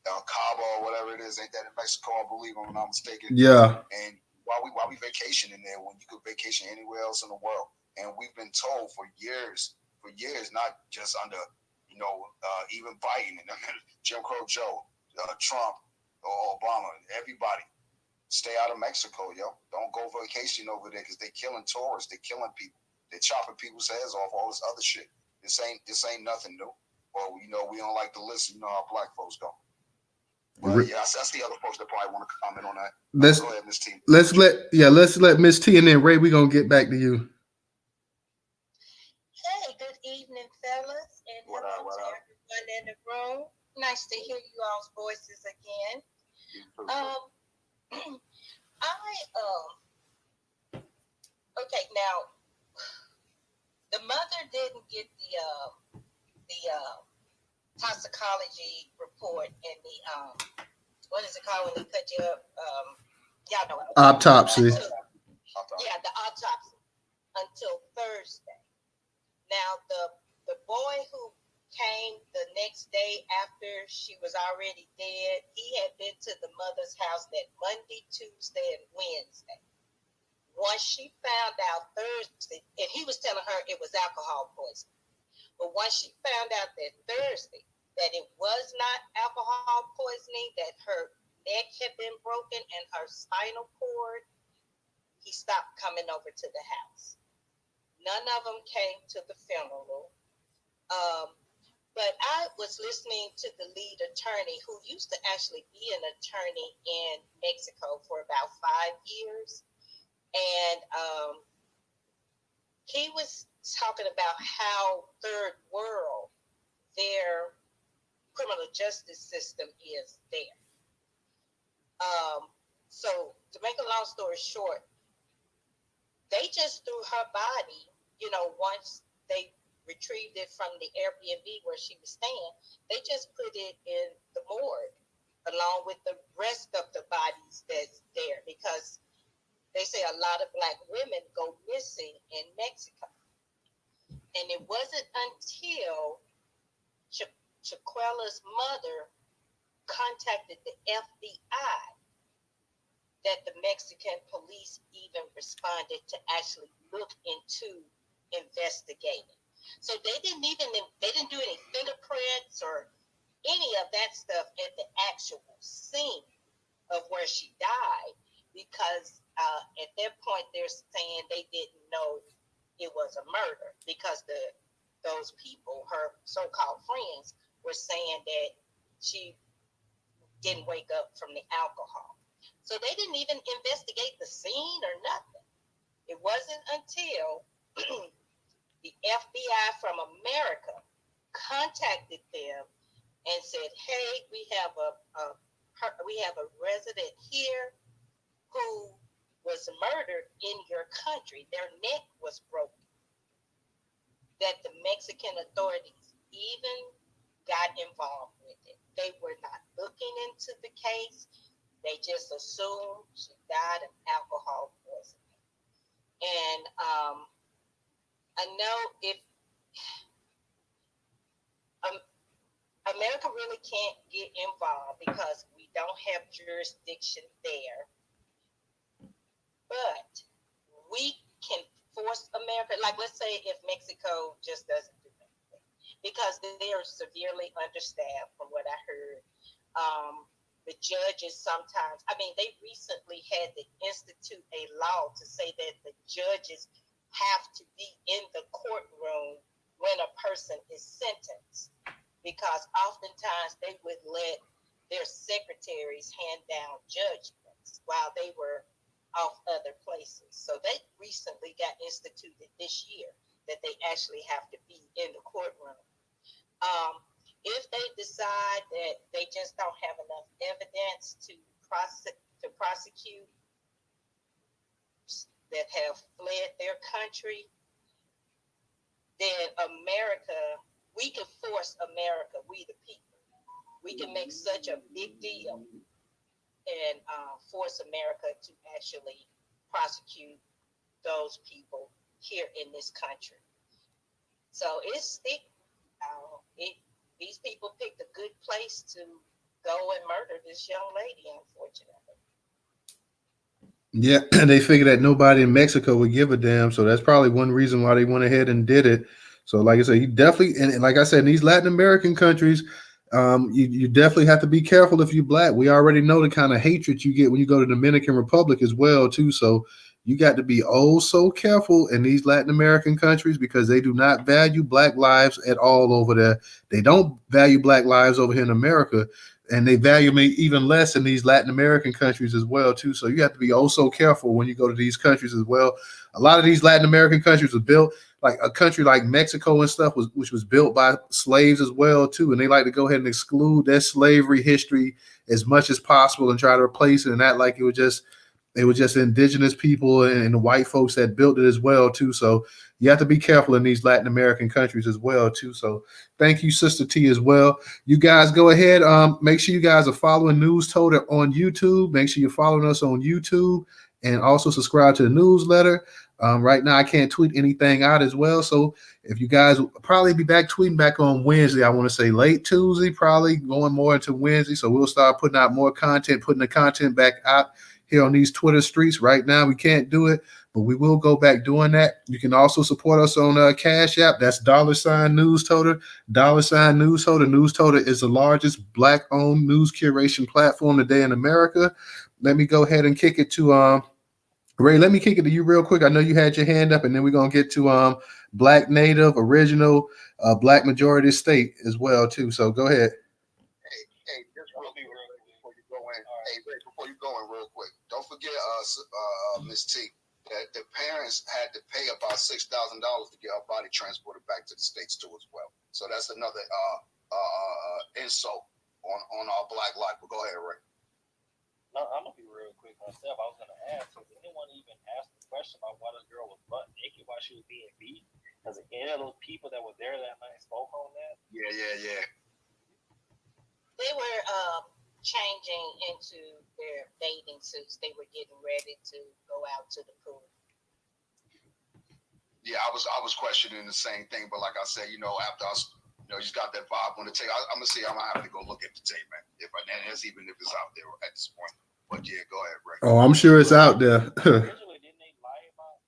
El Cabo or whatever it is. Ain't that in Mexico? I believe, if I'm not mistaken. Yeah. And why we vacationing there when you could vacation anywhere else in the world? And we've been told for years, not just under, even Biden and Jim Crow Joe, Trump, or Obama, everybody, stay out of Mexico, yo. Don't go vacation over there because they're killing tourists, they're killing people, they're chopping people's heads off, all this other shit. This ain't nothing new. Well, we don't like to listen. You know how black folks go. But yeah, that's the other folks that probably want to comment on that. Go ahead, Miss T. Let's let Miss T, and then Ray, we're gonna get back to you. Hey, good evening, fellas, and What hello up? to everyone in the room. Nice to hear you all's voices again. Okay, now the mother didn't get the toxicology report and the what is it called when they cut you up? Y'all know what Autopsy. The autopsy until Thursday. Now the boy who came the next day after she was already dead, he had been to the mother's house that Monday, Tuesday, and Wednesday. Once she found out Thursday, and he was telling her it was alcohol poisoning, but once she found out that Thursday that it was not alcohol poisoning, that her neck had been broken and her spinal cord, he stopped coming over to the house. None of them came to the funeral. But I was listening to the lead attorney, who used to actually be an attorney in Mexico for about 5 years. And he was talking about how third world their criminal justice system is there. So to make a long story short, they just threw her body, once they retrieved it from the Airbnb where she was staying, they just put it in the morgue along with the rest of the bodies that's there, because they say a lot of Black women go missing in Mexico. And it wasn't until Shanquella's mother contacted the FBI that the Mexican police even responded to actually look into investigating. So they didn't do any fingerprints or any of that stuff at the actual scene of where she died, because at that point they're saying they didn't know it was a murder, because those people, her so-called friends, were saying that she didn't wake up from the alcohol. So they didn't even investigate the scene or nothing. It wasn't until the FBI from America contacted them and said, "Hey, we have a resident here who was murdered in your country. Their neck was broken." That the Mexican authorities even got involved with it. They were not looking into the case. They just assumed she died of alcohol poisoning. And I know if America really can't get involved because we don't have jurisdiction there. But we can force America, like let's say if Mexico just doesn't do anything, because they are severely understaffed from what I heard. The judges sometimes, I mean, they recently had to institute a law to say that the judges have to be in the courtroom when a person is sentenced, because oftentimes they would let their secretaries hand down judgments while they were off other places. So they recently got instituted this year that they actually have to be in the courtroom. Um, if they decide that they just don't have enough evidence to prosecute that have fled their country, then America, we can force America, we the people, we can make such a big deal and force America to actually prosecute those people here in this country. So these people picked a good place to go and murder this young lady, unfortunately. Yeah, they figured that nobody in Mexico would give a damn, so that's probably one reason why they went ahead and did it. So, like I said, you definitely, and like I said, in these Latin American countries, you definitely have to be careful if you're black. We already know the kind of hatred you get when you go to Dominican Republic as well, too. So, you got to be oh so careful in these Latin American countries because they do not value black lives at all over there. They don't value black lives over here in America, and they value me even less in these Latin American countries as well too. So you have to be oh so careful when you go to these countries as well. A lot of these Latin American countries were built like a country like Mexico and stuff which was built by slaves as well too, and they like to go ahead and exclude their slavery history as much as possible and try to replace it and act like it was just indigenous people and the white folks that built it as well too. So you have to be careful in these Latin American countries as well too. So thank you, Sister T, as well. You guys go ahead. Make sure you guys are following Newstoter on YouTube. Make sure you're following us on YouTube and also subscribe to the newsletter. Right now, I can't tweet anything out as well. So if you guys will probably be back tweeting back on Wednesday, I want to say late Tuesday, probably going more into Wednesday. So we'll start putting out more content, putting the content back out here on these Twitter streets. Right now, we can't do it, but we will go back doing that. You can also support us on Cash App. That's $Newstoter, $Newstoter. Newstoter is the largest Black-owned news curation platform today in America. Let me go ahead and kick it to Ray. Let me kick it to you real quick. I know you had your hand up, and then we're gonna get to Black Native, Original, Black Majority State as well too. So go ahead. Hey, just real quick before you go in. Hey, Ray, before you go in, real quick, don't forget, Miss T, that the parents had to pay about $6,000 to get her body transported back to the States too as well. So that's another insult on our Black life. But go ahead, Ray. No, I'm gonna be real quick myself. I was gonna ask, did anyone even ask the question about why the girl was butt naked while she was being beat? Because any of those people that were there that night spoke on that? Yeah. They were changing into their bathing suits. They were getting ready to go out to the pool. Yeah, I was questioning the same thing, but like I said, after I, you just got that vibe on the tape. I'm gonna see. I'm gonna have to go look at the tape, man. Even if it's out there at this point. But yeah, go ahead, Ray. Oh, I'm sure it's out there. Originally, didn't they lie about?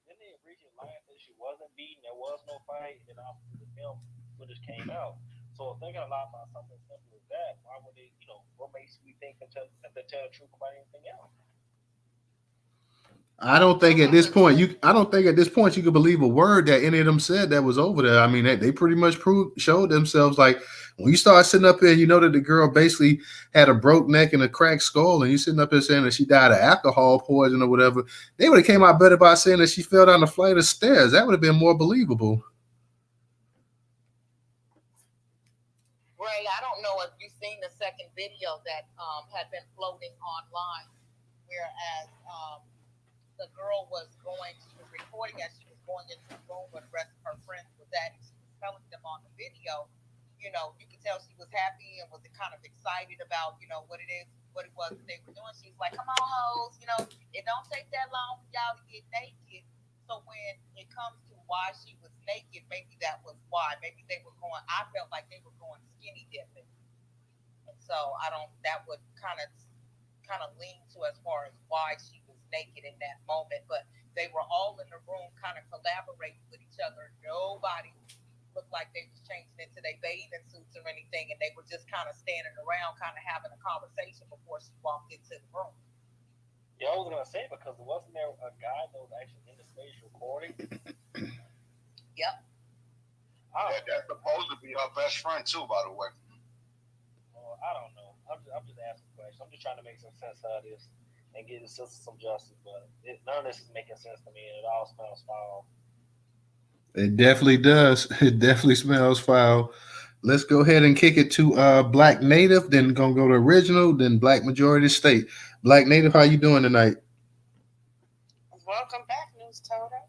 Didn't they originally lie that she wasn't beaten? There was no fight, and the film footage came out. So if they're gonna lie about something simple as that, why would they? What makes you think that they tell the truth about anything else? I don't think at this point you can believe a word that any of them said that was over there. I mean, they pretty much showed themselves. Like when you start sitting up here, you know that the girl basically had a broke neck and a cracked skull, and you sitting up here saying that she died of alcohol poison or whatever. They would have came out better by saying that she fell down a flight of stairs. That would have been more believable. Ray, I don't know if you've seen the second video that had been floating online, whereas the girl was going to the recording as she was going into the room where the rest of her friends was at, and she was telling them on the video, you could tell she was happy and was kind of excited about, what it was that they were doing. She's like, come on, hoes, it don't take that long for y'all to get naked. So when it comes to why she was naked, maybe that was why. Maybe they were going. I felt like they were going skinny dipping, and so I don't. That would kind of lean to as far as why she was naked in that moment. But they were all in the room, kind of collaborating with each other. Nobody looked like they was changing into their bathing suits or anything, and they were just kind of standing around, kind of having a conversation before she walked into the room. Yeah, I was gonna say because wasn't there a guy that was actually in the space recording? Yep. I That, don't, that's supposed to be her best friend too, by the way. well, I don't know. I'm just asking questions. I'm just trying to make some sense out of this and give the sister some justice. But none of this is making sense to me, and it all smells foul. It definitely does. It definitely smells foul. Let's go ahead and kick it to Black Native, then gonna go to original, then Black Majority State. Black Native, how you doing tonight? Welcome back, Newstoter.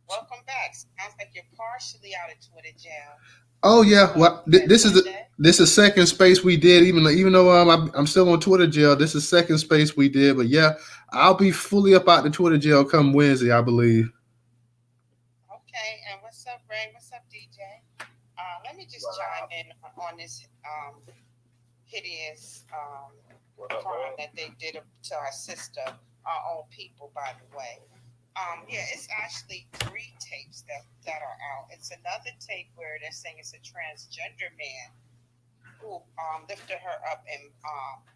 Welcome back. Sounds like you're partially out of Twitter jail. Oh yeah, What? well this is this is second space we did. Even though I'm still on Twitter jail, this is second space we did. But yeah, I'll be fully up out the Twitter jail come Wednesday, I believe. Okay, and what's up, Ray? What's up, DJ? Let me just chime in on this hideous What up, crime man? that they did to our sister, our own people, by the way. Yeah, it's actually 3 tapes that are out. It's another tape where they're saying it's a transgender man who lifted her up and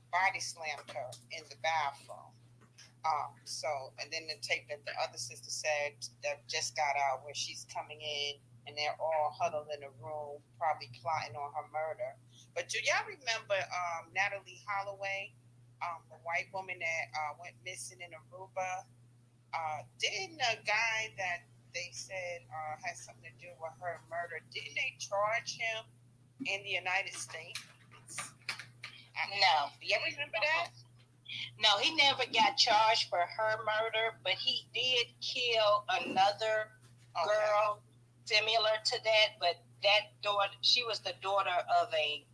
body slammed her in the bathroom. And then the tape that the other sister said that just got out where she's coming in and they're all huddled in a room, probably plotting on her murder. But do y'all remember Natalie Holloway, the white woman that went missing in Aruba? Didn't a guy that they said had something to do with her murder, didn't they charge him in the United States? No. Do you ever remember that? No, he never got charged for her murder, but he did kill another girl similar to that. But that daughter, she was the daughter of a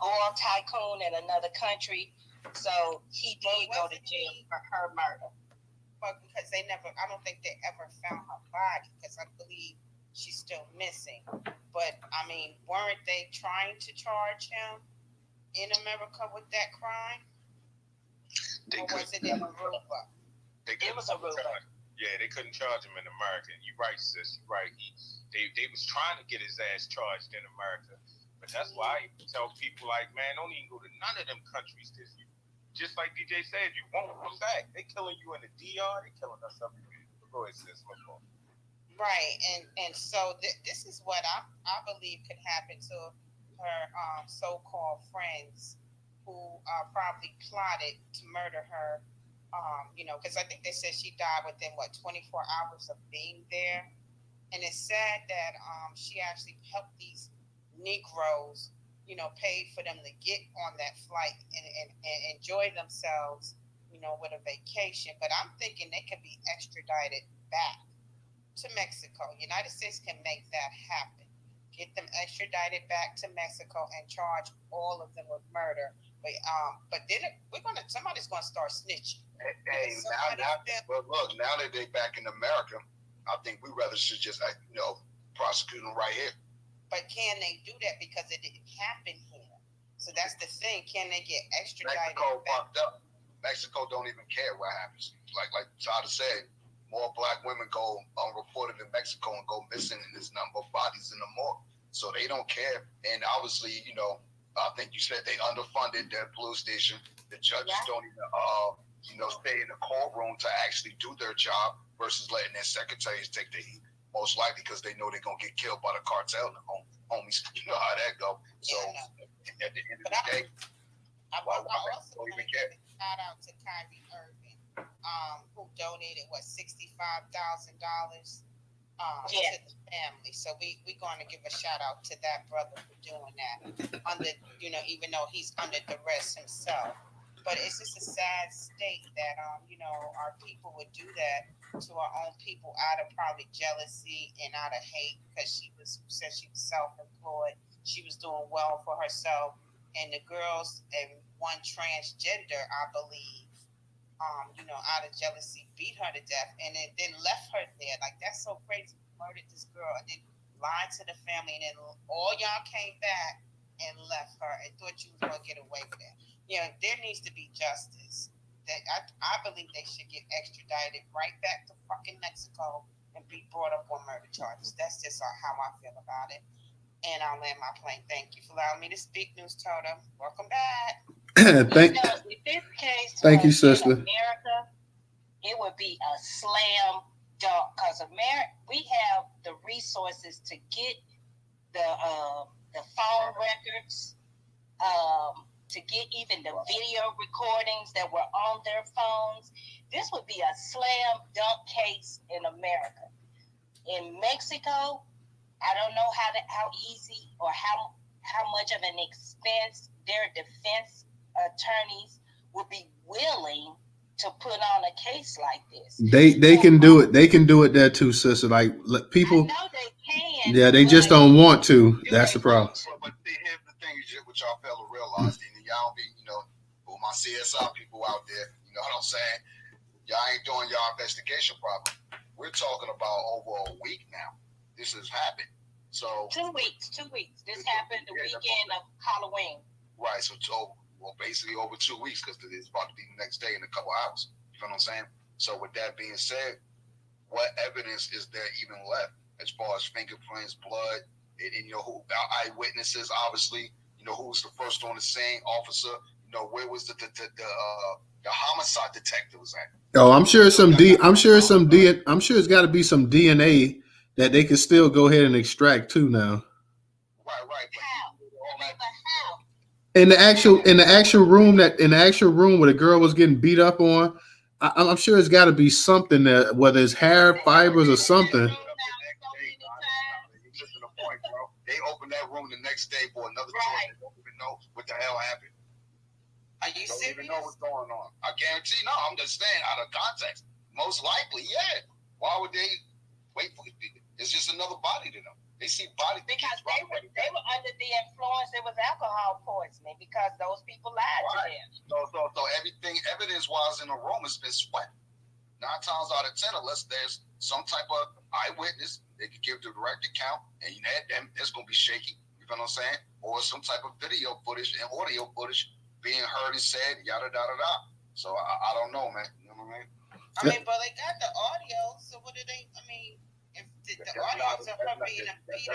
oil tycoon in another country. So he did go to jail for her murder. But because I don't think they ever found her body because I believe she's still missing. But I mean, weren't they trying to charge him in America with that crime? They Or was it in Aruba? It was Aruba. Yeah, they couldn't charge him in America. You're right, sis. You're right. They was trying to get his ass charged in America. But that's why I tell people like, man, don't even go to none of them countries. Just like DJ said, you won't come back. They killing you in the DR. They killing us up here. Go ahead, sis. Right, and so this is what I believe could happen to her so-called friends who probably plotted to murder her. Because I think they said she died within 24 hours of being there, and it's sad that she actually helped these Negroes, paid for them to get on that flight and enjoy themselves, with a vacation. But I'm thinking they can be extradited back to Mexico. United States can make that happen. Get them extradited back to Mexico and charge all of them with murder. But then somebody's gonna start snitching. Hey, now that they back in America, I think we rather should just prosecute them right here. But can they do that because it didn't happen here? So that's the thing. Can they get extradited Mexico back? fucked up. Mexico don't even care what happens. Like Sada said, more black women go unreported in Mexico and go missing, and there's number of bodies in the morgue. So they don't care. And obviously, I think you said they underfunded their police station. The judges don't even, stay in the courtroom to actually do their job versus letting their secretaries take the heat. Most likely because they know they're going to get killed by the cartel and the homies. You know how that go. So at the end of the day, I also don't want even to care. give a shout out to Kyrie Irving, who donated $65,000 to the family. So we're going to give a shout out to that brother for doing that. Even though he's under duress himself. But it's just a sad state that our people would do that to our own people out of probably jealousy and out of hate because she said she was self-employed. She was doing well for herself, and the girls and one transgender, I believe, out of jealousy, beat her to death, and then left her there. Like, that's so crazy. Murdered this girl, and then lied to the family, and then all y'all came back and left her and thought you was gonna get away with it. Yeah, there needs to be justice. That I believe they should get extradited right back to fucking Mexico and be brought up on murder charges. That's just how I feel about it. And I'll land my plane. Thank you for allowing me to speak, Newstoter. Welcome back. Thank if this case you, was sister. in America, it would be a slam dunk because we have the resources to get the phone records, to get even the video recordings that were on their phones. This would be a slam dunk case in America. In Mexico, I don't know how easy or how much of an expense their defense attorneys would be willing to put on a case like this. They can do it. They can do it there too, sister. Like people. I know they can. Yeah, they just don't want to. That's the problem. But here's the thing, what y'all fail to realize, and y'all be, with my CSI people out there, you know what I'm saying? Y'all ain't doing y'all investigation properly. We're talking about over a week now. This has happened. So 2 weeks. This happened the weekend of Halloween. Right. So basically over 2 weeks because it's about to be the next day in a couple hours. You know what I'm saying? So with that being said, what evidence is there even left as far as fingerprints, blood, and who eyewitnesses? Obviously, who was the first on the scene, officer. Where was the homicide detective was at? Oh, I'm sure it's it's got to be some DNA that they can still go ahead and extract too now. Right. How? In the actual room where the girl was getting beat up on, I'm sure it's got to be something that, whether it's hair fibers or something. They opened that room the next day for another tour. They don't even know what the hell happened. Are you serious? Don't even know what's going on. I guarantee. No, I'm just saying out of context. Most likely, yeah. Why would they wait for it? It's just another body to them. They see body because they were under the influence. It was alcohol poisoning because those people lied to them. So everything evidence-wise in the room has been swept. 9 times out of 10, unless there's some type of eyewitness, they could give the direct account, and that's going to be shaky. You know what I'm saying? Or some type of video footage and audio footage being heard and said, yada, da, da, da. So I don't know, man. You know what I mean? But they got the audio, so what do they, if the audio is of her being beat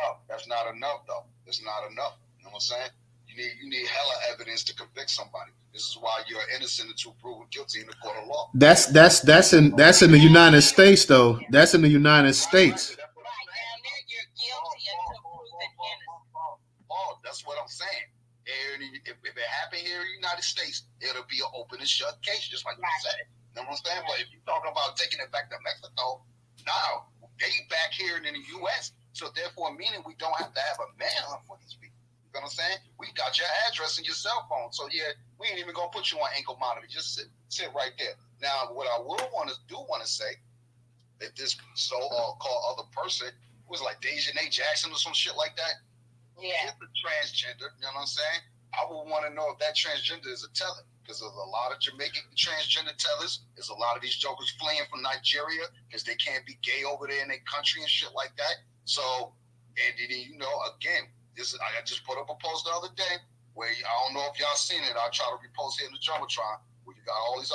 up. That's not enough, though. It's not enough. You know what I'm saying? You need hella evidence to convict somebody. This is why you're innocent until proven guilty in the court of law. That's in the United States, though. That's in the United States. Right down there, you're guilty until proven innocent. Oh, that's what I'm saying. If it happened here in the United States, it'll be an open and shut case, just like you said. You know what I'm saying? But if you're talking about taking it back to Mexico, now they back here in the U.S., so therefore meaning we don't have to have a manhunt for these people. You know what I'm saying? We got your address and your cell phone, so yeah, we ain't even gonna put you on ankle monitor. Just sit right there. Now, what I want to say, that this so-called other person was like Dejanay Jackson or some shit like that. Yeah. It's a transgender, you know what I'm saying? I would want to know if that transgender is a teller, because there's a lot of Jamaican transgender tellers. There's a lot of these jokers fleeing from Nigeria because they can't be gay over there in their country and shit like that. So, and again, I just put up a post the other day where I don't know if y'all seen it. I'll try to repost it in the Jumbotron where you got all these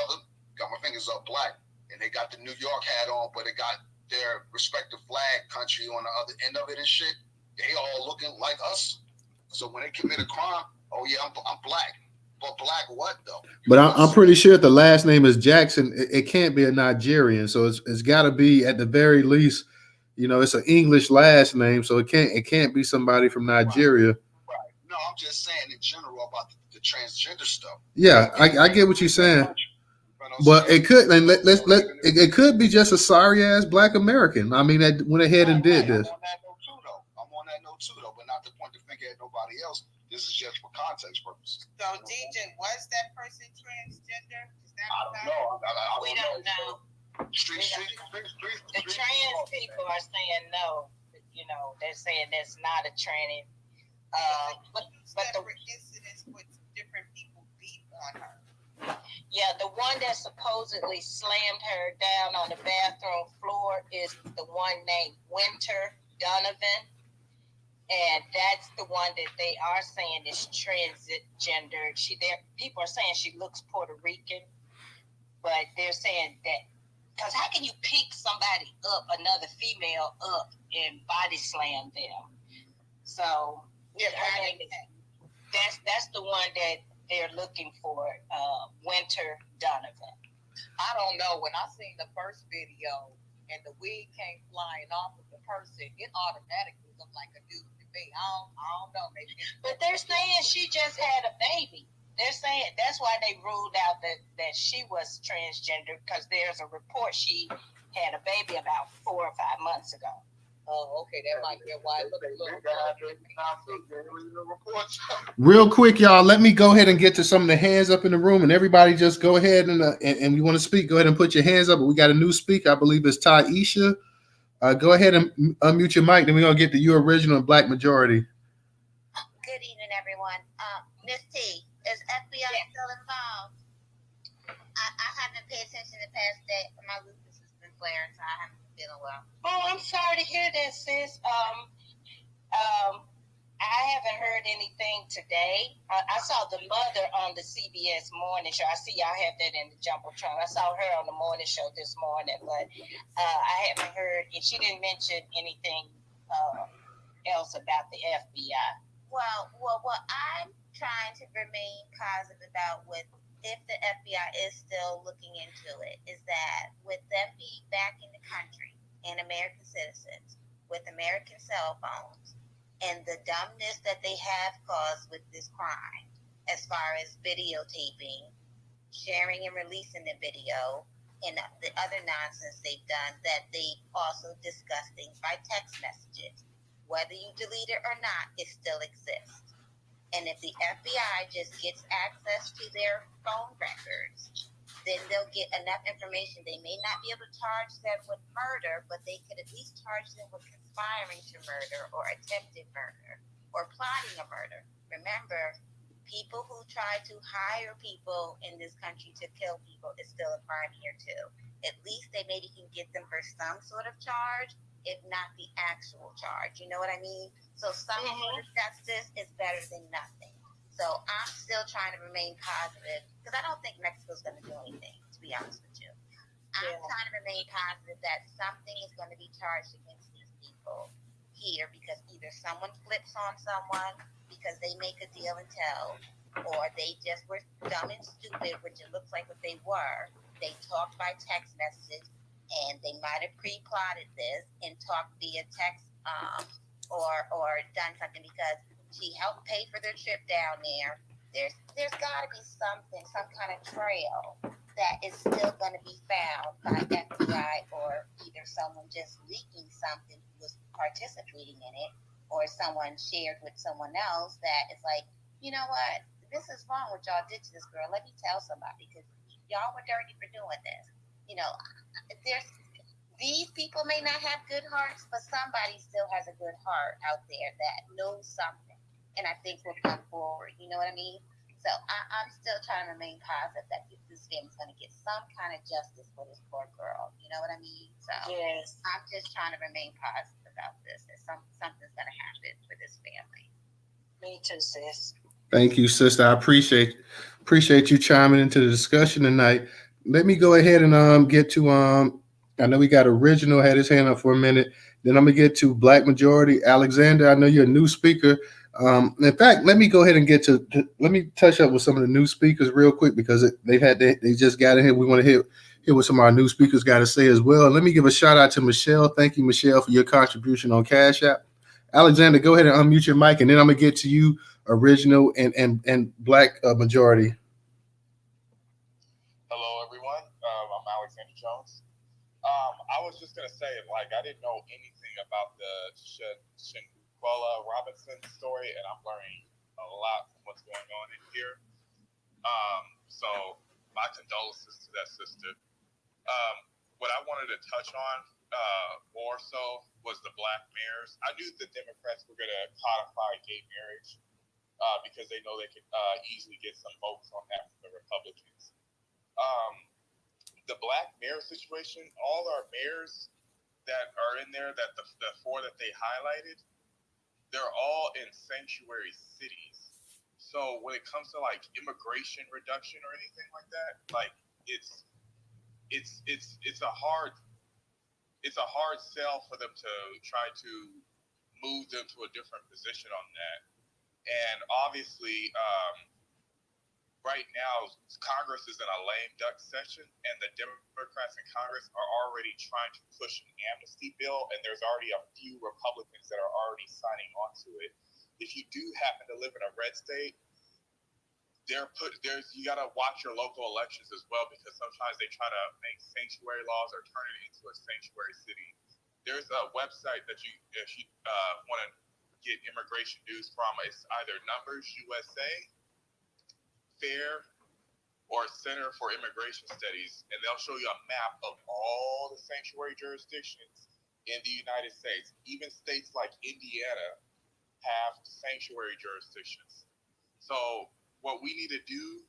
got my fingers up black, and they got the New York hat on, but they got their respective flag country on the other end of it and shit. They all looking like us. So when they commit a crime, oh yeah, I'm black. But black what though? But I'm pretty sure if the last name is Jackson, it can't be a Nigerian. So it's got to be at the very least, it's an English last name, so it can't be somebody from Nigeria. Right. No, I'm just saying in general about the transgender stuff. Yeah, I get what you're saying. But it could, and it could be just a sorry ass black American. That went ahead and did this. I'm on that note too, though, but not to point the finger at nobody else. This is just for context purposes. So, DJ, was that person transgender? I don't know. We don't know. Street. The trans people are saying no. They're saying there's not a tranny. But the incidents with different people beat on her. Yeah, the one that supposedly slammed her down on the bathroom floor is the one named Winter Donovan, and that's the one that they are saying is transgender. People are saying she looks Puerto Rican, but they're saying that because how can you pick somebody up, another female up, and body slam them? So her name is, that's the one that they're looking for, Winter Donovan. I don't know. When I seen the first video and the wig came flying off of the person, it automatically looked like a dude to me. I don't know. Maybe but they're saying she just had a baby. They're saying that's why they ruled out that she was transgender, because there's a report she had a baby about 4 or 5 months ago. Oh, okay. That might be why it looked a little. Real quick, y'all, let me go ahead and get to some of the hands up in the room, and everybody just go ahead and you want to speak, go ahead and put your hands up. But we got a new speaker, I believe it's Taisha. Go ahead and unmute your mic, then we're gonna get to your original and Black Majority. Good evening, everyone. Miss T, is FBI still involved? I haven't paid attention the past day. My lupus has been flaring, so I haven't been feeling well. Oh, I'm sorry to hear that, sis. I haven't heard anything today. I saw the mother on the CBS morning show. I see y'all have that in the Jumbotron. I saw her on the morning show this morning, but I haven't heard, and she didn't mention anything else about the FBI. Well, what I'm trying to remain positive about with if the FBI is still looking into it is that with them being back in the country and American citizens with American cell phones and the dumbness that they have caused with this crime as far as videotaping, sharing and releasing the video, and the other nonsense they've done, that they also discuss things by text messages. Whether you delete it or not, it still exists. And if the FBI just gets access to their phone records, then they'll get enough information. They may not be able to charge them with murder, but they could at least charge them with conspiring to murder or attempted murder or plotting a murder. Remember, people who try to hire people in this country to kill people is still a crime here too. At least they maybe can get them for some sort of charge, if not the actual charge. You know what I mean? So some sort of justice is better than nothing. So I'm still trying to remain positive because I don't think Mexico's going to do anything, to be honest with you. I'm trying to remain positive that something is going to be charged against these people here because either someone flips on someone because they make a deal and tell, or they just were dumb and stupid, which it looks like what they were. They talked by text messages, and they might have pre-plotted this and talked via text or done something because she helped pay for their trip down there. There's got to be something, some kind of trail that is still going to be found by FBI or either someone just leaking something who was participating in it or someone shared with someone else that is like, you know what, this is wrong what y'all did to this girl. Let me tell somebody because y'all were dirty for doing this. You know, these people may not have good hearts, but somebody still has a good heart out there that knows something, and I think will come forward. You know what I mean? So I'm still trying to remain positive that this family's going to get some kind of justice for this poor girl. You know what I mean? So yes. I'm just trying to remain positive about this. That something's going to happen for this family. Me too, sis. Thank you, sister. I appreciate you chiming into the discussion tonight. Let me go ahead and get to I know we got Original had his hand up for a minute. Then I'm gonna get to Black Majority. Alexander, I know you're a new speaker. In fact, let me go ahead and get to let me touch up with some of the new speakers real quick because they just got in here. We want to hear what some of our new speakers got to say as well. Let me give a shout out to Michelle. Thank you, Michelle, for your contribution on Cash App. Alexander, go ahead and unmute your mic, and then I'm gonna get to you, Original and Black Majority. Hello, everyone. I'm Alexander Jones. I was just gonna say, like, I didn't know anything about the Shanquella Robinson story, and I'm learning a lot from what's going on in here. So my condolences to that sister. What I wanted to touch on more so was the black mayors. I knew the Democrats were gonna codify gay marriage because they know they could easily get some votes on that from the Republicans. The black mayor situation, all our mayors that are in there, that the 4 that they highlighted, they're all in sanctuary cities. So when it comes to like immigration reduction or anything like that, like it's a hard sell for them to try to move them to a different position on that. And obviously, right now, Congress is in a lame duck session, and the Democrats in Congress are already trying to push an amnesty bill, and there's already a few Republicans that are already signing on to it. If you do happen to live in a red state, you got to watch your local elections as well, because sometimes they try to make sanctuary laws or turn it into a sanctuary city. There's a website that if you want to get immigration news from, it's either Numbers USA, FAIR, or Center for Immigration Studies, and they'll show you a map of all the sanctuary jurisdictions in the United States. Even states like Indiana have sanctuary jurisdictions. So what we need to do,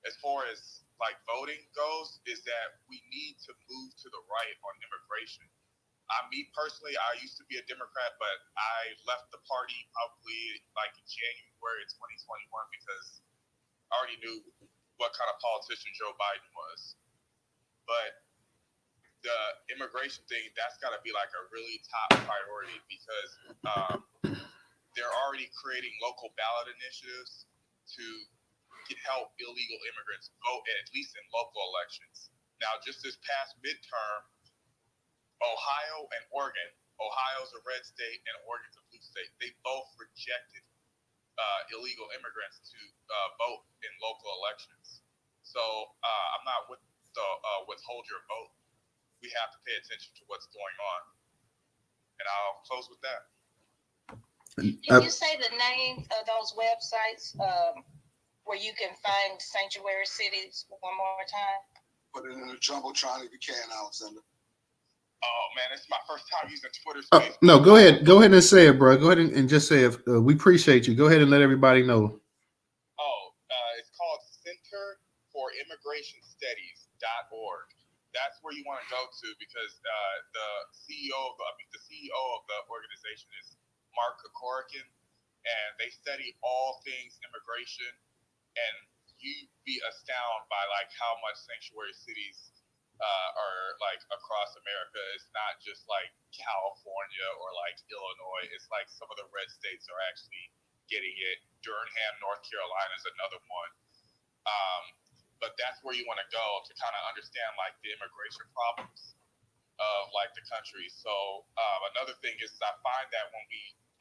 as far as like voting goes, is that we need to move to the right on immigration. Me personally, I used to be a Democrat, but I left the party probably like in January of 2021 because I already knew what kind of politician Joe Biden was. But the immigration thing, that's got to be like a really top priority, because they're already creating local ballot initiatives to help illegal immigrants vote, at least in local elections. Now, just this past midterm, Ohio and Oregon, Ohio's a red state and Oregon's a blue state, they both rejected illegal immigrants to vote in local elections. So I'm not with the withhold your vote. We have to pay attention to what's going on. And I'll close with that. Can you say the names of those websites where you can find sanctuary cities one more time? Put it in a jumbotron if you can, Alexander. Oh man, it's my first time using Twitter. No, go ahead and say it, bro. Go ahead and just say it. We appreciate you. Go ahead and let everybody know. It's called Center for Immigration Studies.org. That's where you want to go to, because the CEO of the organization is Mark Kokorikin, and they study all things immigration, and you'd be astounded by like how much sanctuary cities are like across America. It's not just like California or like Illinois. It's like some of the red states are actually getting it. Durham, North Carolina is another one. But that's where you want to go to kind of understand like the immigration problems of like the country. So another thing is, I find that when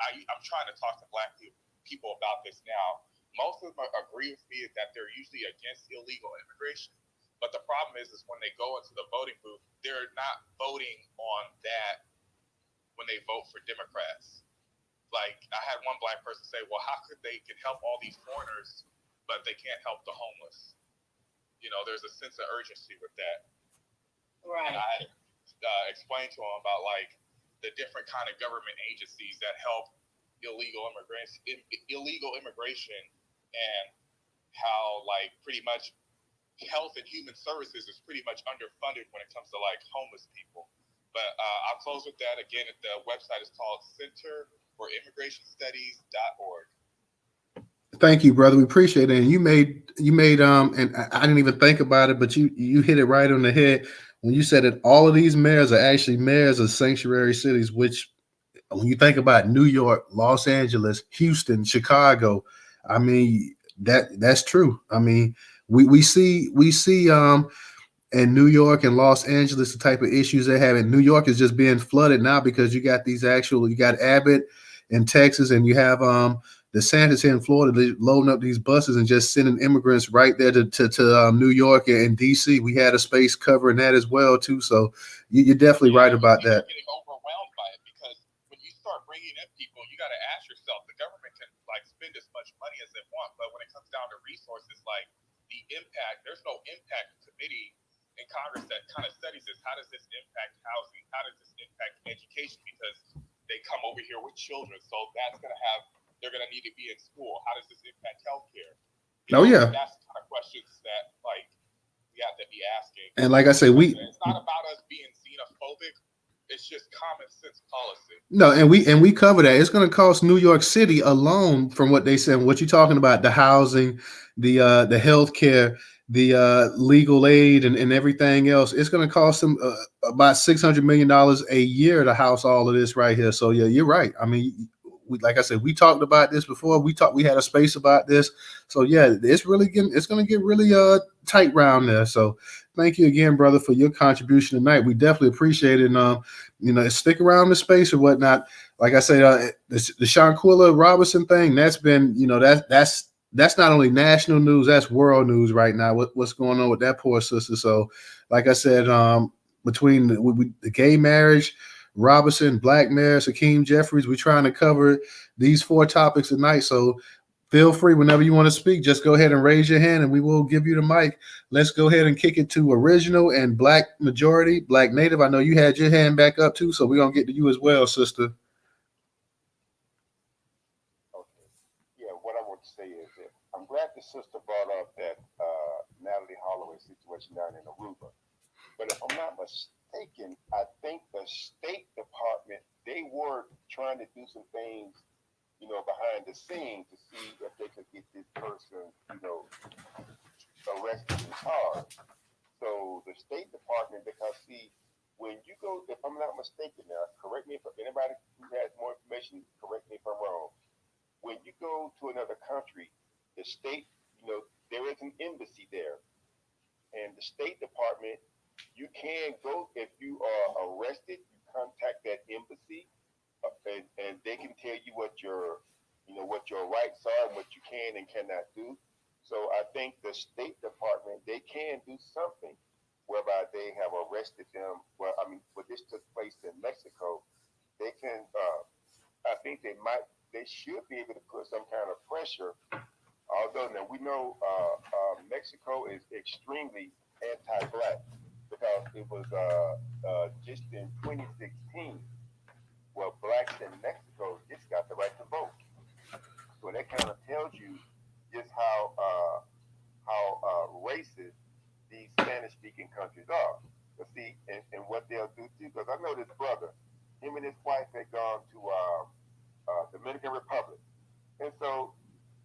I'm trying to talk to Black people about this now, most of them agree with me that they're usually against illegal immigration. But the problem is when they go into the voting booth, they're not voting on that when they vote for Democrats. Like, I had one Black person say, well, how could they can help all these foreigners, but they can't help the homeless? You know, there's a sense of urgency with that. Right. And I explained to them about, like, the different kind of government agencies that help illegal immigration, and how, like, pretty much Health and Human Services is pretty much underfunded when it comes to like homeless people. But I'll close with that. Again, the website is called Center for Immigration Studies.org. Thank you, brother. We appreciate it. And you made and I didn't even think about it, but you hit it right on the head when you said that all of these mayors are actually mayors of sanctuary cities, which when you think about New York, Los Angeles, Houston, Chicago, I mean, that's true. I mean, we see in New York and Los Angeles the type of issues they have. In New York is just being flooded now because you got you got Abbott in Texas, and you have DeSantis here in Florida loading up these buses and just sending immigrants right there to New York and DC. We had a space covering that as well too. So you're definitely right about that. Getting overwhelmed by it, because when you start bringing in people, you got to ask yourself, the government can like spend as much money as they want, but when it comes down to resources, like the impact, there's no impact committee in Congress that kind of studies this. How does this impact housing? How does this impact education? Because they come over here with children, so they're going to need to be in school. How does this impact healthcare? Yeah, that's the kind of questions that like we have to be asking. And like I say, it's not about us being xenophobic Islamophobic. It's just common sense policy. No, and we cover that. It's going to cost New York City alone, from what they said. What you're talking about, the housing, the health care, the legal aid, and everything else. It's going to cost them about $600 million a year to house all of this right here. So yeah, you're right. I mean, like I said, we talked about this before. We had a space about this. So yeah, it's going to get really tight round there. So thank you again, brother, for your contribution tonight. We definitely appreciate it. And stick around the space or whatnot. Like I said, the Shanquella Robinson thing, that's been, that's not only national news, that's world news right now. What's going on with that poor sister? So, like I said, between the gay marriage, Robinson, black marriage, Hakeem Jeffries, we're trying to cover these 4 topics tonight. So feel free whenever you want to speak, just go ahead and raise your hand and we will give you the mic. Let's go ahead and kick it to original and black majority, black native. I know you had your hand back up too, so we're going to get to you as well, sister. Okay. Yeah, what I want to say is that I'm glad the sister brought up that Natalie Holloway situation down in Aruba. But if I'm not mistaken, I think the State Department, they were trying to do some things, behind the scenes to see if they could get this person, arrested and charged. So the State Department, because see, when you go, if I'm not mistaken now, correct me if anybody who has more information, correct me if I'm wrong. When you go to another country, the state, there is an embassy there. And the State Department, you can go if you are arrested, you contact that embassy, and they can tell you what your rights are and what you can and cannot do. So I think the State Department, they can do something whereby they have arrested them. Well, I mean, but this took place in Mexico. They can, I think they should be able to put some kind of pressure. Although now we know Mexico is extremely anti-black because it was just in 2016, well, blacks in Mexico just got the right to vote. So that kind of tells you just how racist these Spanish-speaking countries are. But see, and what they'll do too, because I know this brother, him and his wife had gone to Dominican Republic, and so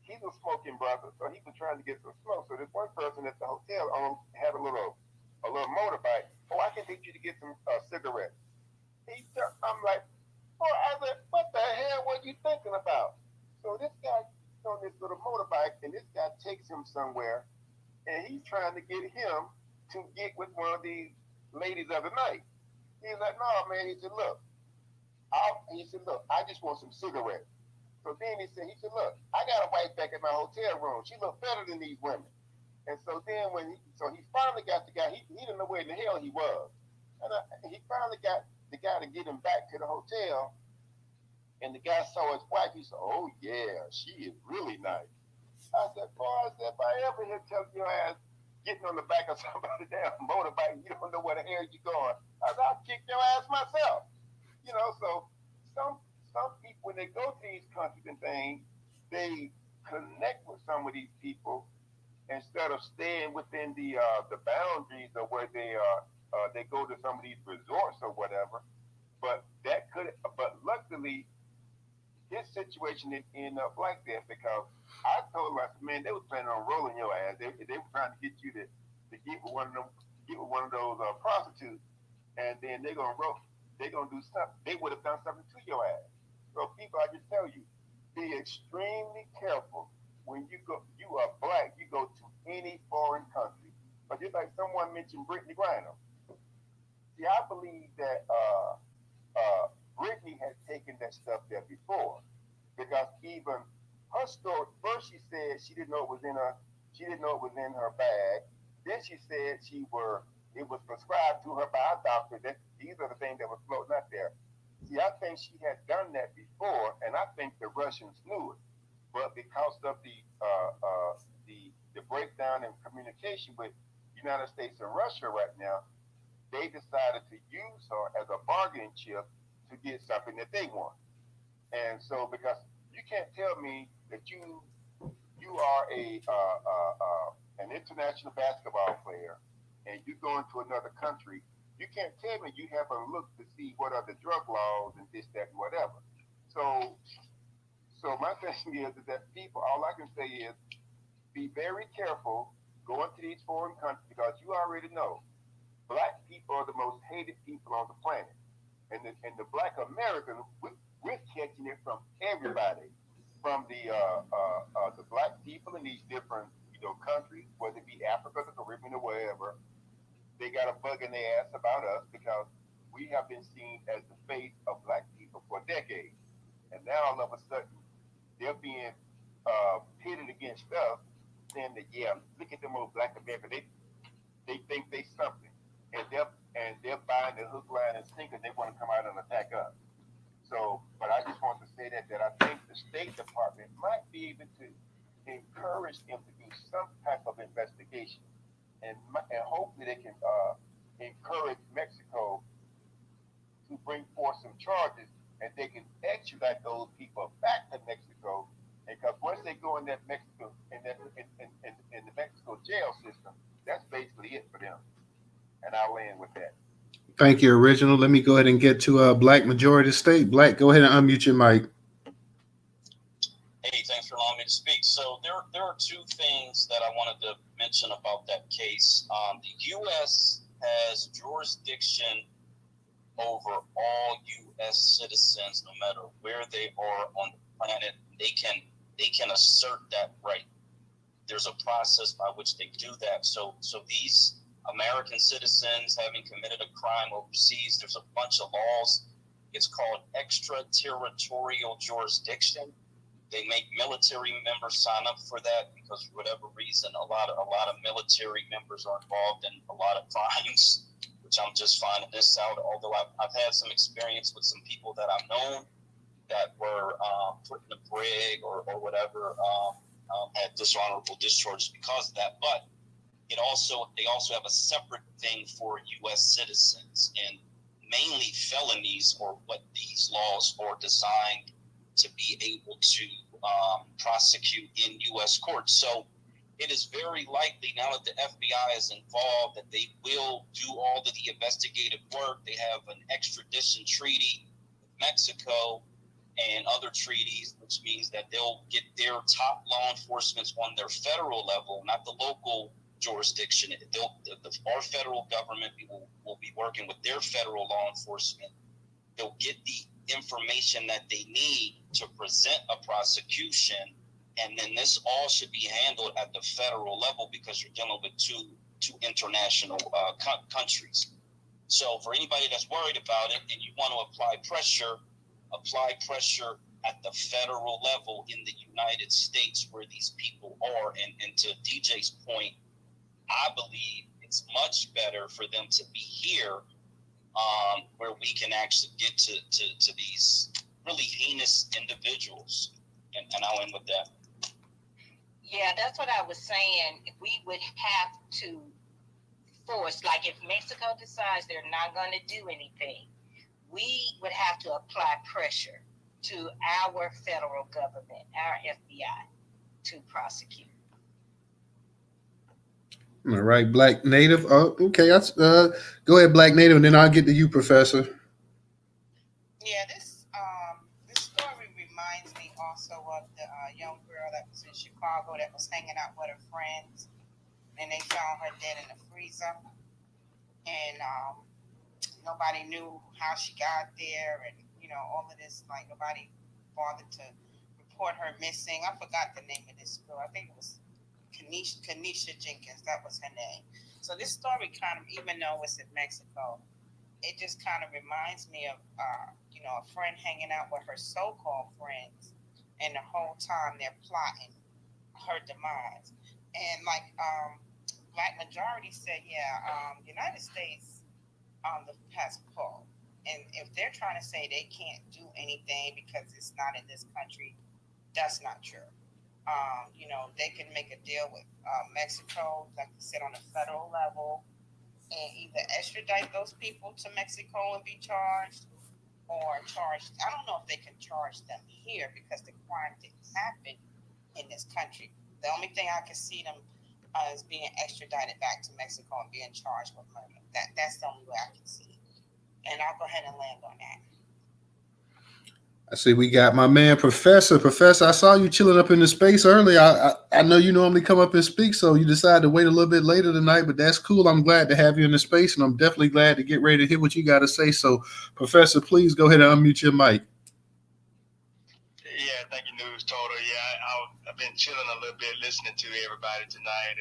he's a smoking brother, so he was trying to get some smoke. So this one person at the hotel had a little motorbike. Oh, I can teach you to get some cigarettes. I'm like, boy, I said, what the hell were you thinking about? So this guy on this little motorbike, and this guy takes him somewhere, and he's trying to get him to get with one of these ladies of the night. He's like, no, man. He said, look, I just want some cigarettes. So then he said, look, I got a wife back at my hotel room. She looked better than these women. And so then he finally got the guy. He didn't know where in the hell he was, and he finally got the guy to get him back to the hotel. And the guy saw his wife. He said, oh yeah, she is really nice. I said, boy, if I ever hear tell your ass getting on the back of somebody's damn motorbike, you don't know where the hell you're going, I'll kick your ass myself. So some people, when they go to these countries and things, they connect with some of these people instead of staying within the boundaries of where they go to some of these resorts or whatever. But luckily, his situation didn't end up like that because I told him, I said, man, they were planning on rolling your ass. They were trying to get you to get with one of those prostitutes, and then they're gonna do something. They would have done something to your ass. So people, I just tell you, be extremely careful when you go. You are black. You go to any foreign country. But just like someone mentioned, Brittany Griner. See, I believe that Brittany had taken that stuff there before, because even her story. First, she said she didn't know it was in her. She didn't know it was in her bag. Then she said it was prescribed to her by a doctor. These are the things that were floating out there. See, I think she had done that before, and I think the Russians knew it. But because of the breakdown in communication with the United States and Russia right now, they decided to use her as a bargaining chip to get something that they want. And so, because you can't tell me that you are an international basketball player, and you go into another country You can't tell me you haven't looked to see what are the drug laws and this, that, and whatever. So, so my thing is that people, all I can say is be very careful going to these foreign countries because you already know black people are the most hated people on the planet. And the black American, we're catching it from everybody, from the black people in these different countries, whether it be Africa, the Caribbean, or wherever. They got a bug in their ass about us because we have been seen as the face of black people for decades, and now all of a sudden they're being pitted against us, saying that yeah, look at them old black Americans. They think they something, and they're buying the hook, line, and sinker. They want to come out and attack us. So, but I just want to say that I think the State Department might be able to encourage them to do some type of investigation, and hopefully they can encourage Mexico to bring forth some charges, and they can extradite those people back to Mexico. Because once they go in that Mexico in the Mexico jail system, that's basically it for them. And I'll end with that. Thank you, original. Let me go ahead and get to Black Majority State. Black, go ahead and unmute your mic. Hey, thanks for allowing me to speak. So there are two things that I wanted to mention about that case. The U.S. has jurisdiction over all U.S. citizens, no matter where they are on the planet. They can assert that right. There's a process by which they do that. So these American citizens having committed a crime overseas, there's a bunch of laws. It's called extraterritorial jurisdiction. They make military members sign up for that because for whatever reason, a lot of military members are involved in a lot of crimes, which I'm just finding this out. Although I've had some experience with some people that I've known that were put in a brig or whatever, had dishonorable discharges because of that. But they also have a separate thing for U.S. citizens, and mainly felonies are what these laws are designed to be able to prosecute in U.S. courts. So it is very likely now that the FBI is involved that they will do all of the investigative work. They have an extradition treaty with Mexico and other treaties, which means that they'll get their top law enforcement on their federal level, not the local jurisdiction. Our federal government will be working with their federal law enforcement. They'll get the information that they need to present a prosecution, and then this all should be handled at the federal level because you're dealing with two international countries. So for anybody that's worried about it and you want to apply pressure at the federal level in the United States where these people are. And to DJ's point, I believe it's much better for them to be here, where we can actually get to these really heinous individuals. And I'll end with that. Yeah, that's what I was saying. We would have to force, like if Mexico decides they're not going to do anything, we would have to apply pressure to our federal government, our FBI, to prosecute. All right, Black Native. Oh, okay. Go ahead, Black Native, and then I'll get to you, Professor. Yeah, this story reminds me also of the young girl that was in Chicago that was hanging out with her friends, and they found her dead in the freezer, and nobody knew how she got there, and all of this, like nobody bothered to report her missing. I forgot the name of this girl. I think it was Kanisha Jenkins. That was her name. So this story kind of, even though it's in Mexico, it just kind of reminds me of a friend hanging out with her so-called friends, and the whole time they're plotting her demise. And like Black Majority said, yeah, United States has pulled. And if they're trying to say they can't do anything because it's not in this country, that's not true. They can make a deal with Mexico, like I said, on a federal level, and either extradite those people to Mexico and be charged, or charge. I don't know if they can charge them here because the crime didn't happen in this country. The only thing I can see them is being extradited back to Mexico and being charged with murder. That's the only way I can see it. And I'll go ahead and land on that. I see we got my man Professor. Professor, I saw you chilling up in the space early. I know you normally come up and speak, so you decided to wait a little bit later tonight, but that's cool. I'm glad to have you in the space, and I'm definitely glad to get ready to hear what you got to say. So, Professor, please go ahead and unmute your mic. Yeah, thank you, Newstoter. Yeah, I've been chilling a little bit, listening to everybody tonight,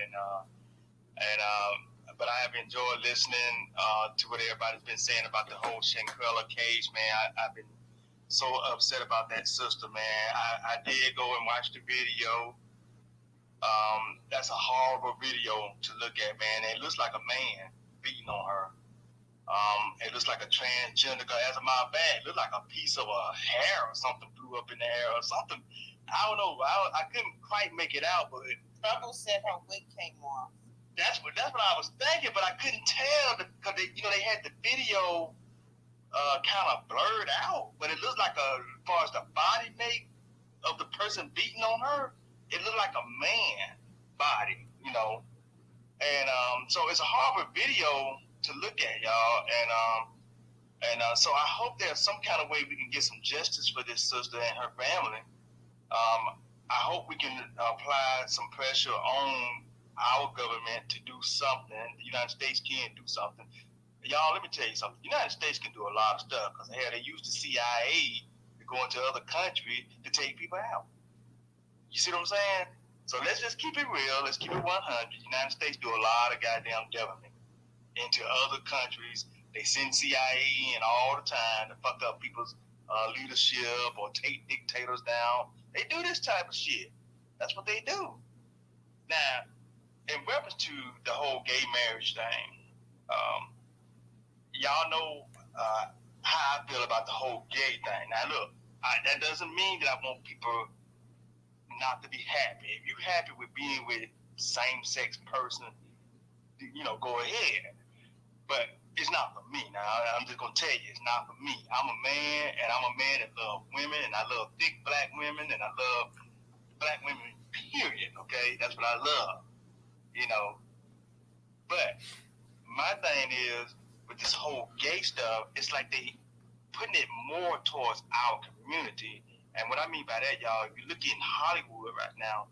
but I have enjoyed listening to what everybody's been saying about the whole Shanquella case, man. I've been so upset about that sister, man. I did go and watch the video. That's a horrible video to look at, man. It looks like a man beating on her. It looks like a transgender girl. As a matter of fact, it looked like a piece of a hair or something flew up in the air or something. I don't know. I couldn't quite make it out, but Trouble said her wig came off. That's what I was thinking, but I couldn't tell because they had the video kind of blurred out, but it looked like as far as the body make of the person beating on her, it looked like a man body, and so it's a horrible video to look at, y'all, and so I hope there's some kind of way we can get some justice for this sister and her family. I hope we can apply some pressure on our government to do something. The United States can do something. Y'all, let me tell you something. The United States can do a lot of stuff because they used the CIA to go into other countries to take people out. You see what I'm saying? So let's just keep it real. Let's keep it 100. The United States do a lot of goddamn government into other countries. They send CIA in all the time to fuck up people's leadership or take dictators down. They do this type of shit. That's what they do. Now, in reference to the whole gay marriage thing, y'all know how I feel about the whole gay thing. Now, look, that doesn't mean that I want people not to be happy. If you're happy with being with same-sex person, go ahead. But it's not for me. Now, I'm just going to tell you, it's not for me. I'm a man, and I'm a man that loves women, and I love thick black women, and I love black women, period, okay? That's what I love, But my thing is, with this whole gay stuff, it's like they putting it more towards our community. And what I mean by that, y'all, if you look in Hollywood right now,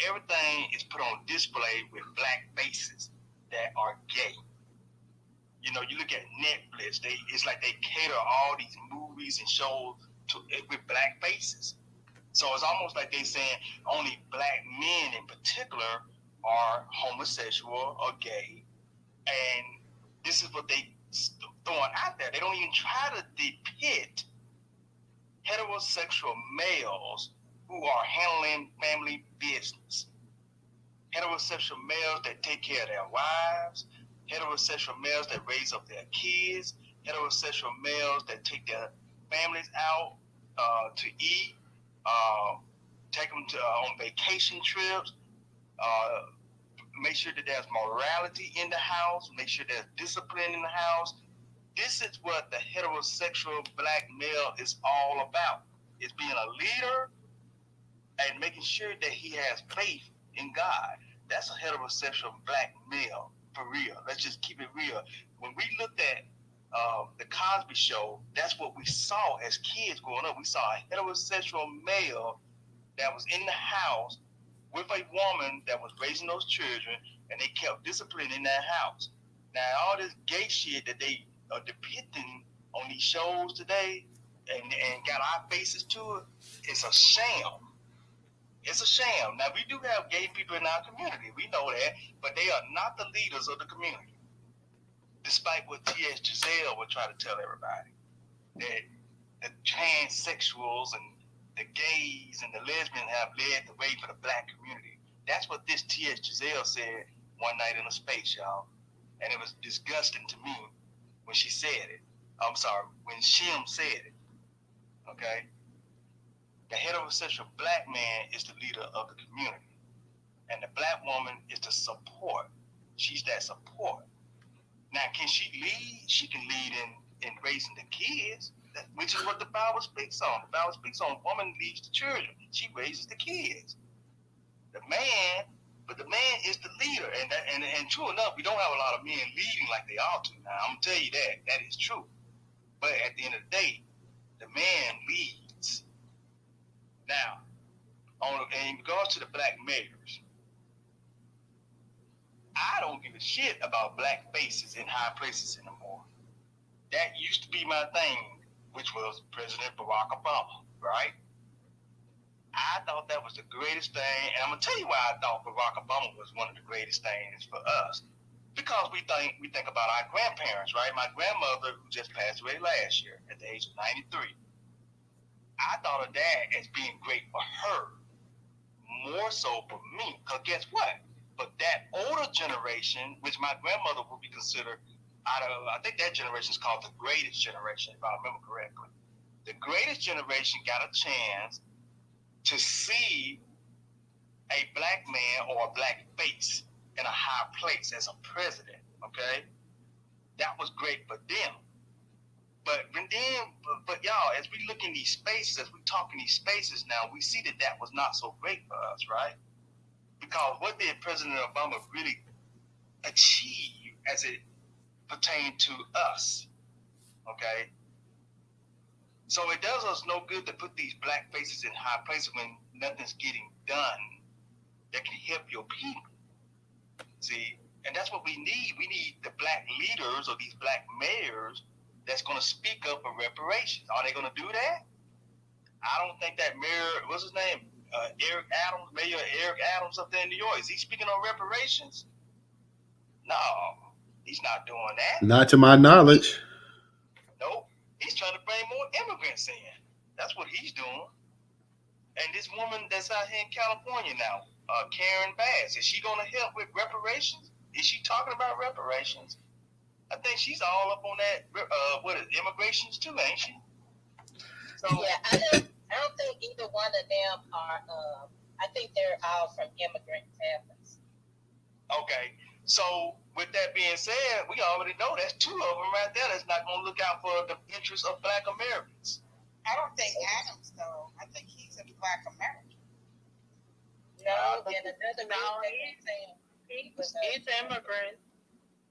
everything is put on display with black faces that are gay. You look at Netflix, it's like they cater all these movies and shows with black faces. So it's almost like they saying only black men in particular are homosexual or gay. And this is what they throwing out there. They don't even try to depict heterosexual males who are handling family business. Heterosexual males that take care of their wives, heterosexual males that raise up their kids, heterosexual males that take their families out to eat, take them on vacation trips, make sure that there's morality in the house, make sure there's discipline in the house. This is what the heterosexual black male is all about. It's being a leader and making sure that he has faith in God. That's a heterosexual black male, for real. Let's just keep it real. When we looked at the Cosby Show, that's what we saw as kids growing up. We saw a heterosexual male that was in the house with a woman that was raising those children, and they kept discipline in that house. Now, all this gay shit that they are depicting on these shows today and got our faces to it, it's a sham. It's a sham. Now, we do have gay people in our community. We know that, but they are not the leaders of the community. Despite what T.S. Giselle would try to tell everybody, that the transsexuals and the gays and the lesbians have led the way for the black community. That's what this T.S. Giselle said one night in a space, y'all. And it was disgusting to me when she said it. I'm sorry, when Shim said it. Okay? The heterosexual black man is the leader of the community. And the black woman is the support. She's that support. Now, can she lead? She can lead in raising the kids, which is what the Bible speaks on. The Bible speaks on woman leads the children. She raises the kids. The man But the man is the leader, and true enough, we don't have a lot of men leading like they ought to. Now, I'm gonna tell you that is true. But at the end of the day, the man leads. Now, in regards to the black mayors, I don't give a shit about black faces in high places anymore. That used to be my thing, which was President Barack Obama, right? I thought that was the greatest thing, and I'm gonna tell you why I thought Barack Obama was one of the greatest things for us. Because we think about our grandparents, right? My grandmother, who just passed away last year at the age of 93, I thought of that as being great for her, more so for me. Because guess what? But that older generation, which my grandmother would be considered out of, I think that generation is called the greatest generation, if I remember correctly. The greatest generation got a chance to see a black man or a black face in a high place as a president, okay? That was great for them. But y'all, as we look in these spaces, as we talk in these spaces now, we see that was not so great for us, right? Because what did President Obama really achieve as it pertained to us, okay? So it does us no good to put these black faces in high places when nothing's getting done that can help your people. See, and that's what we need. We need the black leaders or these black mayors that's going to speak up for reparations. Are they going to do that? I don't think that mayor, what's his name? Mayor Eric Adams up there in New York, is he speaking on reparations? No, he's not doing that. Not to my knowledge. Nope. He's trying to bring more immigrants in. That's what he's doing. And this woman that's out here in California now, Karen Bass, is she going to help with reparations? Is she talking about reparations? I think she's all up on that. Immigrations too, ain't she? So yeah, I don't think either one of them are. I think they're all from immigrant families. Okay, so with that being said, we already know that's two of them right there that's not going to look out for the interests of Black Americans. I don't think Adams though. I think he's a Black American. No, and another he's immigrant.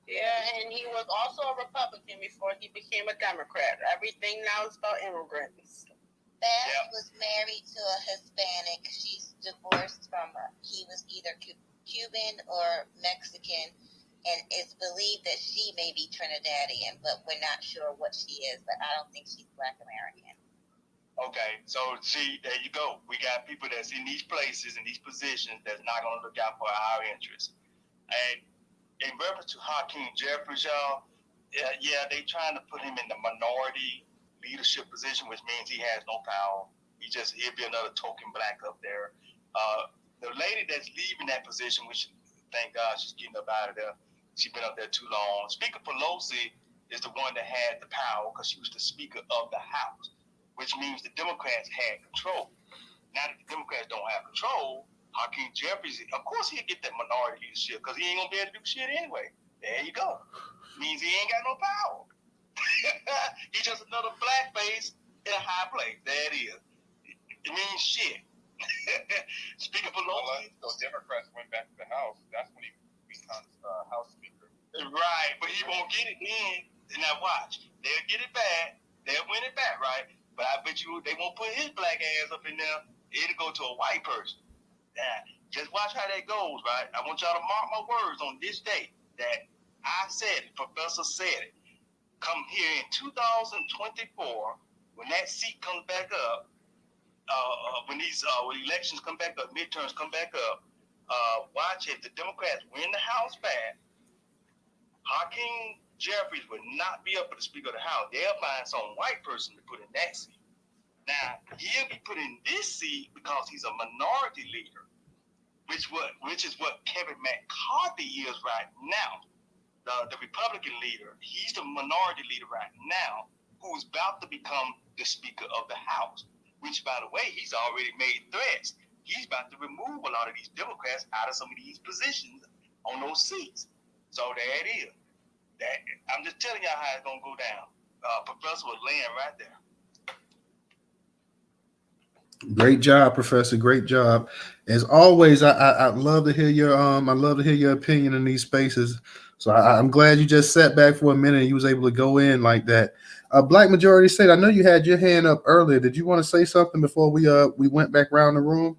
Yeah, and he was also a Republican before he became a Democrat. Everything now is about immigrants. Beth was married to a Hispanic. She's divorced from he was either Cuban or Mexican, and it's believed that she may be Trinidadian, but we're not sure what she is. But I don't think she's Black American. Okay, so see, there you go. We got people that's in these places, in these positions, that's not going to look out for our interests. And in reference to Hakeem Jeffries, y'all, yeah, they trying to put him in the minority leadership position, which means he has no power. He'll be another token black up there. The lady that's leaving that position, which thank God she's getting up out of there. She's been up there too long. Speaker Pelosi is the one that had the power because she was the Speaker of the House, which means the Democrats had control. Now that the Democrats don't have control, Hakeem Jeffries, of course he'll get that minority leadership because he ain't going to be able to do shit anyway. There you go. Means he ain't got no power. He's just another black face in a high place. There it is. It means shit. Speaking for Pelosi. So Democrats went back to the House. That's when he becomes House Speaker. Right, but he won't get it in. Now watch. They'll get it back. They'll win it back, right? But I bet you they won't put his black ass up in there. It'll go to a white person. Now, just watch how that goes, right? I want y'all to mark my words on this day that I said it, Professor said it. Come here in 2024, when that seat comes back up, when these elections come back up, midterms come back up, watch if the Democrats win the House back, Hakeem Jeffries would not be up for the Speaker of the House. They'll find some white person to put in that seat. Now, he'll be put in this seat because he's a minority leader, which is what Kevin McCarthy is right now. The Republican leader, he's the minority leader right now, who is about to become the Speaker of the House, which, by the way, he's already made threats. He's about to remove a lot of these Democrats out of some of these positions on those seats. So there it is. I'm just telling y'all how it's going to go down. Professor was laying right there. Great job, Professor. Great job. As always, I love to hear your I love to hear your opinion in these spaces. So I'm glad you just sat back for a minute and you was able to go in like that. Black Majority State, I know you had your hand up earlier. Did you want to say something before we went back around the room?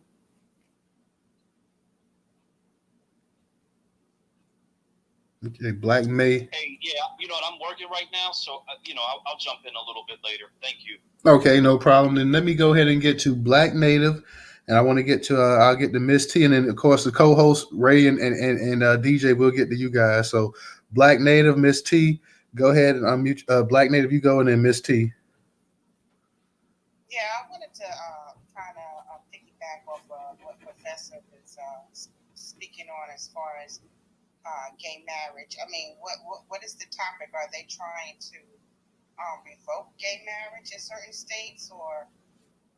Okay, Black May. Hey, yeah, you know what? I'm working right now, so I'll jump in a little bit later. Thank you. Okay, no problem. Then let me go ahead and get to Black Native, and I want to get to I'll get to Miss T, and then of course the co-host Ray and DJ will get to you guys. So Black Native, Miss T, go ahead and unmute. Black Native, you go, and then Miss T. Yeah, I wanted to kind of piggyback off what Professor was speaking on as far as gay marriage. I mean, what is the topic? Are they trying to revoke gay marriage in certain states, or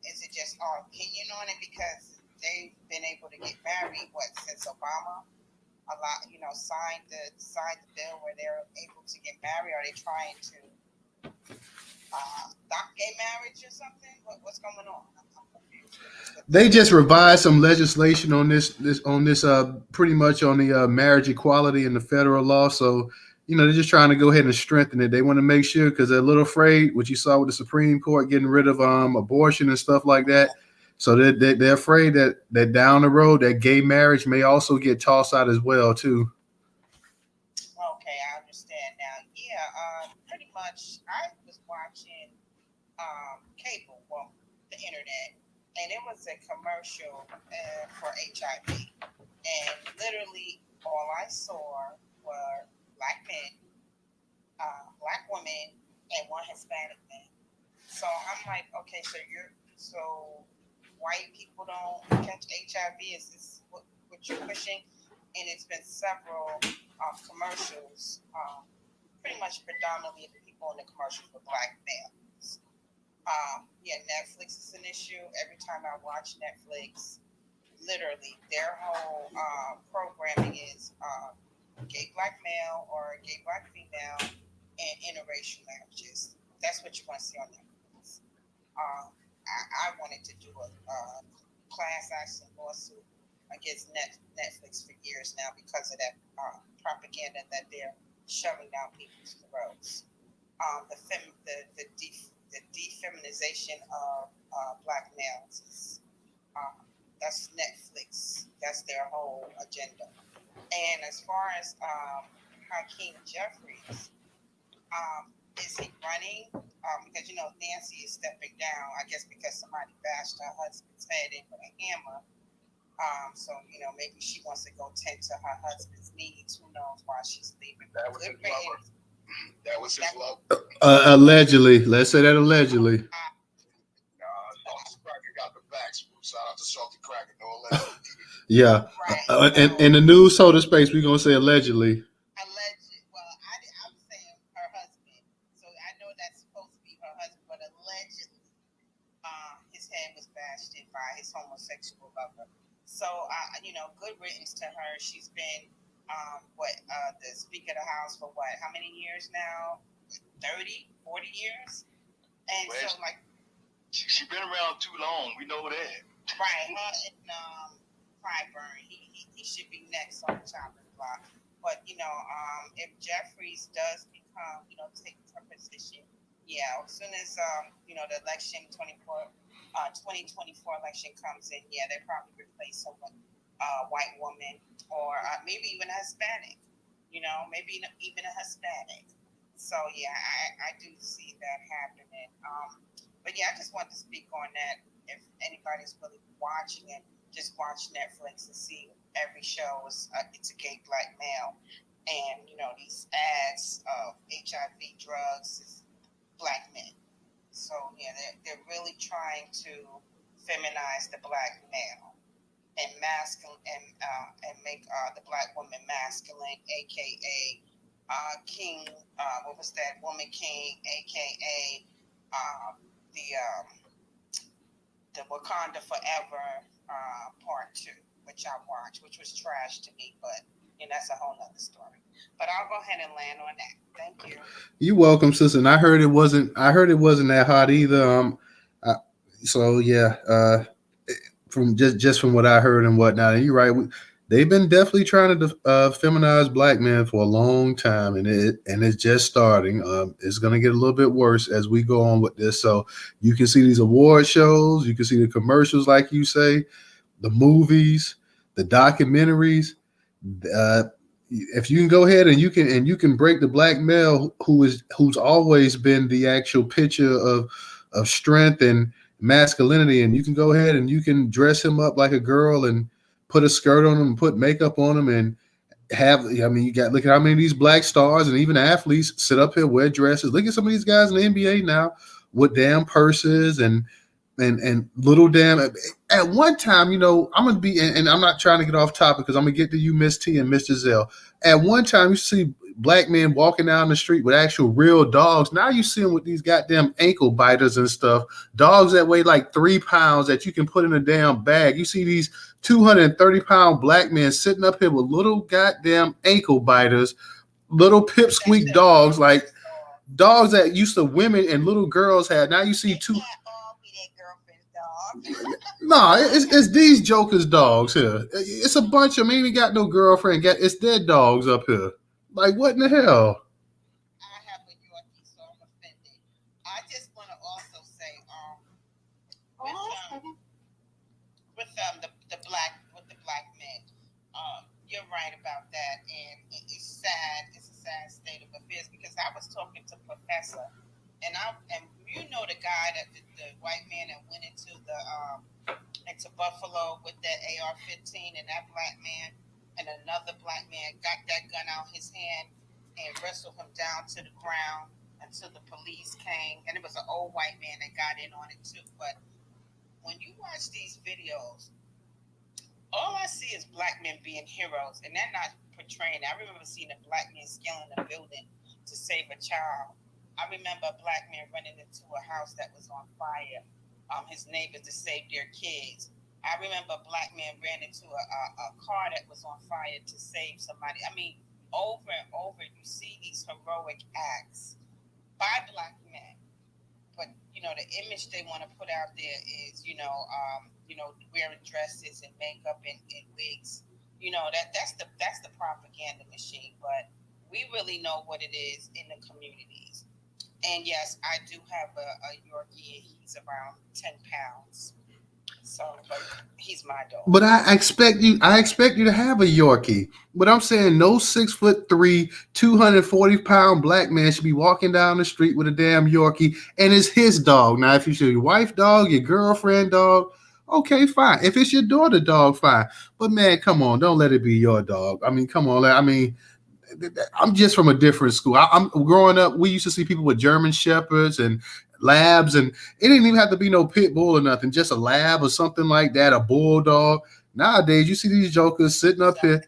is it just our opinion on it? Because they've been able to get married since Obama a lot, signed the bill where they're able to get married. Are they trying to stop gay marriage or something? What's going on? I'm confused. They just revised some legislation on this pretty much on the marriage equality in the federal law. So they're just trying to go ahead and strengthen it. They want to make sure because they're a little afraid what you saw with the Supreme Court getting rid of abortion and stuff like that. So they're afraid that down the road that gay marriage may also get tossed out as well too. Okay, I understand now. Yeah, pretty much. I was watching cable, well, the internet, and it was a commercial for HIV, and literally all I saw were black men, black women, and one Hispanic man. So I'm like, okay, so white people don't catch HIV? Is this what you're pushing? And it's been several commercials, pretty much predominantly the people in the commercials were black males. Yeah, Netflix is an issue. Every time I watch Netflix, literally their whole programming is gay black male or gay black female and interracial marriages. That's what you want to see on Netflix. I wanted to do a class action lawsuit against Netflix for years now because of that propaganda that they're shoving down people's throats. The defeminization of black males is that's Netflix. That's their whole agenda. And as far as Hakeem Jeffries, is he running? Because Nancy is stepping down. I guess because somebody bashed her husband's head in with a hammer. So maybe she wants to go tend to her husband's needs. Who knows why she's leaving? That was his lover. That was his love. Allegedly, let's say that allegedly. Salty Cracker got the facts. Shout out to Salty Cracker. No allegedly. Yeah, right. In the news soda space, we're gonna say allegedly. Well, I'm saying her husband, so I know that's supposed to be her husband, but allegedly, his head was bashed in by his homosexual lover. So, good riddance to her. She's been, the Speaker of the House for how many years now? 30, 40 years? And well, so, she's been around too long. We know that. Right, her and Clyburn, he should be next on the chopping block. But, if Jeffries does become, take her position, yeah, as soon as, the election 2024 election comes in, yeah, they probably replace her with a white woman or maybe even a Hispanic, maybe even a Hispanic. So, yeah, I do see that happening. But, yeah, I just wanted to speak on that. If anybody's really watching it, just watch Netflix and see every show. It's a gay black male. And, these ads of HIV drugs is black men. So, yeah, they're really trying to feminize the black male and masculine and make the black woman masculine, a.k.a. King, what was that? Woman King, a.k.a. The Wakanda Forever Part 2, which I watched, which was trash to me, but that's a whole nother story. But I'll go ahead and land on that. Thank you. You're welcome, sister. And I heard it wasn't that hot either. So yeah, from just from what I heard and whatnot. And you're right. They've been definitely trying to feminize black men for a long time, and it's just starting. It's going to get a little bit worse as we go on with this. So you can see these award shows, you can see the commercials, like you say, the movies, the documentaries. Uh, if you can go ahead and you can break the black male who's always been the actual picture of strength and masculinity, and you can go ahead and you can dress him up like a girl and put a skirt on him and put makeup on him and have, I mean, you got, look at how many of these black stars and even athletes sit up here, wear dresses. Look at some of these guys in the NBA now with damn purses and little damn. At one time, you know, I'm gonna be, and I'm not trying to get off topic because I'm gonna get to you, Miss T and Mr. Zell. At one time, you see black men walking down the street with actual real dogs. Now you see them with these goddamn ankle biters and stuff. Dogs that weigh like 3 pounds that you can put in a damn bag. You see these 230-pound black men sitting up here with little goddamn ankle biters, little pipsqueak dogs, like dogs that used to women and little girls had. Now you see two. No, it's these jokers dogs here. It's a bunch of them. Ain't even got no girlfriend. It's their dogs up here. Like, what in the hell? I have a Yorkie, so I'm offended. I just want to also say, with the black men, you're right about that, and it's sad. It's a sad state of affairs because I was talking to Professor, and you know the guy that the white man that went into Buffalo with that AR-15, and that black man and another black man got that gun out his hand and wrestled him down to the ground until the police came, and it was an old white man that got in on it too. But when you watch these videos, all I see is black men being heroes, and they're not portraying. I remember seeing a black man scaling a building to save a child. I remember a black man running into a house that was on fire. His neighbors to save their kids. I remember a black man ran into a car that was on fire to save somebody. I mean, over and over, you see these heroic acts by black men. But, you know, the image they want to put out there is, wearing dresses and makeup and wigs. You know, that's the propaganda machine. But we really know what it is in the communities. And yes, I do have a Yorkie. He's around 10 pounds. So, but he's my dog. But I expect you to have a Yorkie. But I'm saying no 6'3", 240-pound black man should be walking down the street with a damn Yorkie, and it's his dog. Now, if it's your wife dog, your girlfriend dog, okay, fine. If it's your daughter dog, fine. But man, come on, don't let it be your dog. I mean, come on. I mean, I'm just from a different school. I'm growing up. We used to see people with German Shepherds and labs, and it didn't even have to be no pit bull or nothing. Just a lab or something like that, a bulldog. Nowadays, you see these jokers sitting up here,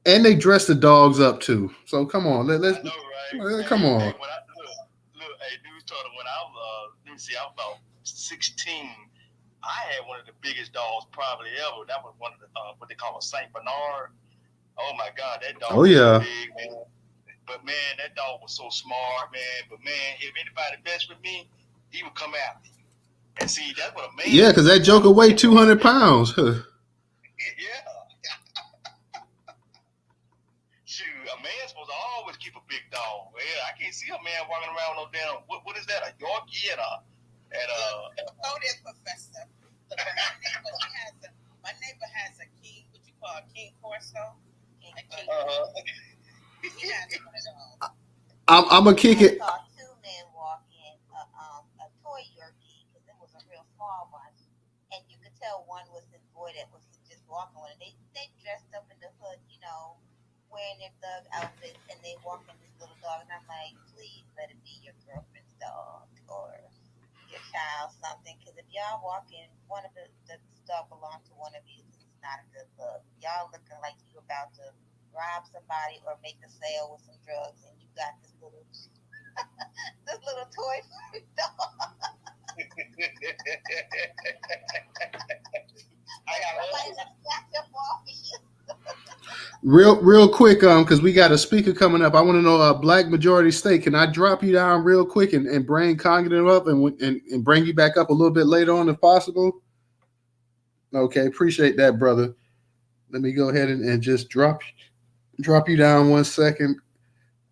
and they dress the dogs up too. So come on, let's. I know, right? Come on. Hey, Newstoter, when I was about 16. I had one of the biggest dogs probably ever. That was one of the what they call a Saint Bernard. Oh my God, that dog was big, man. But man, that dog was so smart, man. But man, if anybody messed with me, he would come after you. And see, that's what a man. Yeah, because that joker weighed 200 pounds. Yeah. Shoot, a man's supposed to always keep a big dog. Well, I can't see a man walking around with no damn. What is that? A Yorkie and Oh, there's Professor. Look, my neighbor has a king. What you call a king corso? I'm gonna kick it. I saw two men walking a toy Yorkie because it was a real small one, and you could tell one was this boy that was just walking with it. They dressed up in the hood, you know, wearing their thug outfits, and they walking this little dog, and I'm like, please let it be your girlfriend's dog or your child something, because if y'all walking, one of the dog belongs to one of you. Not a good look. Y'all looking like you about to rob somebody or make a sale with some drugs, and you got this little toy for your dog. I got real quick, because we got a speaker coming up. I want to know, Black Majority State. Can I drop you down real quick and bring Cognitive up and bring you back up a little bit later on if possible? Okay, appreciate that, brother. Let me go ahead and just drop you down 1 second,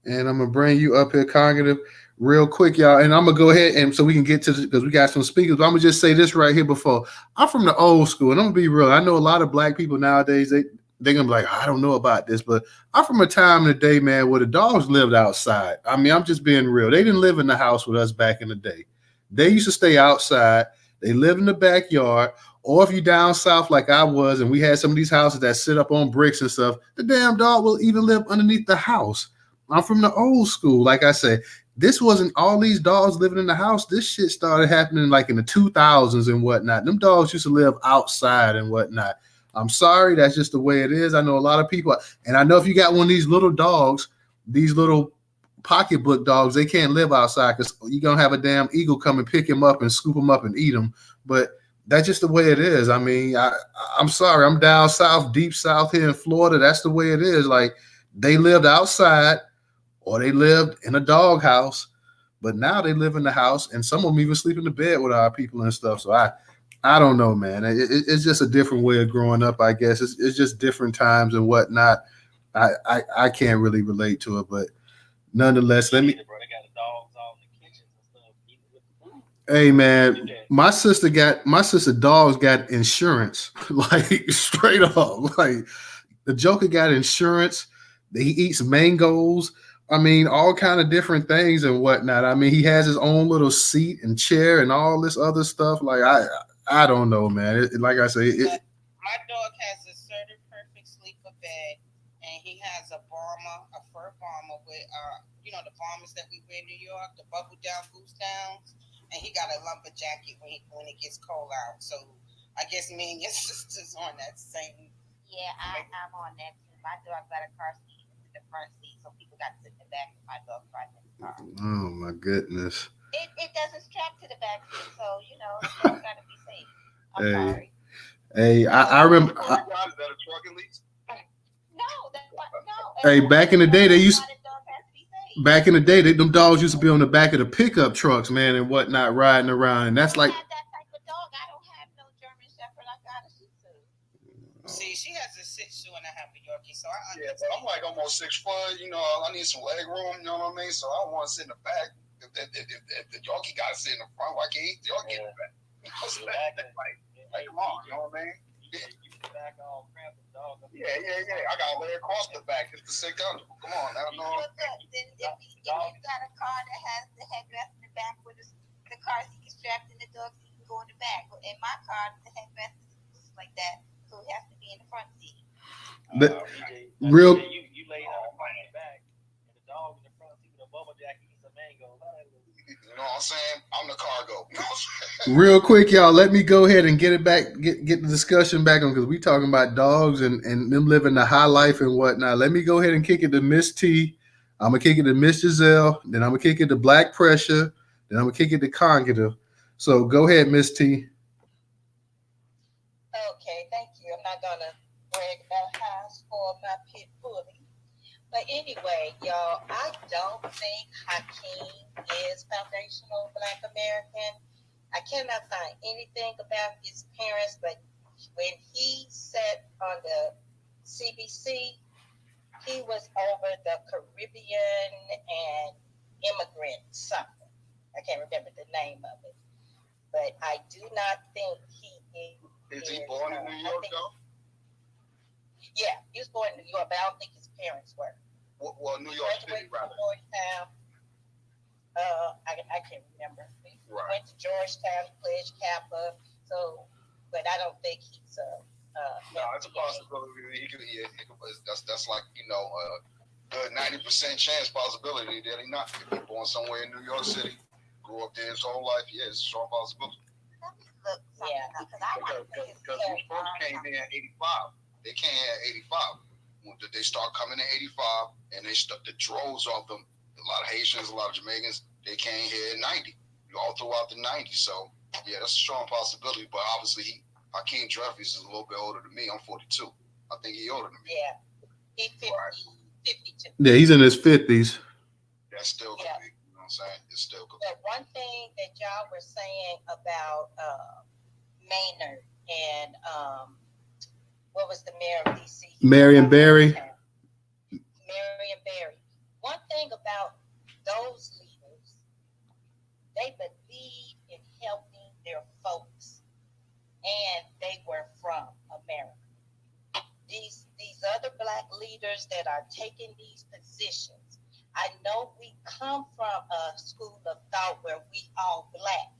and I'm gonna bring you up here, cognitive, real quick, y'all. And I'm gonna go ahead and so we can get to because we got some speakers. But I'm gonna just say this right here before. I'm from the old school, and I'm gonna be real. I know a lot of black people nowadays. They're gonna be like, I don't know about this, but I'm from a time in the day, man, where the dogs lived outside. I mean, I'm just being real. They didn't live in the house with us back in the day. They used to stay outside. They live in the backyard. Or if you down south like I was, and we had some of these houses that sit up on bricks and stuff, the damn dog will even live underneath the house. I'm from the old school. Like I said, this wasn't all these dogs living in the house. This shit started happening like in the 2000s and whatnot. Them dogs used to live outside and whatnot. I'm sorry, that's just the way it is. I know a lot of people, and I know if you got one of these little dogs, these little pocketbook dogs, they can't live outside because you're gonna have a damn eagle come and pick him up and scoop him up and eat him. But that's just the way it is. I mean, I'm sorry, I'm down south, deep south here in Florida. That's the way it is. Like they lived outside or they lived in a doghouse, but now they live in the house, and some of them even sleep in the bed with our people and stuff. So I don't know, man. It's just a different way of growing up, I guess. It's just different times and whatnot. I can't really relate to it, but nonetheless, let me. Hey man, my sister dogs got insurance, like straight up. Like the Joker got insurance. He eats mangoes. I mean, all kind of different things and whatnot. I mean, he has his own little seat and chair and all this other stuff. Like I don't know, man. Like I say, my dog has a certain perfect sleeper bed, and he has a fur bomber with the bombers that we wear in New York, the bubble down goose downs, and he got a lumber jacket when it gets cold out. So I guess me and your sister's on that same. Yeah, I'm on that too. My dog got a car seat in the front seat, so people got to sit in the back of my dog riding in the car. Oh my goodness. It doesn't strap to the back seat, so it's got to be safe. I'm sorry. Hey, I remember. Is that a truck at least? No. Hey, back in the day, them dogs used to be on the back of the pickup trucks, man, and whatnot, riding around, and that's like. I have that type of dog. I don't have no German Shepherd. I got a Shih Tzu. See, she has a Shih Tzu and I have a Yorkie, so I understand. Yeah, but I'm like almost 6 foot. I need some leg room. You know what I mean? So I don't want to sit in the back. If the Yorkie got to sit in the front, why can't the Yorkie in the back? Like, come on, you know what I mean? Yeah. I got to lay across the back just to sit comfortable. Come on, I don't know. Then if you got a car that has the headrest in the back with the car seat is strapped in the dog seat, you can go in the back. But in my car, the headrest is like that, so it has to be in the front seat. Real. You lay down in the back, and the dog in the front seat with a bubble jacket eats a mango. You know what I'm saying? I'm the cargo. Real quick, y'all, let me go ahead and get it back, get the discussion back on because we talking about dogs and them living the high life and whatnot. Let me go ahead and kick it to Miss T. I'm gonna kick it to Miss Giselle. Then I'm gonna kick it to Black Pressure. Then I'm gonna kick it to Cognitive. So go ahead, Miss T. Okay, thank you. I'm not gonna brag about how I spoiled my pit bully. But anyway, y'all, I don't think Hakeem is foundational Black American. I cannot find anything about his parents, but when he sat on the CBC, he was over the Caribbean and immigrant something. I can't remember the name of it. But I do not think he is. Is he born in New York, though? Yeah, he was born in New York, but I don't think his parents were. Well, New York City, rather. Georgetown. I can't remember. He went to Georgetown, pledged Kappa. So, but I don't think he's no, it's a possibility. That's like good 90% chance possibility that he not. If he's born somewhere in New York City, grew up there his whole life, yeah, it's a strong possibility. Because these folks came in 85. They came in at 85. When they start coming in 85, and the droves of them, a lot of Haitians, a lot of Jamaicans, they came here in 90, all throughout the 90s. So, yeah, that's a strong possibility. But obviously, Hakeem Jeffries is a little bit older than me. I'm 42. I think he's older than me. Yeah, he's 52. Yeah, he's in his 50s. That still could be. You know what I'm saying? It still could be. But one thing that y'all were saying about Maynard and and what was the mayor of DC? Marion Barry. Marion Barry. One thing about those leaders, they believe in helping their folks, and they were from America. These other black leaders that are taking these positions, I know we come from a school of thought where we all black,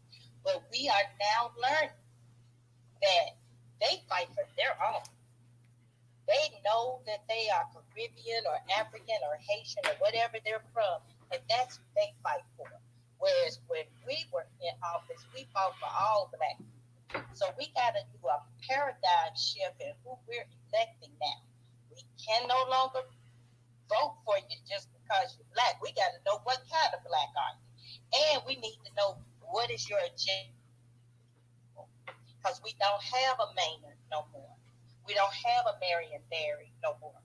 but we are now learning that they fight for their own. They know that they are Caribbean or African or Haitian or whatever they're from, and that's what they fight for. Whereas when we were in office, we fought for all black people. So we got to do a paradigm shift in who we're electing now. We can no longer vote for you just because you're black. We got to know what kind of black are you. And we need to know what is your agenda. Because we don't have a Maynard no more. We don't have a Marion Barry no more.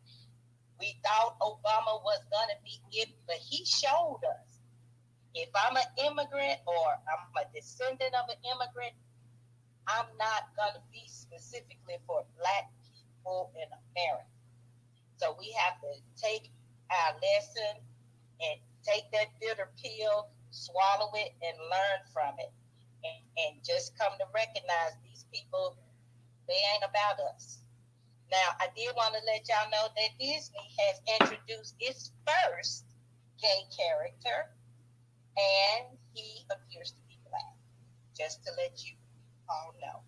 We thought Obama was going to be it, but he showed us. If I'm an immigrant or I'm a descendant of an immigrant, I'm not going to be specifically for black people in America. So we have to take our lesson and take that bitter pill, swallow it, and learn from it. And just come to recognize these people, they ain't about us. Now, I did want to let y'all know that Disney has introduced its first gay character, and he appears to be black. Just to let you all know.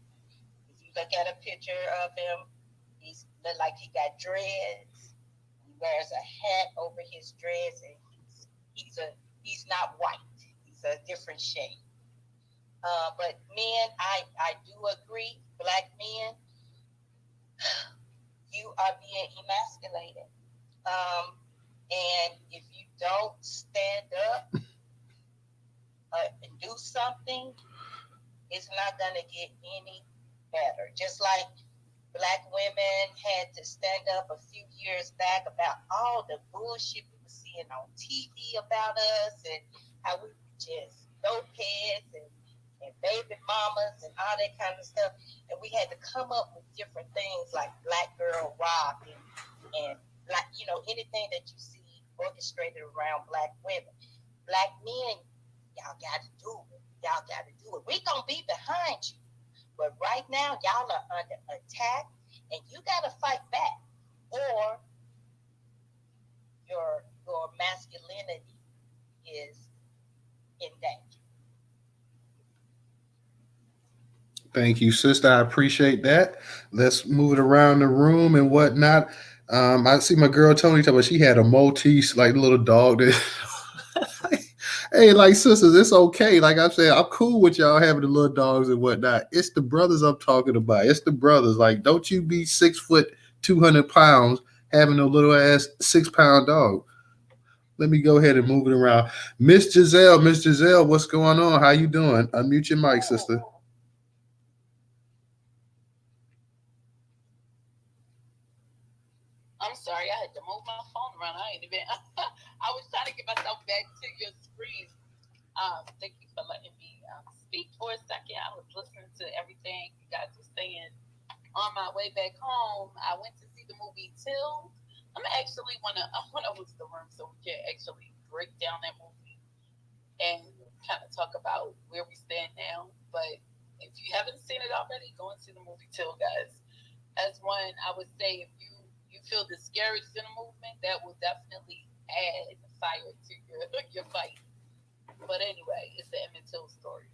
If you look at a picture of him, he's look like he got dreads. He wears a hat over his dreads, and he's not white. He's a different shade. But men, I do agree, black men, you are being emasculated. And if you don't stand up and do something, it's not going to get any better. Just like black women had to stand up a few years back about all the bullshit we were seeing on TV about us and how we were just dope heads and baby mamas and all that kind of stuff. And we had to come up with different things like Black Girl Rock and black, anything that you see orchestrated around black women. Black men, y'all got to do it. Y'all got to do it. We're going to be behind you. But right now, y'all are under attack, and you got to fight back, or your masculinity is in danger. Thank you, sister. I appreciate that. Let's move it around the room and whatnot. I see my girl Tony talking about she had a Maltese, like little dog that hey, like sisters, it's okay. Like I'm saying, I'm cool with y'all having the little dogs and whatnot. It's the brothers I'm talking about. It's the brothers. Like, don't you be 6 foot, 200 pounds having a little ass 6-pound dog. Let me go ahead and move it around. Miss Giselle, what's going on? How you doing? Unmute your mic, sister. I'm sorry, I had to move my phone around. I ain't even. I was trying to get myself back to your screen. Thank you for letting me speak for a second. I was listening to everything you guys were saying. On my way back home, I went to see the movie Till. I want to host the room so we can actually break down that movie and kind of talk about where we stand now. But if you haven't seen it already, go and see the movie Till, guys. As one, I would say if you feel discouraged in a movement, that will definitely add fire to your fight. But anyway, it's the Emmett Till story.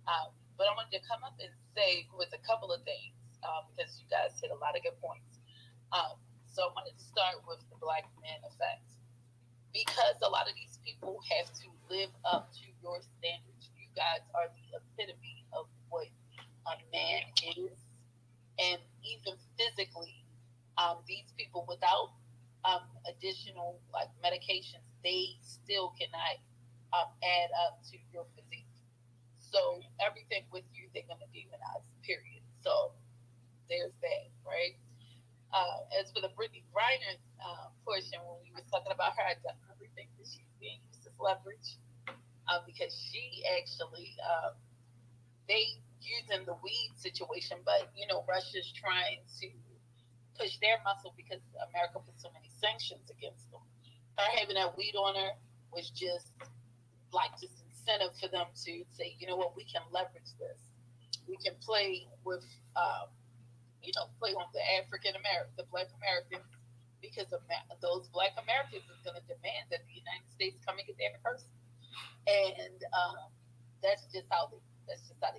But I wanted to come up and say with a couple of things because you guys hit a lot of good points. So I wanted to start with the black man effect. Because a lot of these people have to live up to your standards. You guys are the epitome of what a man is. And even physically, these people without additional like medications, they still cannot add up to your physique. So everything with you, they're gonna demonize. Period. So there's that, right? As for the Brittany Griner portion, when we were talking about her, I definitely think that she's being used as leverage because she actually they using the weed aid situation, but Russia's trying to push their muscle because America put so many sanctions against them. Her having that weed on her was just incentive for them to say, you know what, we can leverage this. We can play with, play on the the Black Americans, because those Black Americans is going to demand that the United States come and get their person, and that's just how they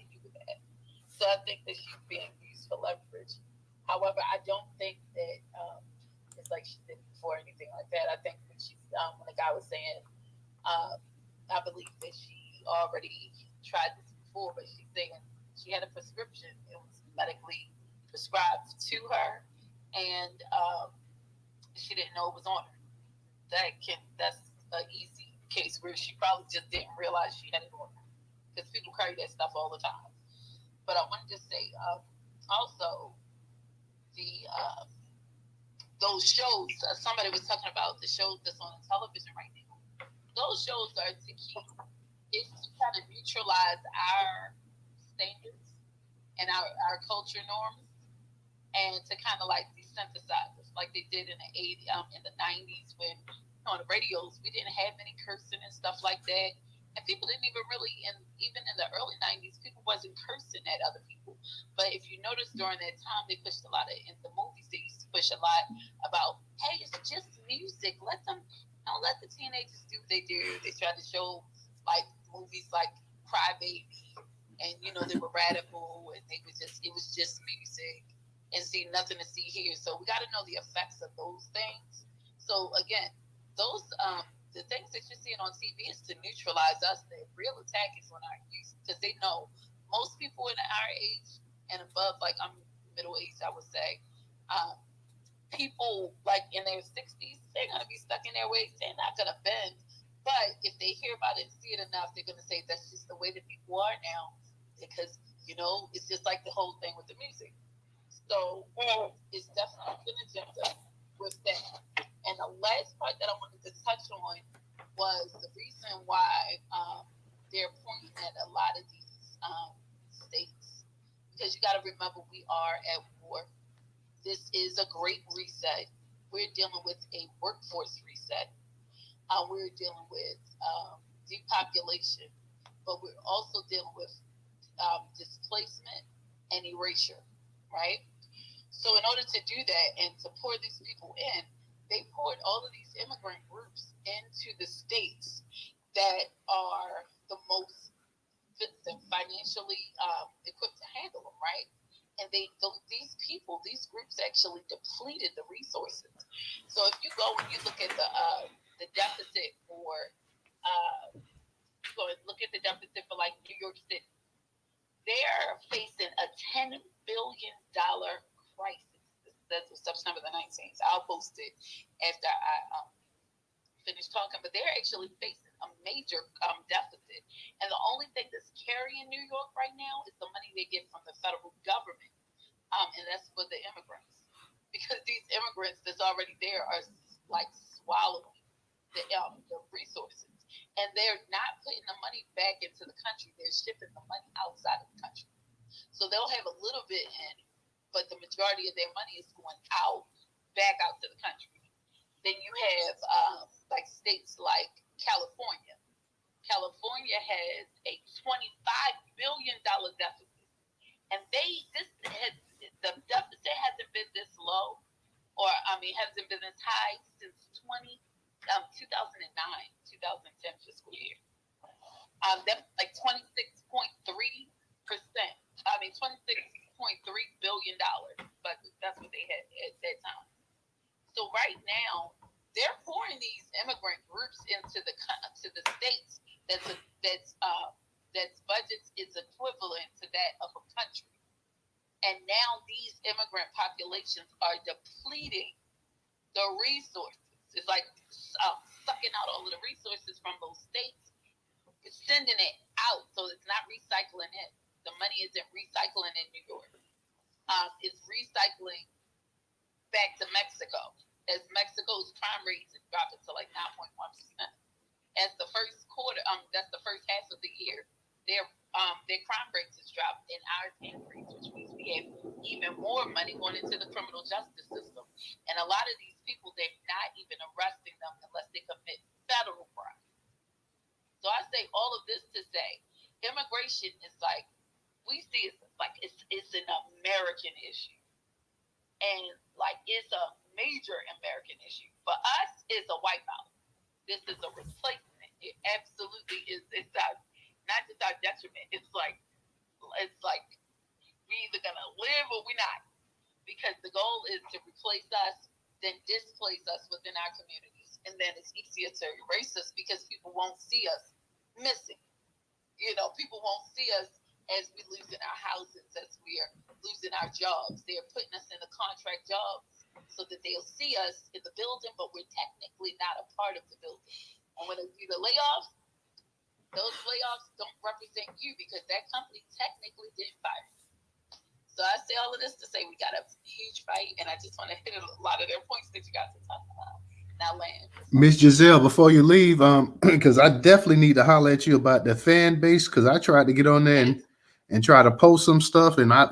do that. So I think that she's being used for leverage. However, I don't think that it's like she did before or anything like that. I think that she's when the guy was saying, I believe that she already tried this before, but she's saying she had a prescription. It was medically prescribed to her, and she didn't know it was on her. That's an easy case where she probably just didn't realize she had it on her, because people carry that stuff all the time. But I wanted to say also the those shows. Somebody was talking about the shows that's on television right now. Those shows are to try to neutralize our standards and our culture norms, and to kind of like desensitize us, like they did in the in the 90s, when on the radios we didn't have any cursing and stuff like that, and people didn't even really, and even in the early 90s, people wasn't cursing at other people. But if you notice, during that time, they pushed a lot of, in the movies, they used to push a lot about, hey, it's just music, let them, don't let the teenagers do what they do. They tried to show like movies like Cry Baby, and they were radical, and it was just music, and see nothing to see here. So we got to know the effects of those things. So again, those the things that you're seeing on TV is to neutralize us. The real attack is on our youth, because they know most people in our age and above, like I'm middle aged, I would say, people like in their 60s, they're gonna be stuck in their ways. They're not gonna bend. But if they hear about it and see it enough, they're gonna say that's just the way that people are now, because it's just like the whole thing with the music. So it's definitely an agenda with that. And the last part that I wanted to touch on was the reason why they're pointing at a lot of these states, because you got to remember, we are at war. This is a great reset. We're dealing with a workforce reset. We're dealing with depopulation, but we're also dealing with displacement and erasure, right? So in order to do that and to pour these people in, they poured all of these immigrant groups into the states that are the most financially equipped to handle them, right? And these groups actually depleted the resources. So if you go and you look at the deficit for, like New York City, they're facing a $10 billion crisis. That's September the 19th. I'll post it after I finish talking. But they're actually facing a major deficit. And the only thing that's carrying New York right now is the money they get from the federal government. And that's for the immigrants. Because these immigrants that's already there are like swallowing the resources. And they're not putting the money back into the country. They're shipping the money outside of the country. So they'll have a little bit in, but the majority of their money is going back out to the country. Then you have like states like California. California has a $25 billion deficit. And the deficit hasn't been this low, hasn't been this high since 2009, 2010 fiscal year. That's like 26.3%. $26.3 billion, but that's what they had at that time. So right now, they're pouring these immigrant groups into the states that's budgets is equivalent to that of a country. And now these immigrant populations are depleting the resources. It's like sucking out all of the resources from those states. It's sending it out, so it's not recycling it. The money isn't recycling in New York. It's recycling back to Mexico. As Mexico's crime rates is dropping to like 9.1%. As the first quarter, that's the first half of the year, their their crime rates has dropped and ours increased, which means we have even more money going into the criminal justice system. And a lot of these people, they're not even arresting them unless they commit federal crime. So I say all of this to say, immigration is like, we see it's like it's an American issue. And like it's a major American issue. For us, it's a wipeout. This is a replacement. It absolutely is. It's not just our detriment. It's like we either gonna live or we not. Because the goal is to replace us, then displace us within our communities. And then it's easier to erase us because people won't see us missing. People won't see us as we losing our houses, as we are losing our jobs. They're putting us in the contract jobs so that they'll see us in the building, but we're technically not a part of the building. And when they do the layoffs, those layoffs don't represent you because that company technically did fire you. So I say all of this to say we got a huge fight, and I just want to hit a lot of their points that you guys are talking about. Now, land. Miss Giselle, before you leave, because I definitely need to holler at you about the fan base, because I tried to get on there and try to post some stuff, and I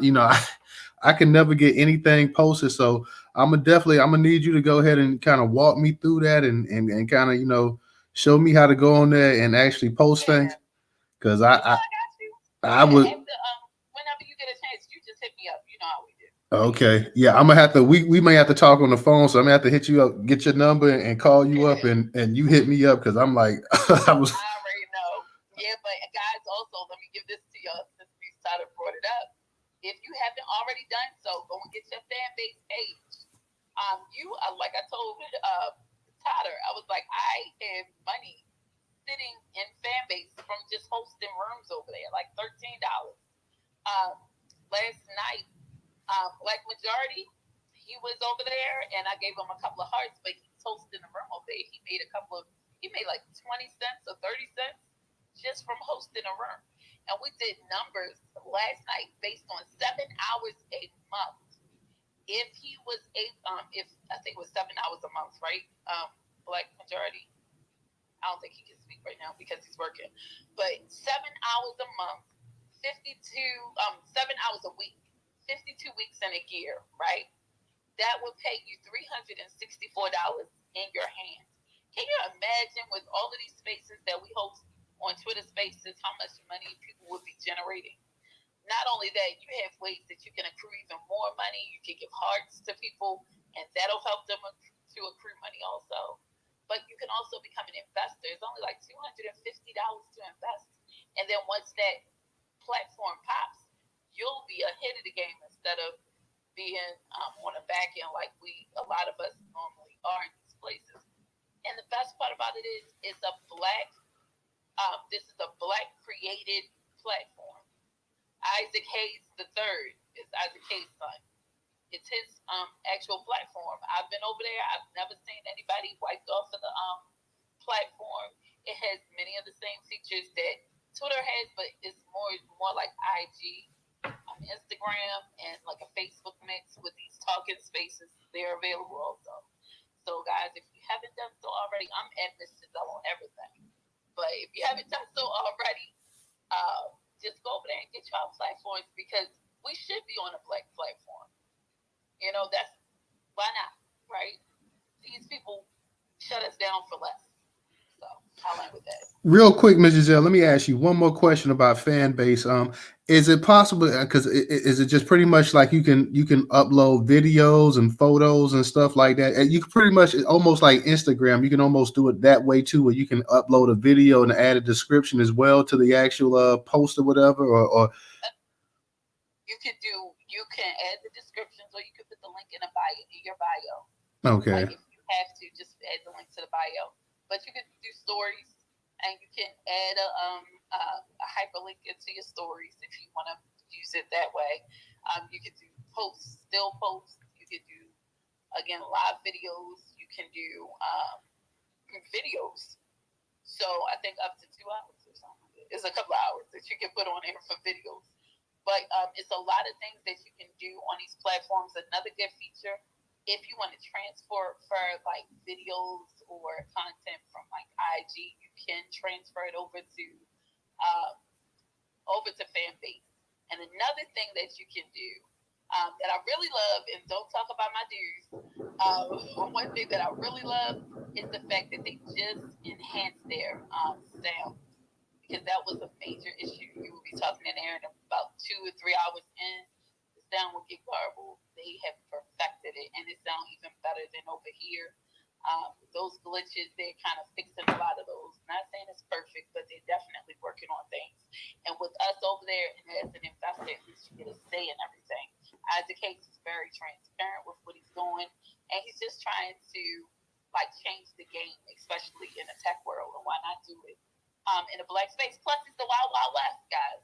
can never get anything posted. So I'm gonna need you to go ahead and kind of walk me through that and kind of show me how to go on there and actually post things. Because I got you. I would. Whenever you get a chance, you just hit me up. You know how we do. Okay, yeah, I'm gonna have to. We may have to talk on the phone, so I'm gonna have to hit you up, get your number, and call you up, and you hit me up because I'm like, I already know. Yeah, but guys, also let me give this to y'all since we started brought it up. If you haven't already done so, go and get your fan base page. Like I told Tyler, I was like, I am money sitting in fan base from just hosting rooms over there, like $13. Last night. Black Majority, he was over there, and I gave him a couple of hearts, but he's hosting the room over there. He made like 20 cents or 30 cents just from hosting a room. And we did numbers last night based on 7 hours a month. If he was I think it was 7 hours a month, right? Black Majority. I don't think he can speak right now because he's working. But 7 hours a month, 7 hours a week. 52 weeks in a year, right? That would pay you $364 in your hands. Can you imagine with all of these spaces that we host on Twitter Spaces, how much money people would be generating? Not only that, you have ways that you can accrue even more money. You can give hearts to people, and that'll help them to accrue money also. But you can also become an investor. It's only like $250 to invest. And then once that platform pops, you'll be ahead of the game instead of being on the back end like a lot of us normally are in these places. And the best part about it is this is a black created platform. Isaac Hayes III is Isaac Hayes' son. It's his actual platform. I've been over there. I've never seen anybody wiped off of the platform. It has many of the same features that Twitter has, but it's more like IG. Instagram and like a Facebook mix with these talking spaces. They're available also. So guys, if you haven't done so already, I'm at Miss Giselle on everything. But if you haven't done so already, just go over there and get y'all platforms because we should be on a black platform. That's why not, right? These people shut us down for less. So I'll end with that. Real quick, Ms. Giselle, let me ask you one more question about fan base. Is it possible? Because is it just pretty much like you can upload videos and photos and stuff like that? And you can pretty much almost like Instagram. You can almost do it that way too, where you can upload a video and add a description as well to the actual post or whatever. Or you can add the descriptions, or you can put the link in your bio. Okay. Like if you have to, just add the link to the bio. But you can do stories. And you can add a hyperlink into your stories if you want to use it that way. You can do still posts. You can do, again, live videos. You can do videos. So I think up to 2 hours or something. It's a couple of hours that you can put on here for videos. But it's a lot of things that you can do on these platforms. Another good feature, if you want to transfer like videos or content from like IG, you can transfer it over to over to fan base. And another thing that you can do that I really love, and don't talk about my dues, one thing that I really love is the fact that they just enhanced their sound, because that was a major issue. You would be talking in there, and about 2 or 3 hours in, the sound would get garbled. They have perfected it, and it sounds even better than over here. Those glitches, they're kind of fixing a lot of those. Not saying it's perfect, but they're definitely working on things. And with us over there, and as an investor, at least you get a say in everything. Isaac Hayes is very transparent with what he's doing, and he's just trying to like change the game, especially in the tech world. And why not do it in the black space? Plus, it's the Wild Wild West, guys.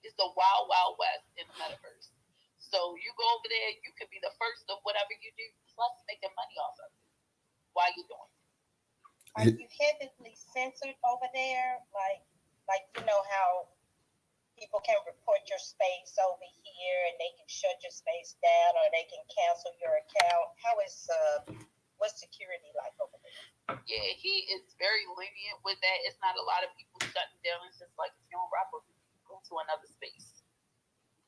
It's the Wild Wild West in the metaverse. So you go over there, you could be the first of whatever you do, plus making money off of it. Why you doing it? Are you heavily censored over there? Like you know how people can report your space over here and they can shut your space down or they can cancel your account. How is what's security like over there? Yeah, he is very lenient with that. It's not a lot of people shutting down. It's just like if you don't rock with me, go to another space.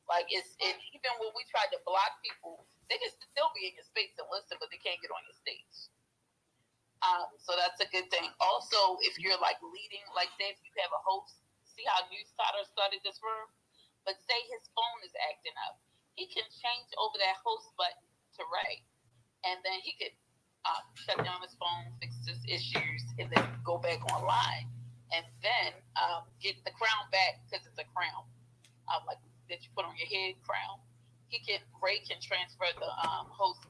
Like and even when we tried to block people, they can still be in your space and listen, but they can't get on your stage. So that's a good thing. Also, if you're like leading, like say if you have a host, see how Newstoter started this room, but say his phone is acting up, he can change over that host button to Ray, and then he could shut down his phone, fix his issues, and then go back online, and then get the crown back because it's a crown, like that you put on your head crown. Ray can transfer the host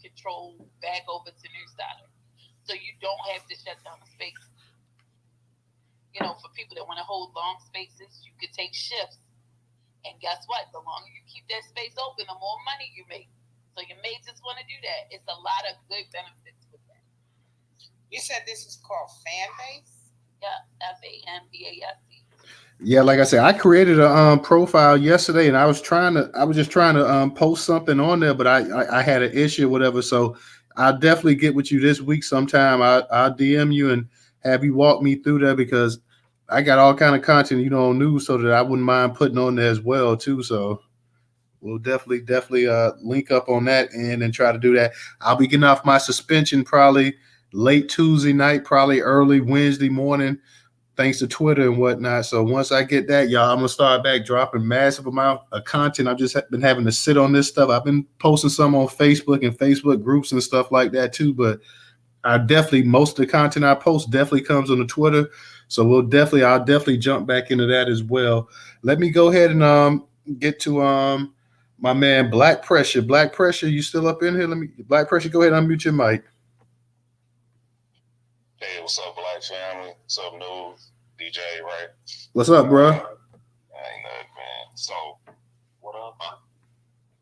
control back over to Newstoter. So you don't have to shut down the space. You know, for people that want to hold long spaces, you could take shifts. And guess what? The longer you keep that space open, the more money you make. So you may just want to do that. It's a lot of good benefits with that. You said this is called Fanbase? Yeah, FANBASE. Yeah, like I said, I created a profile yesterday, and I was just trying to post something on there, but I had an issue or whatever. So I'll definitely get with you this week sometime. I'll DM you and have you walk me through that, because I got all kind of content, you know, on news, so that I wouldn't mind putting on there as well too. So we'll definitely link up on that and then try to do that. I'll be getting off my suspension probably late Tuesday night, probably early Wednesday morning, thanks to Twitter and whatnot. So once I get that, y'all, I'm gonna start back dropping massive amount of content. I've just been having to sit on this stuff. I've been posting some on Facebook and Facebook groups and stuff like that too, but most of the content I post definitely comes on the Twitter. So I'll definitely jump back into that as well. Let me go ahead and get to my man Black Pressure. Black Pressure, you still up in here? Black Pressure, go ahead and unmute your mic. Hey, what's up, Black family? What's up, News? DJ, right? What's up, bro? Ain't nothing, man. So, what up?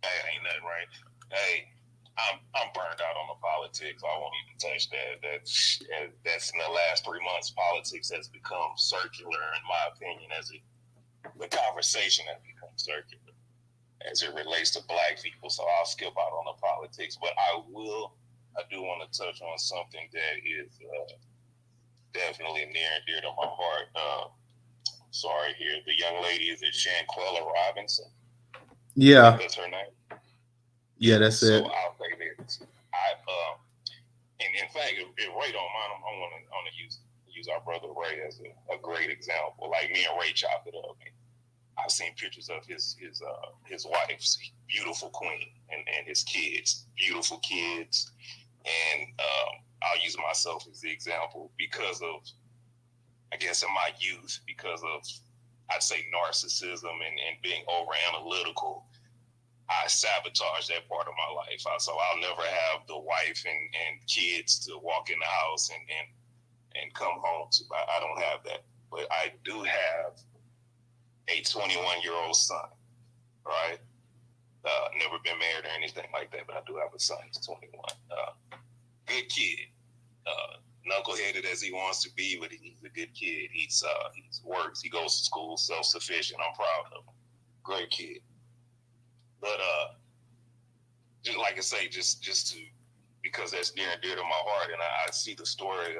Hey, ain't nothing, right? Hey, I'm burned out on the politics. I won't even touch that. That's in the last 3 months. Politics has become circular, in my opinion, the conversation has become circular as it relates to Black people. So I'll skip out on the politics, but I do want to touch on something that is definitely near and dear to my heart. Sorry, here the young lady, is it Shanquella Robinson? Yeah, that's her name. Yeah, that's it. So I'll say this. And in fact, if Ray don't mind, I want to use our brother Ray as a great example. Like me and Ray chopped it up. I've seen pictures of his wife's beautiful queen and his kids, beautiful kids. And I'll use myself as the example because of, I guess, in my youth, because of, I'd say, narcissism and being over analytical. I sabotage that part of my life. So I'll never have the wife and kids to walk in the house and come home to. I don't have that. But I do have a 21-year-old son, right? Never been married or anything like that, but I do have a son. He's 21. Good kid. Knuckleheaded as he wants to be, but he's a good kid. He works. He goes to school, self-sufficient. I'm proud of him. Great kid. But just like I say, just to, because that's near and dear to my heart, and I see the story.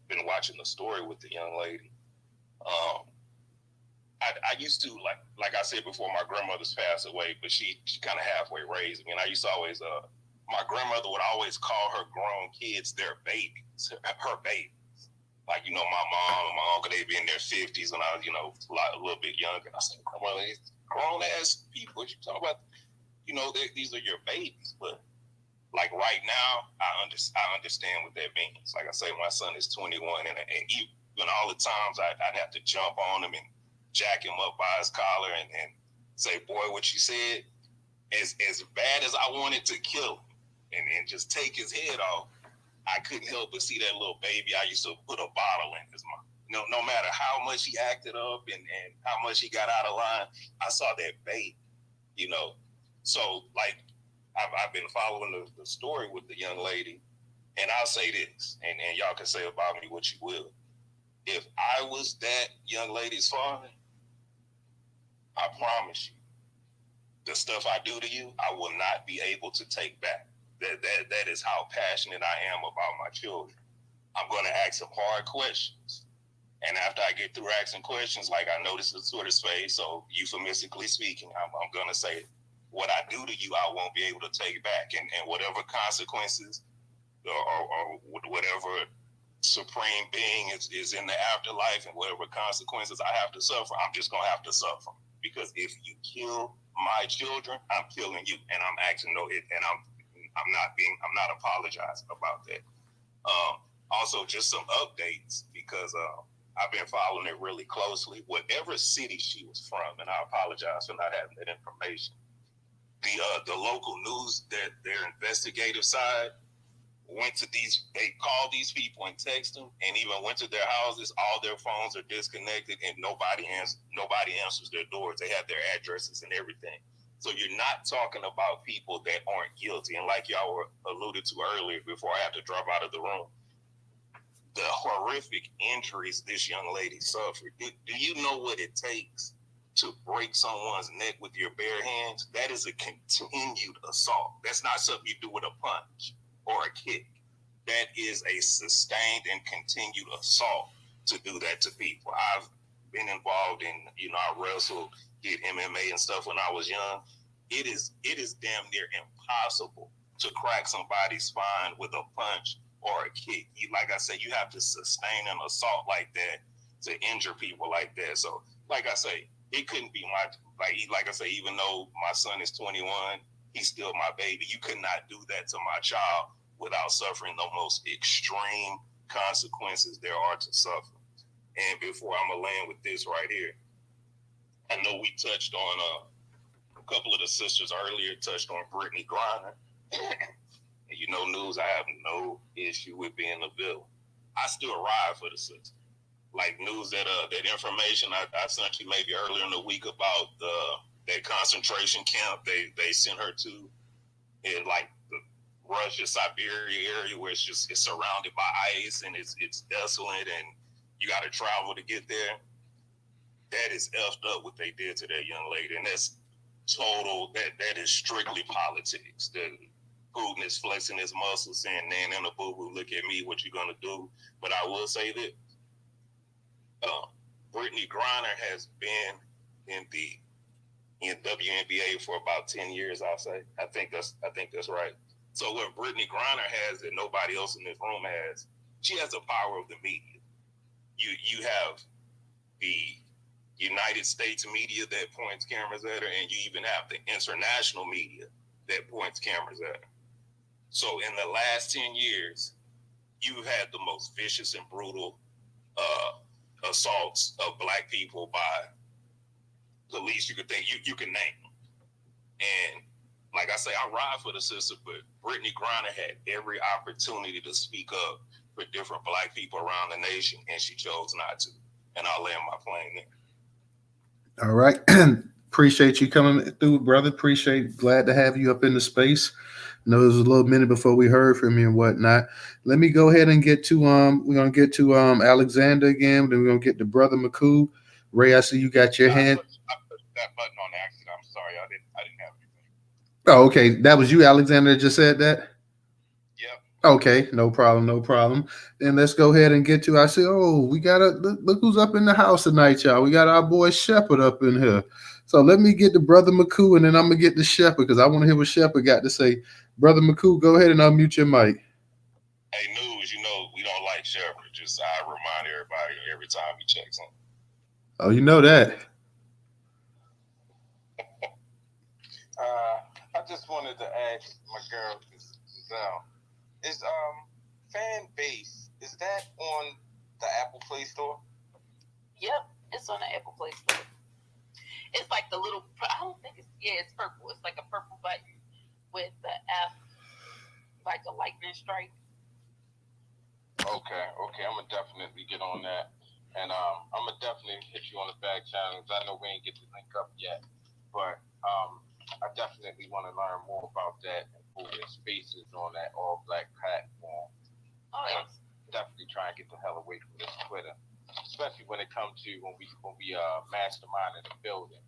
Been watching the story with the young lady. I used to like I said before, my grandmother's passed away, but she kind of halfway raised me, and I used to always my grandmother would always call her grown kids their babies, her babies. Like, you know, my mom and my uncle, they'd be in their 50s when I was, you know, a little bit younger. And I said, well, these grown ass people, what you talking about? You know, these are your babies. But like right now, I understand what that means. Like I say, my son is 21, and even all the times I'd have to jump on him and jack him up by his collar and say, boy, what you said, as bad as I wanted to kill him and just take his head off, I couldn't help but see that little baby I used to put a bottle in his mouth. No matter how much he acted up and how much he got out of line, I saw that baby, you know. So, like, I've been following the story with the young lady, and I'll say this, and y'all can say about me what you will. If I was that young lady's father, I promise you, the stuff I do to you, I will not be able to take back. That is how passionate I am about my children. I'm going to ask them hard questions. And after I get through asking questions, like I noticed the sort of space, so euphemistically speaking, I'm going to say, what I do to you, I won't be able to take back. And whatever consequences or whatever supreme being is in the afterlife and whatever consequences I have to suffer, I'm just going to have to suffer. Because if you kill my children, I'm killing you. And I'm asking and I'm not apologizing about that. Also, just some updates because I've been following it really closely. Whatever city she was from, and I apologize for not having that information. The local news, their investigative side went to they called these people and text them, and even went to their houses. All their phones are disconnected, and nobody answers their doors. They have their addresses and everything. So you're not talking about people that aren't guilty. And like y'all were alluded to earlier before I had to drop out of the room, the horrific injuries this young lady suffered. Do you know what it takes to break someone's neck with your bare hands? That is a continued assault. That's not something you do with a punch or a kick. That is a sustained and continued assault to do that to people. I've been involved in, I wrestled, did MMA and stuff when I was young. It is damn near impossible to crack somebody's spine with a punch or a kick. Like I said, you have to sustain an assault like that to injure people like that. So, like I say, it couldn't be like I say, even though my son is 21, he's still my baby. You could not do that to my child without suffering the most extreme consequences there are to suffer. And before I'm gonna land with this right here, I know we touched on a couple of the sisters earlier touched on Brittany Griner. And news, I have no issue with being a villain. I still ride for the sister. Like news that information I sent you maybe earlier in the week about that concentration camp they sent her to in like the Russia, Siberia area where it's surrounded by ice and it's desolate and you got to travel to get there. That is effed up what they did to that young lady, and that's total. That is strictly politics. Putin is flexing his muscles, saying, "Man, and a boo-boo, look at me. What you gonna do?" But I will say that Brittany Griner has been in WNBA for about 10 years. I'll say. I think that's right. So what Brittany Griner has that nobody else in this room has, she has the power of the media. You have the United States media that points cameras at her, and you even have the international media that points cameras at her. So in the last 10 years, you've had the most vicious and brutal assaults of Black people by the least you could think you can name. And like I say, I ride for the sister, but Brittany Griner had every opportunity to speak up for different Black people around the nation, and she chose not to. And I'll land my plane there. All right. Appreciate you coming through, brother. Glad to have you up in the space. I know it was a little minute before we heard from you and whatnot. Let me go ahead and get to we're gonna get to Alexander again, then we're gonna get to Brother McCoo. Ray, I see you got your hand. I pushed that button on accident. I'm sorry, I didn't have anything. Oh, okay. That was you, Alexander, that just said that? Yep. Okay, no problem, no problem. Then let's go ahead and get to. I say, oh, we got a look who's up in the house tonight, y'all. We got our boy Shepherd up in here. So let me get the brother McCoo, and then I'm gonna get the Shepherd because I want to hear what Shepherd got to say. Brother McCoo, go ahead and unmute your mic. Hey, News, we don't like Shepherd. Just I remind everybody every time he checks in. Oh, you know that. I just wanted to ask my girl, Giselle, is fan base, is that on the Apple Play Store? Yep, it's on the Apple Play Store. It's like the little, I don't think it's purple. It's like a purple button with the F, like a lightning strike. Okay, I'm gonna definitely get on that, and I'm gonna definitely hit you on the back channels. I know we ain't get to link up yet, but I definitely want to learn more about that and who their spaces on that all black platform. Oh yeah. Definitely try and get the hell away from this Twitter, especially when it comes to when we mastermind in the building.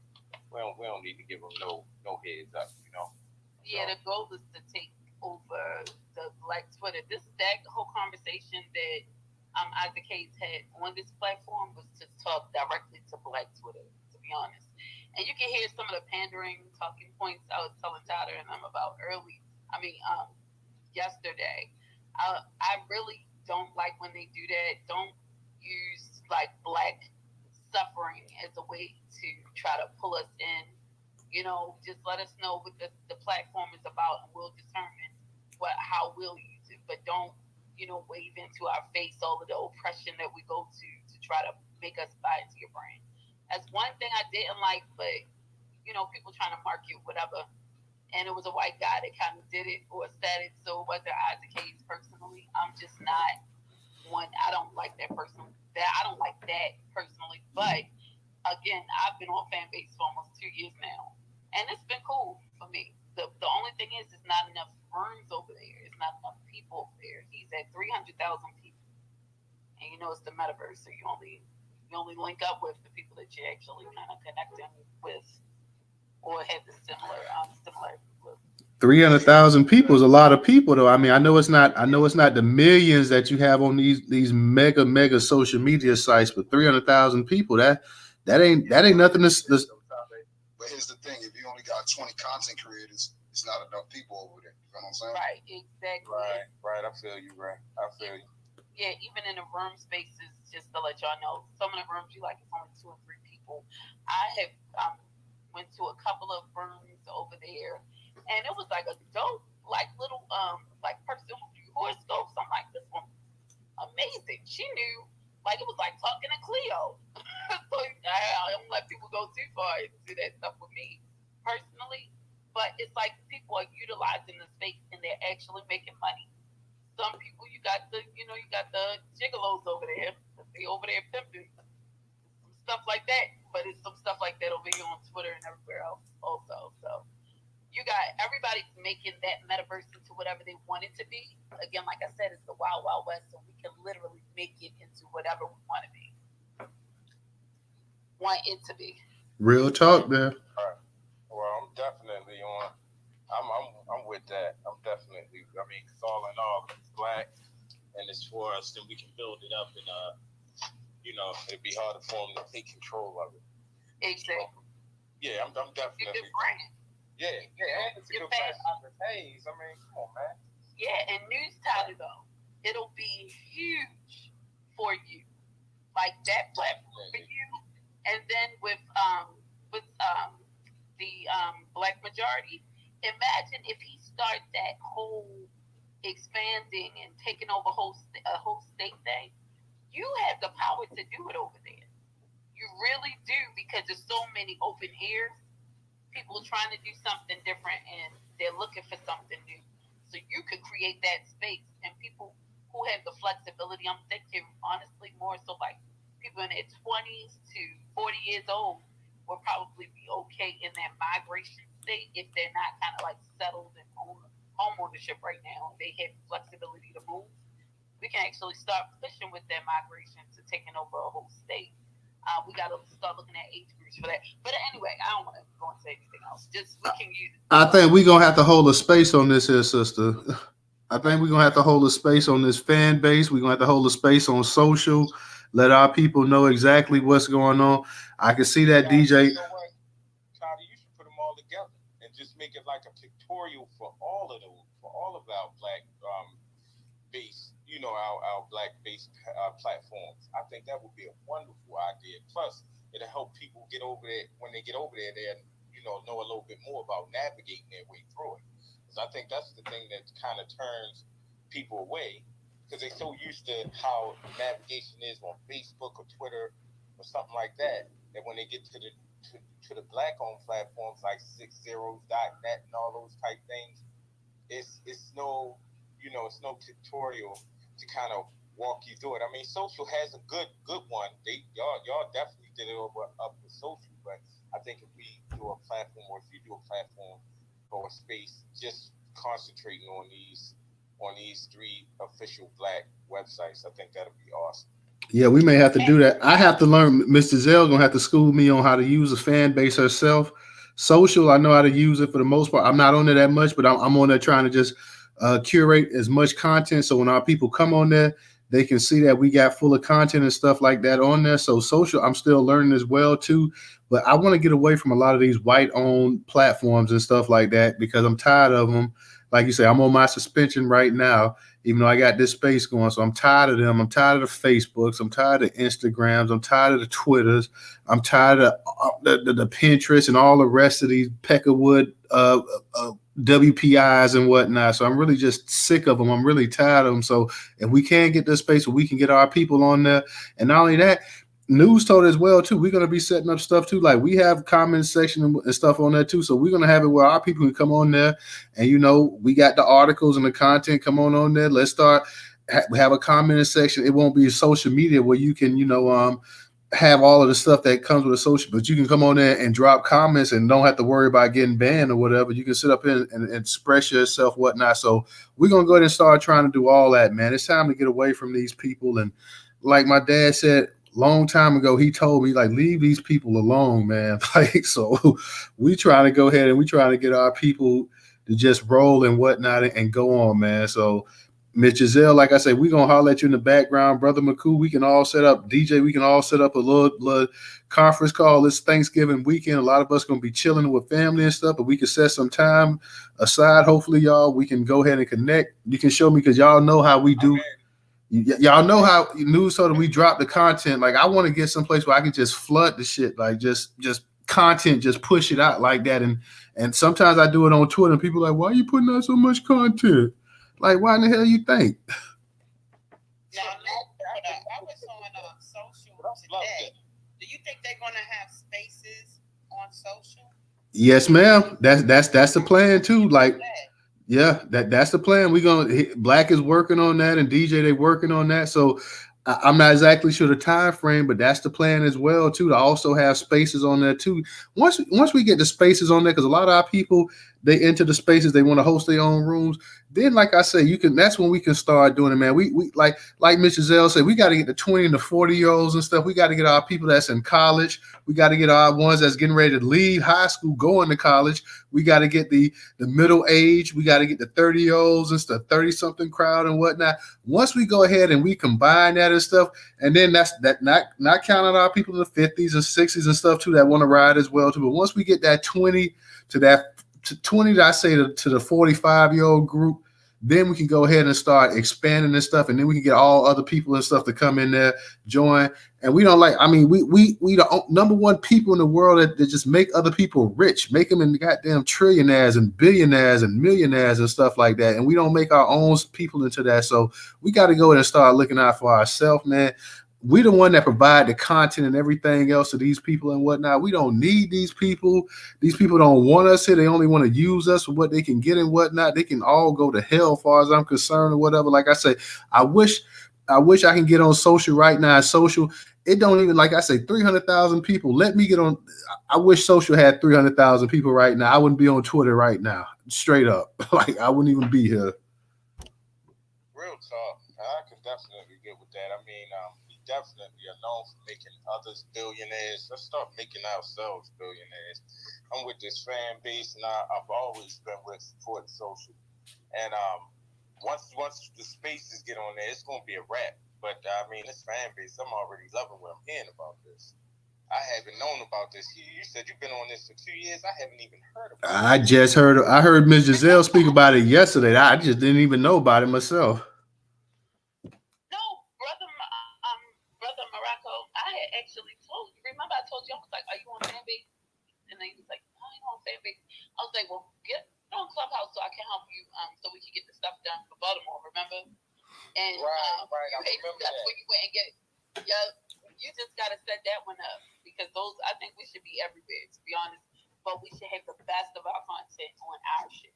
We don't need to give them no heads up, Yeah, the goal is to take over the Black Twitter. That whole conversation that Isaac Hayes had on this platform was to talk directly to Black Twitter, to be honest. And you can hear some of the pandering talking points I was telling Tyler and them about yesterday. I really don't like when they do that. Don't use like Black suffering as a way to try to pull us in. Just let us know what the platform is about, and we'll determine how we'll use it. But don't, wave into our face all of the oppression that we go to try to make us buy into your brand. That's one thing I didn't like, but people trying to market whatever. And it was a white guy that kind of did it or said it, so it wasn't Isaac Hayes personally. I'm just not one. I don't like that person. I don't like that personally. But again, I've been on fan base for almost 2 years now, and it's been cool for me. The only thing is, it's not enough rooms over there. It's not enough people over there. He's at 300,000 people, and it's the metaverse, so you only link up with the people that you're actually kind of connecting with or have the similar with. 300,000 people is a lot of people, though. I mean, I know it's not the millions that you have on these mega social media sites, but 300,000 people that ain't nothing. But here's the thing: if you only got 20 content creators, it's not enough people over there. You know what I'm saying? Right, exactly. Right. I feel you, right? I feel you. Yeah, even in the room spaces, just to let y'all know, some of the rooms you like it's only 2 or 3 people. I have went to a couple of rooms over there, and it was like a dope, like little like person who do horoscopes. I'm like, this one amazing. She knew, like it was like talking to Cleo. So I don't let people go too far and do that stuff with me personally. But it's like people are utilizing the space and they're actually making money. Some people, you got the gigolos over there. They over there pimping stuff like that. But it's some stuff like that over here on Twitter and everywhere else also. So you got everybody making that metaverse into whatever they want it to be. Again, like I said, it's the Wild Wild West, so we can literally make it into whatever we want to be. Real talk there. All right. Well, I'm definitely on. I'm with that. I'm definitely. I mean, it's all in all, it's Black, and it's for us. Then we can build it up, and it'd be harder for them to take control of it. Exactly. Yeah, I'm definitely. It's a good brand. Yeah, and it's a good brand. Hey, I mean, come on, man. Yeah, and Newstoter though, it'll be huge for you, like that platform for you. And then with the Black majority, imagine if he starts that whole expanding and taking over a whole state thing. You have the power to do it over there. You really do, because there's so many open ears. People trying to do something different and they're looking for something new. So you could create that space, and people who have the flexibility, I'm thinking honestly more so like people in their 20s to 40 years old will probably be okay in that migration state if they're not kind of like settled in home ownership right now. They have flexibility to move. We can actually start pushing with that migration to taking over a whole state. We got to start looking at age groups for that. But anyway, I don't want to go and say anything else. Just we can use. I think we're gonna have to hold a space on this here, sister. I think we're gonna have to hold a space on this fan base. We're gonna have to hold a space on social. Let our people know exactly what's going on. I can see that DJ. You know what, Toddy, you should put them all together and just make it like a pictorial for all of our black base, our black based platforms. I think that would be a wonderful idea. Plus, it'll help people get over there. When they get over there, they'll know a little bit more about navigating their way through it. Because I think that's the thing that kind of turns people away, because they're so used to how navigation is on Facebook or Twitter or something like that, that when they get to the black owned platforms like 60.net and all those type things, it's no it's no tutorial to kind of walk you through it. I mean, social has a good one. Y'all definitely did it up with social, but I think if we do a platform, or if you do a platform or a space just concentrating on these three official black websites, I think that'll be awesome. Yeah, we may have to do that. I have to learn. Mr. Zell gonna have to school me on how to use a fan base herself. Social, I know how to use it for the most part. I'm not on there that much, but I'm on there trying to just curate as much content, so when our people come on there, they can see that we got full of content and stuff like that on there. So social, I'm still learning as well too. But I want to get away from a lot of these white-owned platforms and stuff like that, because I'm tired of them. Like you say, I'm on my suspension right now, even though I got this space going. So I'm tired of them. I'm tired of the Facebooks. I'm tired of Instagrams. I'm tired of the Twitters. I'm tired of the Pinterest and all the rest of these Peckerwood WPIs and whatnot. So I'm really just sick of them. I'm really tired of them. So if we can get this space where we can get our people on there, and not only that, Newstoter as well too. We're gonna be setting up stuff too. Like we have comment section and stuff on there too. So we're gonna have it where our people can come on there, and we got the articles and the content. Come on there. Let's start. Have a comment section. It won't be social media where you can have all of the stuff that comes with a social, but you can come on there and drop comments and don't have to worry about getting banned or whatever. You can sit up here and express yourself, whatnot. So we're gonna go ahead and start trying to do all that, man. It's time to get away from these people. And like my dad said long time ago, he told me, like, leave these people alone, man. Like, so we trying to go ahead and we trying to get our people to just roll and whatnot and go on, man. So Miss Giselle, like I said, we're gonna holler at you in the background. Brother McCoo, we can all set up, DJ, we can all set up a little conference call this Thanksgiving weekend. A lot of us gonna be chilling with family and stuff, but we can set some time aside. Hopefully, y'all, we can go ahead and connect. You can show me, because y'all know how we do. Y'all know how Newstoter we drop the content. Like, I want to get someplace where I can just flood the shit, like just content, just push it out like that. And sometimes I do it on Twitter, and people are like, why are you putting out so much content? Like, why in the hell you think? Now, I was on social today. Do you think they're gonna have spaces on social? Yes, ma'am. That's the plan too. Like, yeah, that's the plan. Black is working on that, and DJ, they working on that. So I'm not exactly sure the time frame, but that's the plan as well too, to also have spaces on there too. Once we get the spaces on there, because a lot of our people, they enter the spaces, they want to host their own rooms. Then, like I say, that's when we can start doing it, man. We like Mr. Zell said, we got to get the 20 and the 40-year-olds and stuff. We got to get our people that's in college. We got to get our ones that's getting ready to leave high school, going to college. We got to get the middle age. We got to get the 30-year-olds and stuff, 30-something crowd and whatnot. Once we go ahead and we combine that and stuff, and then that's not counting our people in the 50s and 60s and stuff too that want to ride as well too. But once we get that 20 to that 20, I say to the 45-year-old group, then we can go ahead and start expanding this stuff, and then we can get all other people and stuff to come in there, join. And we don't we the number one people in the world that just make other people rich, make them in the goddamn trillionaires and billionaires and millionaires and stuff like that. And we don't make our own people into that. So we got to go and start looking out for ourselves, man. We the one that provide the content and everything else to these people and whatnot. We don't need these people. These people don't want us here. They only want to use us for what they can get and whatnot. They can all go to hell as far as I'm concerned or whatever. Like I say, I wish I can get on social right now. Social, it don't even, like I say, 300,000 people. Let me get on. I wish social had 300,000 people right now. I wouldn't be on Twitter right now. Straight up. Like, I wouldn't even be here. Real talk. I can definitely get with that. I mean, definitely are known for making others billionaires. Let's start making ourselves billionaires. I'm with this fan base, and I've always been with supporting social. And once the spaces get on there, it's gonna be a wrap. But I mean, this fan base, I'm already loving what I'm hearing about this. I haven't known about this. You said you've been on this for 2 years. I haven't even heard about it. I heard Ms. Giselle speak about it yesterday. I just didn't even know about it myself. No, brother Morocco, I had actually told you. Remember, I told you, I was like, "Are you on Fanbase?" And then he was like, "No, I ain't on Fanbase." I was like, "Well, get on Clubhouse so I can help you, so we can get the stuff done for Baltimore." Remember? And right. I remember that's that. where you went and get. Yeah, you just gotta set that one up because those. I think we should be everywhere, to be honest. But we should have the best of our content on our shit.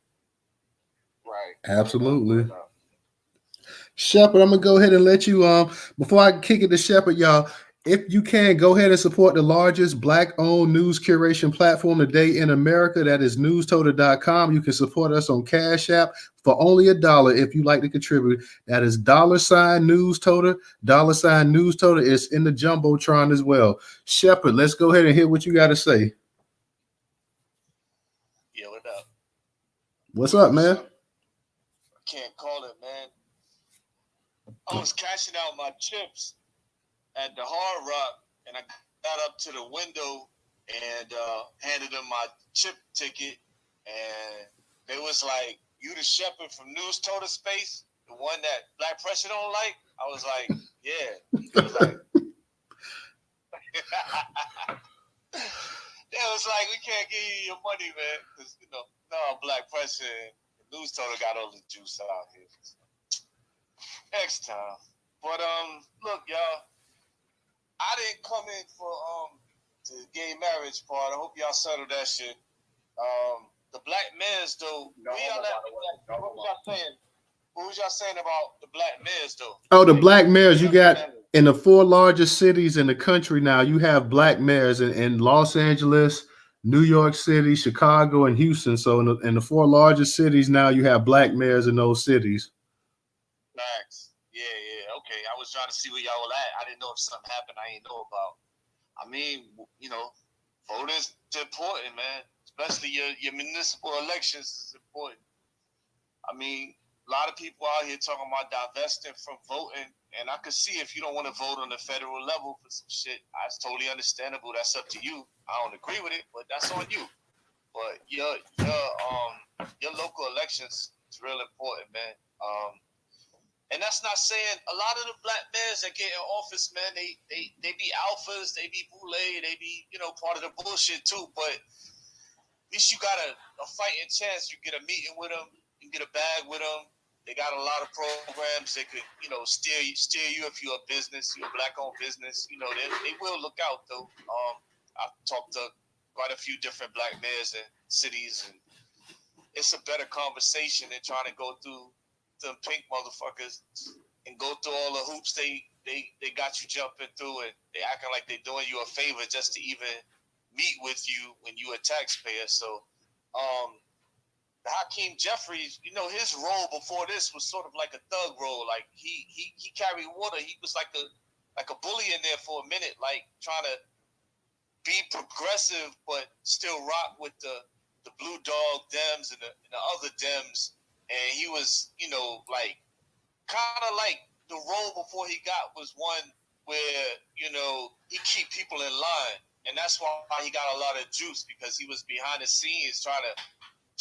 Right. Absolutely. Shepard, I'm gonna go ahead and let you before I kick it to Shepard, y'all. If you can, go ahead and support the largest Black-owned news curation platform today in America. That is Newstoter.com. You can support us on Cash App for only $1 if you like to contribute. That is $Newstoter. $Newstoter is in the Jumbotron as well. Shepard, let's go ahead and hear what you got to say. Yeah, what up? What's up, man? Can't call it, man. I was cashing out my chips at the Hard Rock, and I got up to the window and handed them my chip ticket, and they was like, "You the Shepherd from Newstoter Space, the one that Black Pressure don't like?" I was like, "Yeah." They was like, "We can't give you your money, man, because no Black Pressure and Newstoter got all the juice out here." Next time. But look, y'all, I didn't come in for the gay marriage part. I hope y'all settled that shit. The black males though, what was y'all saying? What was y'all saying about the black males though? Oh, the black mayors you got in the 4 largest cities in the country now. You have black mayors in Los Angeles, New York City, Chicago, and Houston. So in the 4 largest cities now, you have black mayors in those cities. Facts. Yeah. Okay. I was trying to see where y'all were at. I didn't know if something happened I ain't know about. I mean, voting is important, man. Especially your municipal elections is important. I mean, a lot of people out here talking about divesting from voting, and I could see if you don't want to vote on the federal level for some shit, that's totally understandable. That's up to you. I don't agree with it, but that's on you. But your local elections is real important, man. And that's not saying a lot of the black men that get in office, man, they be alphas, they be boule, they be, part of the bullshit too. But at least you got a fighting chance. You get a meeting with them, you get a bag with them. They got a lot of programs that could, steer you if you're a business, you're a black-owned business. They will look out though. I've talked to quite a few different black mayors in cities, and it's a better conversation than trying to go through them pink motherfuckers and go through all the hoops they got you jumping through, and they acting like they're doing you a favor just to even meet with you when you a taxpayer. So Hakeem Jeffries, his role before this was sort of like a thug role. Like he carried water. He was like a bully in there for a minute, like trying to be progressive but still rock with the Blue Dog Dems and the other Dems. And he was, like, kind of like the role before he got was one where, he keep people in line. And that's why he got a lot of juice, because he was behind the scenes trying to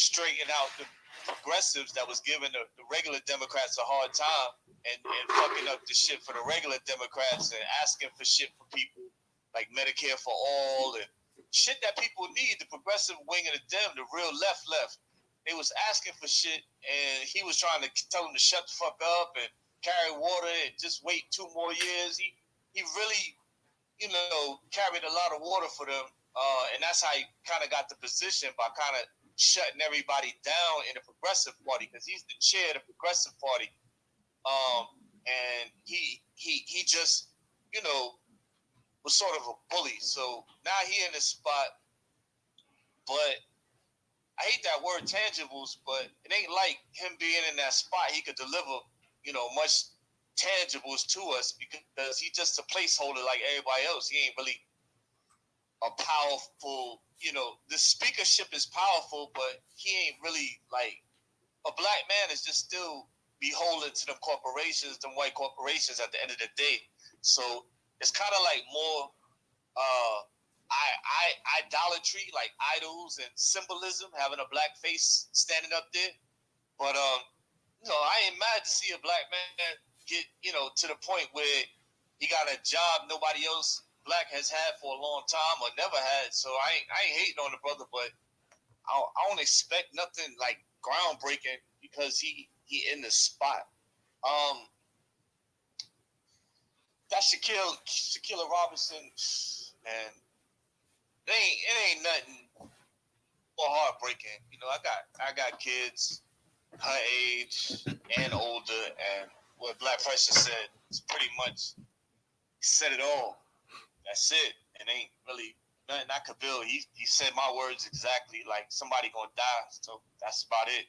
straighten out the progressives that was giving the regular Democrats a hard time and fucking up the shit for the regular Democrats and asking for shit for people like Medicare for all and shit that people need. The progressive wing of the Dem, the real left, they was asking for shit, and he was trying to tell them to shut the fuck up and carry water and just wait 2 more years. He really, carried a lot of water for them, and that's how he kind of got the position, by kind of shutting everybody down in the Progressive Party, because he's the chair of the Progressive Party, and he just, was sort of a bully. So now he in this spot, but I hate that word tangibles, but it ain't like him being in that spot. He could deliver, much tangibles to us, because he's just a placeholder like everybody else. He ain't really a powerful, the speakership is powerful, but he ain't really like a black man is just still beholden to them corporations, them white corporations at the end of the day. So it's kind of like more idolatry, like idols and symbolism, having a black face standing up there. But I ain't mad to see a black man get, to the point where he got a job nobody else black has had for a long time or never had. So I ain't hating on the brother, but I don't expect nothing like groundbreaking because he in the spot. That Shanquella Robinson, man, it ain't nothing more heartbreaking. I got kids her age and older, and what Black Pressure said is pretty much said it all. That's it. It ain't really nothing I could build. He said my words exactly, like somebody gonna die. So that's about it.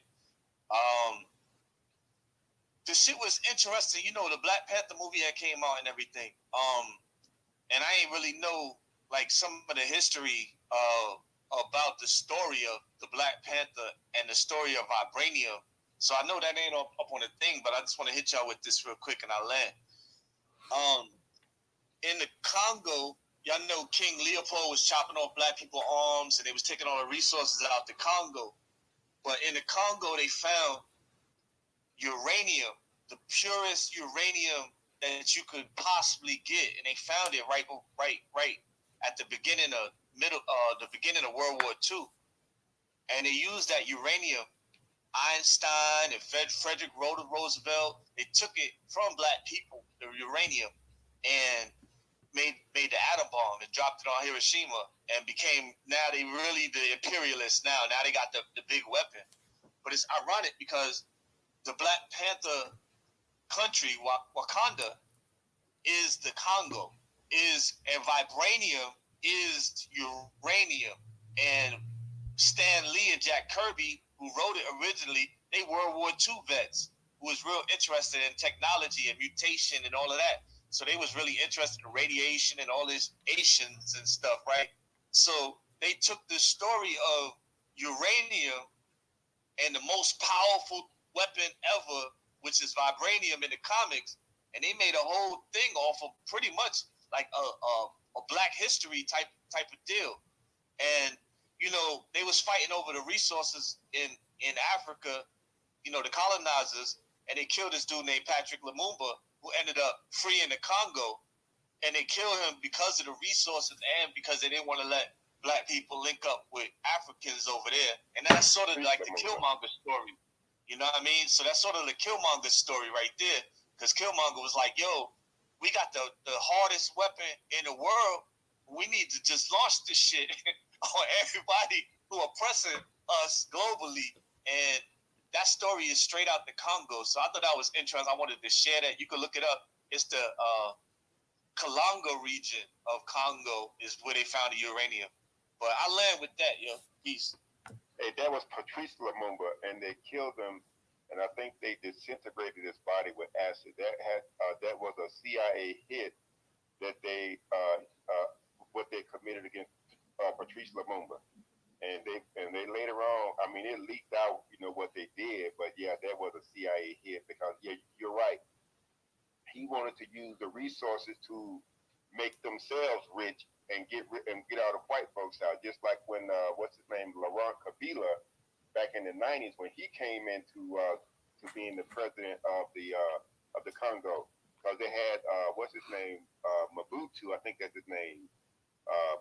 The shit was interesting. The Black Panther movie that came out and everything. And I ain't really know like some of the history about the story of the Black Panther and the story of Vibranium. So I know that ain't up on the thing, but I just want to hit y'all with this real quick and I'll land. In the Congo, y'all know King Leopold was chopping off black people's arms and they was taking all the resources out the Congo. But in the Congo, they found uranium, the purest uranium that you could possibly get, and they found it right at the beginning of World War II, and they used that uranium. Einstein and Frederick Roosevelt, they took it from black people, the uranium, and made the atom bomb and dropped it on Hiroshima, and now they really the imperialists. Now they got the big weapon. But it's ironic because the Black Panther country, Wakanda, is the Congo, and vibranium is uranium. And Stan Lee and Jack Kirby, who wrote it originally, they World War II vets who was real interested in technology and mutation and all of that. So they was really interested in radiation and all this Asians and stuff, right? So they took the story of uranium and the most powerful weapon ever, which is vibranium in the comics, and they made a whole thing off of pretty much like a black history type of deal. And they was fighting over the resources in Africa, the colonizers, and they killed this dude named Patrick Lumumba, who ended up freeing the Congo. And they killed him because of the resources and because they didn't want to let black people link up with Africans over there. And that's sort of like the Killmonger story. You know what I mean? So that's sort of the Killmonger story right there. Because Killmonger was like, yo, we got the hardest weapon in the world. We need to just launch this shit on everybody who oppressing us globally. And that story is straight out the Congo. So I thought that was interesting. I wanted to share that. You can look it up. It's the Kalanga region of Congo is where they found the uranium. But I land with that, yo. Peace. Hey, that was Patrice Lumumba, and they killed him, and I think they disintegrated his body with acid. That was a CIA hit that they what they committed against Patrice Lumumba, and they later on, I mean, it leaked out, what they did, but yeah, that was a CIA hit because you're right. He wanted to use the resources to make themselves rich and get out of white folks out. Just like when what's his name, Laurent Kabila, back in the '90s, when he came into to being the president of the Congo, because they had what's his name, Mobutu, I think that's his name,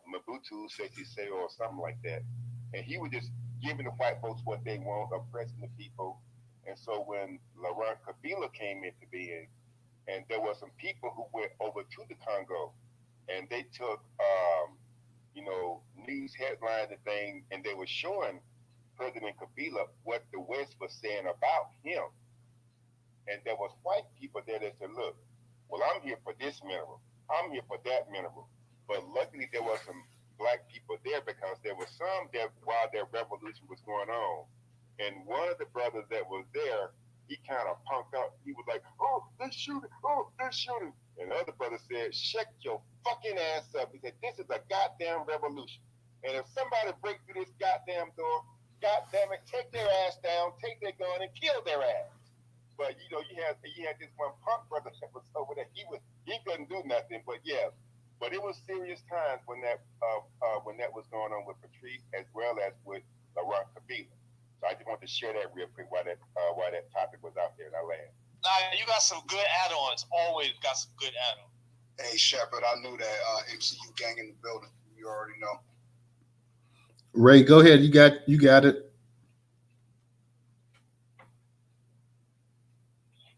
Mobutu Sese Seko or something like that, and he was just giving the white folks what they want, oppressing the people. And so when Laurent Kabila came into being, and there were some people who went over to the Congo, and they took, news headlines and things, and they were showing President Kabila what the West was saying about him. And there was white people there that said, look, well, I'm here for this mineral. I'm here for that mineral. But luckily there were some black people there because there were some that while their revolution was going on. And one of the brothers that was there, he kind of punked up. He was like, oh, they're shooting. Oh, they're shooting. And the other brother said, shut your fucking ass up. He said, this is a goddamn revolution. And if somebody breaks through this goddamn door, goddamn it, take their ass down, take their gun, and kill their ass. But you know, you had this one punk brother that was over there. He couldn't do nothing. But yeah, but it was serious times when that was going on with Patrice as well as with LaRon Kabila. So I just wanted to share that real quick while that topic was out there in our land. Nah, you got some good add-ons. Always got some good add-ons. Hey Shepard, I knew that MCU gang in the building. You already know. Ray, go ahead. You got it.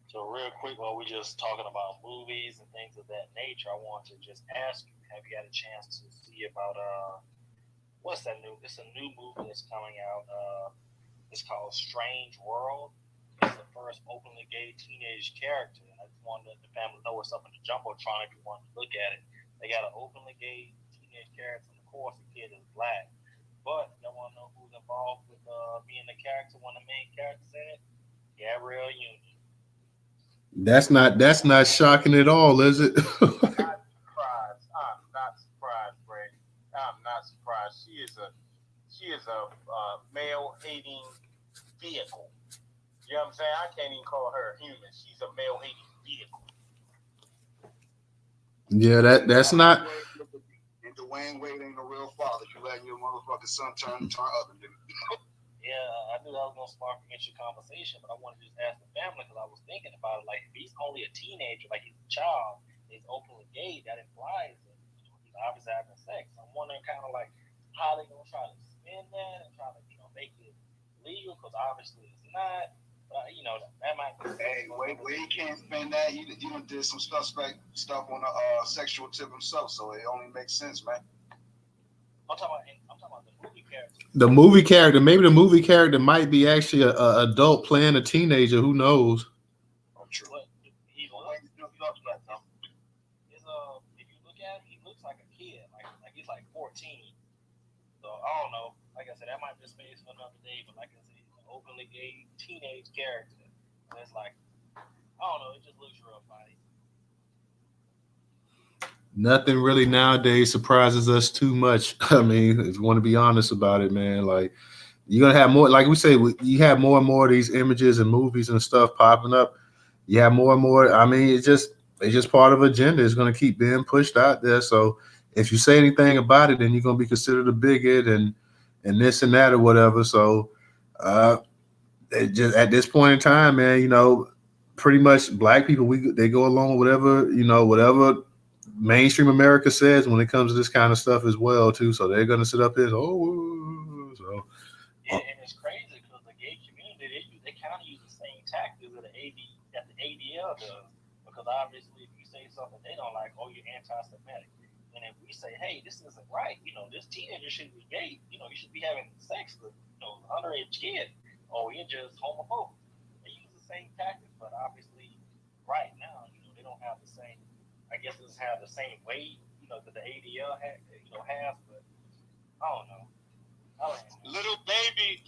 So real quick, while we're just talking about movies and things of that nature, I want to just ask you: have you had a chance to see about what's that new? It's a new movie that's coming out. It's called Strange World. It's the first openly gay teenage character. I just wanted the family to know what's up in the Jumbotron if you want to look at it. They got an openly gay teenage character, and of course the kid is black. But y'all want to know who's involved with being the character, one of the main characters in it? Gabrielle Union. That's not shocking at all, is it? Not surprised. I'm not surprised, Ray. I'm not surprised. She is a male hating vehicle. You know what I'm saying? I can't even call her human. She's a male hating vehicle. Yeah, that's not. And Dwayne Wade ain't a real father. You letting your motherfucking son turn other than. Yeah, I knew that was gonna spark an interesting conversation, but I wanted to just ask the family because I was thinking about it. Like, if he's only a teenager, like he's a child, he's openly gay, that implies that he's obviously having sex. I'm wondering kind of like how they're gonna try to spin that and try to make it legal because obviously it's not. That might be. Hey, Wade can't spend that. He did some stuff on the sexual tip himself, so it only makes sense, man. I'm talking about the movie character. The movie character, maybe the movie character might be actually an adult playing a teenager. Who knows? Oh, true. But if you look at him, he looks like a kid, like he's like 14. So I don't know. Like I said, that might be space for another day. But like I said, he's an openly gay teenage character. And it's like, I don't know. It just looks real funny. Nothing really nowadays surprises us too much. I mean, if you want to be honest about it, man, like you're gonna have more, like we say, you have more and more of these images and movies and stuff popping up. You have more and more. I mean, it's just part of agenda. It's gonna keep being pushed out there. So if you say anything about it, then you're gonna be considered a bigot and this and that or whatever. So just at this point in time, man, pretty much black people, they go along with whatever mainstream America says when it comes to this kind of stuff as well too. So they're gonna sit up there. Yeah, and it's crazy because the gay community they kind of use the same tactics that the ADL does. Because obviously, if you say something they don't like, oh, you're anti-Semitic. And if we say, hey, this isn't right, this teenager shouldn't be gay. You should be having sex with underage kid. Oh, you're just homophobic. They use the same tactics, but obviously, right now, they don't have the same. I guess it doesn't have the same weight, that the ADL has, but I don't know. Little Baby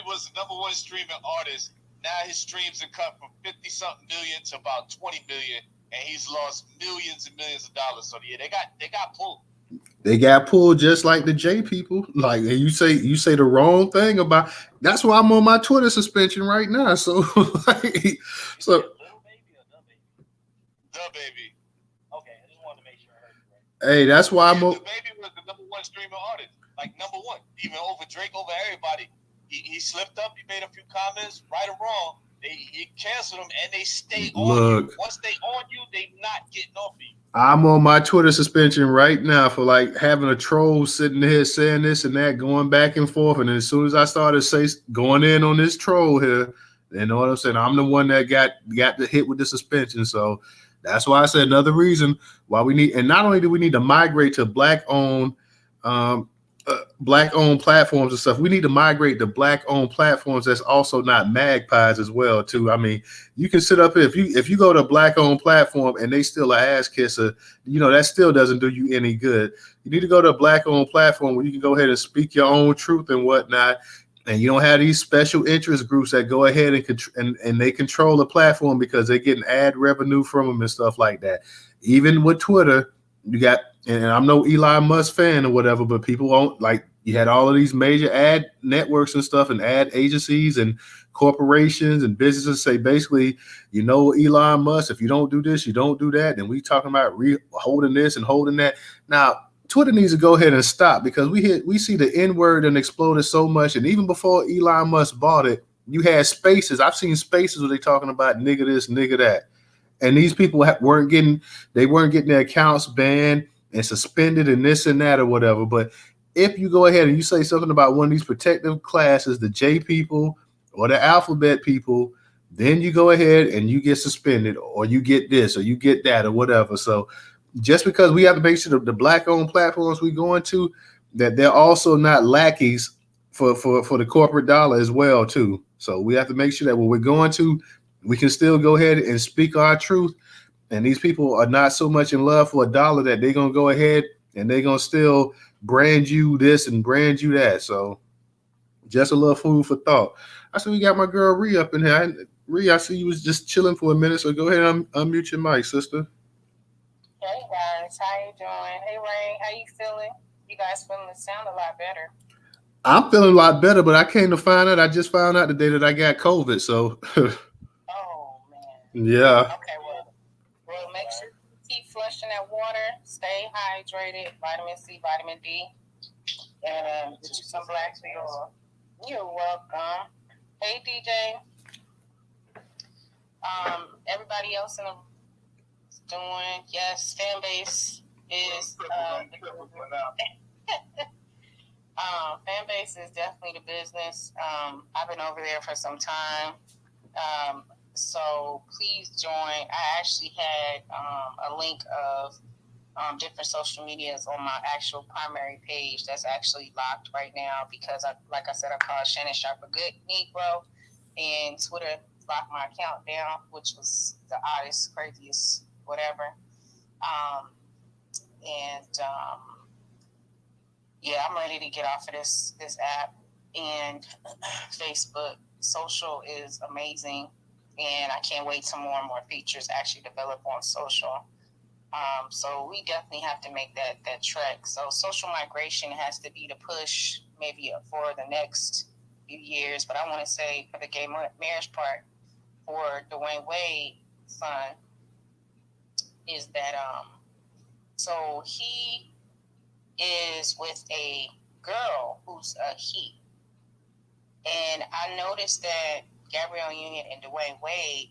was the #1 streaming artist. Now his streams have cut from 50-something million to about 20 million, and he's lost millions and millions of dollars. So yeah, they got pulled. They got pulled just like the J people. Like you say the wrong thing about. That's why I'm on my Twitter suspension right now. So Little Baby or The Baby? The Baby. Okay, I just wanted to make sure I heard you right. Hey, that's why I'm. The Baby was the #1 streaming artist, like #1, even over Drake, over everybody. He slipped up. He made a few comments, right or wrong. They canceled him, and they stay on you. Once they on you, they not getting off of you. I'm on my Twitter suspension right now for like having a troll sitting there saying this and that, going back and forth. And as soon as I started going in on this troll here, you know what I'm saying? I'm the one that got the hit with the suspension. So that's why I said another reason why we need, and not only do we need to migrate to black-owned platforms and stuff, we need to migrate to black-owned platforms that's also not magpies as well too. I mean, you can sit up here if you go to a black-owned platform and they still an ass kisser, that still doesn't do you any good. You need to go to a black-owned platform where you can go ahead and speak your own truth and whatnot, and you don't have these special interest groups that go ahead and they control the platform because they're getting ad revenue from them and stuff like that. Even with Twitter, you got. And I'm no Elon Musk fan or whatever, but people won't like. You had all of these major ad networks and stuff and ad agencies and corporations and businesses say basically, Elon Musk, if you don't do this, you don't do that. And we talking about holding this and holding that. Now, Twitter needs to go ahead and stop because we see the N word and exploded so much. And even before Elon Musk bought it, you had spaces. I've seen spaces where they talking about nigga this, nigga that. And these people weren't getting their accounts banned and suspended and this and that or whatever. But if you go ahead and you say something about one of these protective classes, the J people or the alphabet people, then you go ahead and you get suspended or you get this or you get that or whatever. So just because we have to make sure the black-owned platforms we go into, that they're also not lackeys for the corporate dollar as well too. So we have to make sure that when we're going to, we can still go ahead and speak our truth. And these people are not so much in love for a dollar that they're going to go ahead and they're going to still brand you this and brand you that. So just a little food for thought. I see we got my girl Rhea up in here. Rhea, I see you was just chilling for a minute. So go ahead and unmute your mic, sister. Hey guys, how you doing? Hey Ray, how you feeling? You guys sound a lot better. I'm feeling a lot better, but I came to find out. I just found out today that I got COVID. So, oh man. Yeah. Okay, well, make sure you keep flushing that water. Stay hydrated. Vitamin C, vitamin D, and get you some black fuel. You're welcome. Hey DJ. Everybody else in the doing, yes, fan base is fan base is definitely the business. I've been over there for some time, so please join. I actually had a link of different social medias on my actual primary page that's actually locked right now because like I said, I called Shannon Sharp a good Negro, and Twitter locked my account down, which was the oddest, craziest, whatever. Yeah, I'm ready to get off of this app. And Facebook social is amazing, and I can't wait till more and more features actually develop on social. So we definitely have to make that trek. So social migration has to be the push maybe for the next few years. But I want to say for the gay marriage part, for Dwayne Wade's son, is that so he is with a girl who's a he. And I noticed that Gabrielle Union and Dwayne Wade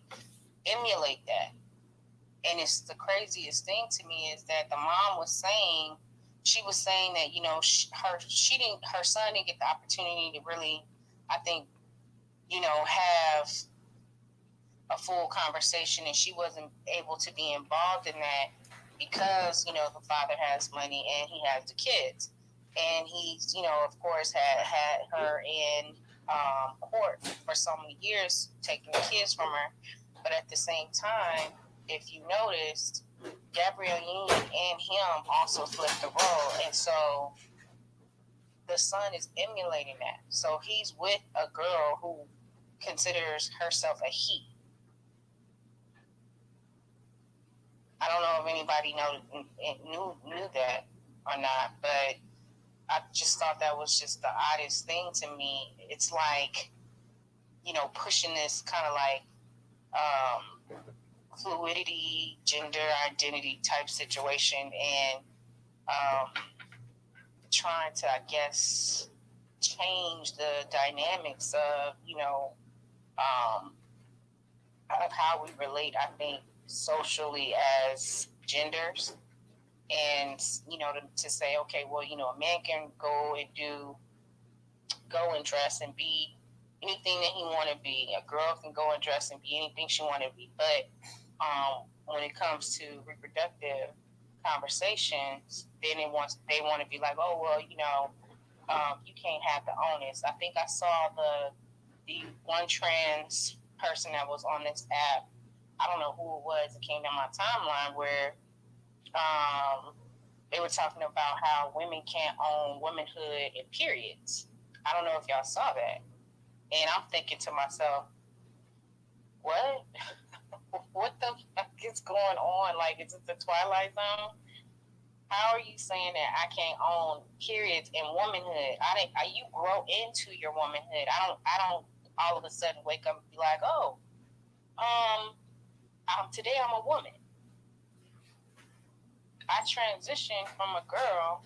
emulate that. And it's the craziest thing to me is that the mom was saying, that, her son didn't get the opportunity to really, I think, have a full conversation, and she wasn't able to be involved in that because, the father has money and he has the kids. And he's, of course, had her in court for so many years, taking the kids from her. But at the same time, if you noticed, Gabrielle Union and him also flipped the role. And so the son is emulating that. So he's with a girl who considers herself a he. I don't know if anybody knew that or not, but I just thought that was just the oddest thing to me. It's like, pushing this kind of like fluidity, gender identity type situation, and trying to, I guess, change the dynamics of, of how we relate, I think, socially as genders. And, to say, okay, well, a man can go and dress and be anything that he want to be. A girl can go and dress and be anything she want to be. But when it comes to reproductive conversations, then they want to be like, oh, well, you can't have the onus. I think I saw the one trans person that was on this app. I don't know who it was. It came down my timeline where they were talking about how women can't own womanhood and periods. I don't know if y'all saw that. And I'm thinking to myself, what? What the fuck is going on? Like, is it the Twilight Zone? How are you saying that I can't own periods and womanhood? You grow into your womanhood. I don't all of a sudden wake up and be like, oh, today I'm a woman. I transitioned from a girl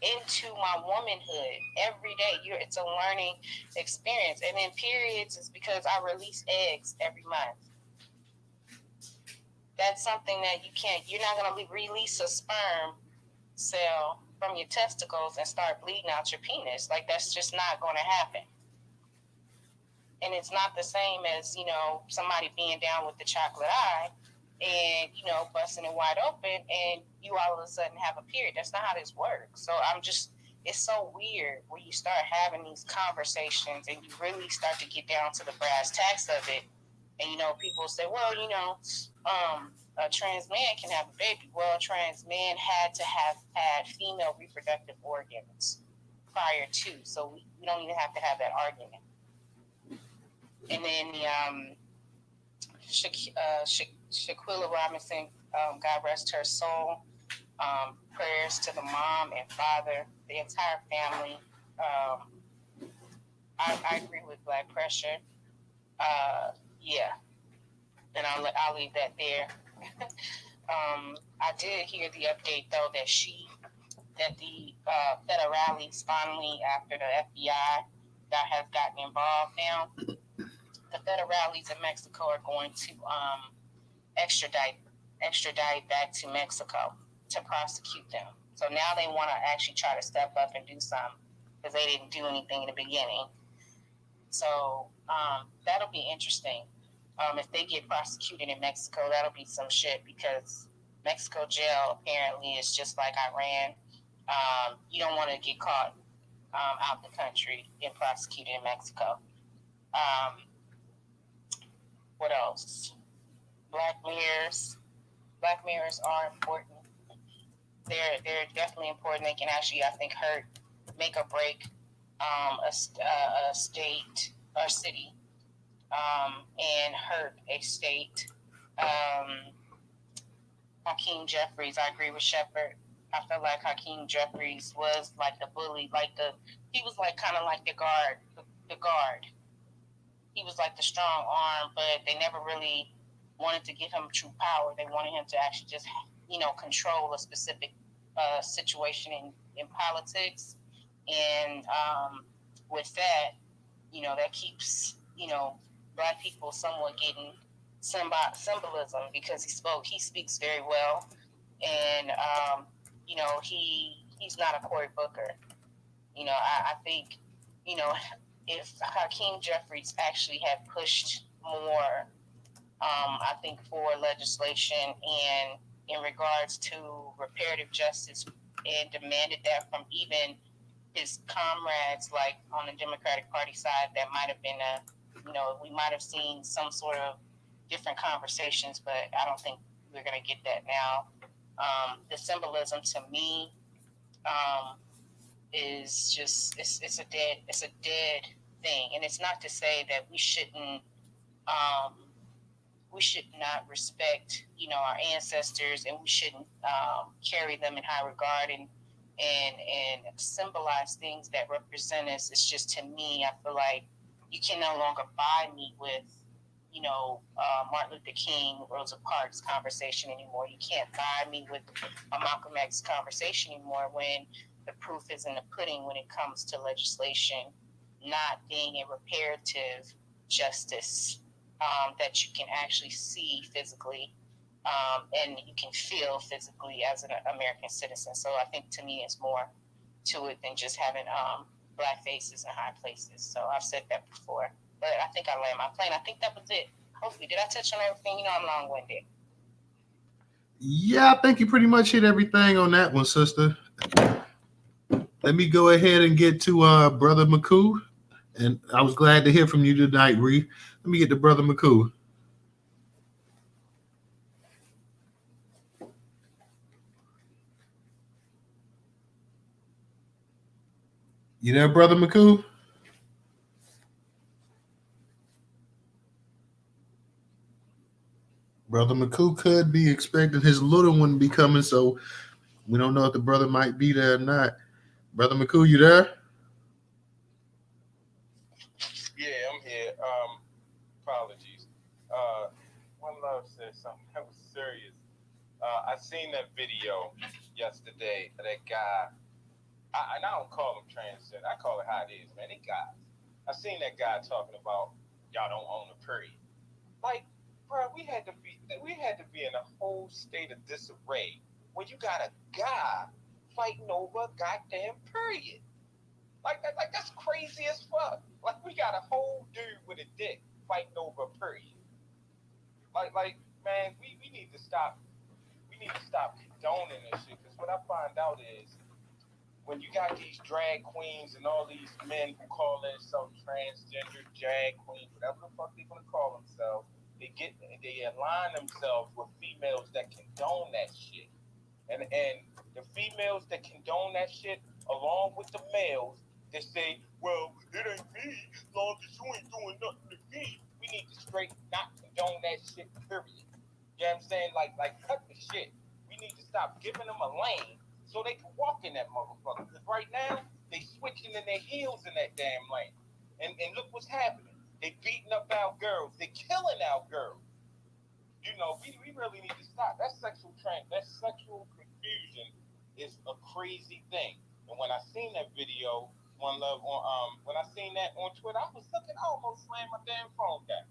into my womanhood every day. It's a learning experience. And then periods is because I release eggs every month. That's something that you're not going to release a sperm cell from your testicles and start bleeding out your penis. Like, that's just not going to happen. And it's not the same as, somebody being down with the chocolate eye and, busting it wide open and you all of a sudden have a period. That's not how this works. So it's so weird when you start having these conversations and you really start to get down to the brass tacks of it. And, people say, well, a trans man can have a baby. Well, a trans man had to have had female reproductive organs prior to. So we don't even have to have that argument. And then Shanquella Robinson, God rest her soul. Prayers to the mom and father, the entire family. I agree with Black Pressure. Yeah, and I'll leave that there. I did hear the update though that the federales finally, after the FBI has gotten involved now, the federales in Mexico are going to extradite back to Mexico to prosecute them. So now they want to actually try to step up and do something because they didn't do anything in the beginning. So that'll be interesting. If they get prosecuted in Mexico, that'll be some shit because Mexico jail apparently is just like Iran. You don't want to get caught out the country and prosecuted in Mexico. What else? Black mirrors. Black mirrors are important. They're definitely important. They can actually, I think, make or break a state or city, and hurt a state. Hakeem Jeffries, I agree with Shepard. I feel like Hakeem Jeffries was like the bully, he was like kind of like the guard. He was like the strong arm, but they never really wanted to give him true power. They wanted him to actually just, control a specific situation in politics. And with that, that keeps, Black people somewhat getting symbolism because he speaks very well. And, he's not a Cory Booker. I think, if Hakeem Jeffries actually had pushed more, I think, for legislation and in regards to reparative justice and demanded that from even his comrades, like on the Democratic Party side, that might have been we might have seen some sort of different conversations, but I don't think we're going to get that now. The symbolism to me is just it's a dead thing, and it's not to say that we should not respect our ancestors, and we shouldn't carry them in high regard and symbolize things that represent us. It's just, to me, I feel like you can no longer buy me with Martin Luther King, Rosa Parks conversation anymore. You can't buy me with a Malcolm X conversation anymore when the proof is in the pudding when it comes to legislation not being a reparative justice that you can actually see physically and you can feel physically as an American citizen. So I think, to me, it's more to it than just having Black faces in high places. So I've said that before. But I think I land my plane. I think that was it. Hopefully, did I touch on everything? I'm long-winded. Yeah, I think you pretty much hit everything on that one, sister. Let me go ahead and get to Brother McCoo. And I was glad to hear from you tonight, Ree. Let me get to Brother McCoo. You there, Brother McCoo? Brother McCoo could be expecting his little one to be coming, so we don't know if the brother might be there or not. Brother McCoo, you there? Yeah, I'm here. apologies. One Love said something that was serious. I seen that video yesterday of that guy. And I don't call him transgender. I call it how it is, man. They guys. I seen that guy talking about y'all don't own a period. Like, bro, we had to be in a whole state of disarray when you got a guy fighting over a goddamn period. Like that's crazy as fuck. Like we got a whole dude with a dick fighting over a period. Like man, we need to stop. We need to stop condoning this shit. Because what I find out is when you got these drag queens and all these men who call themselves transgender drag queens, whatever the fuck they gonna call themselves, they align themselves with females that condone that shit. And the females that condone that shit, along with the males that say, well, it ain't me, as long as you ain't doing nothing to me. We need to straight not condone that shit, period. You know what I'm saying? Like cut the shit. We need to stop giving them a lane so they can walk in that motherfucker. Because right now, they switching in their heels in that damn lane. And look what's happening. They beating up our girls. They killing our girls. You know, we really need to stop. That sexual confusion is a crazy thing. And when I seen that video, One Love, when I seen that on Twitter, I almost slammed my damn phone down.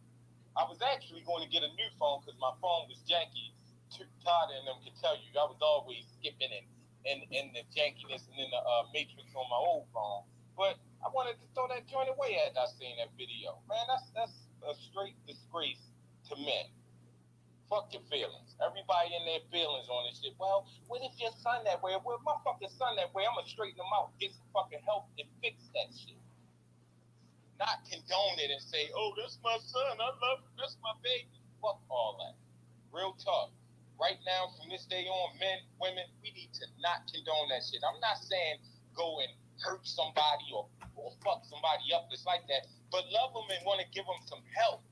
I was actually going to get a new phone because my phone was janky. Todd and them can tell you I was always skipping in the jankiness and in the matrix on my old phone. But I wanted to throw that joint away as I seen that video. Man, that's a straight disgrace to men. Fuck your feelings. Everybody in their feelings on this shit. Well, what if your son that way? Well, my fucking son that way, I'm gonna straighten him out, get some fucking help, and fix that shit. Not condone it and say, oh, that's my son, I love him, that's my baby. Fuck all that. Real talk. Right now, from this day on, men, women, we need to not condone that shit. I'm not saying go and hurt somebody or fuck somebody up just like that, but love them and want to give them some help.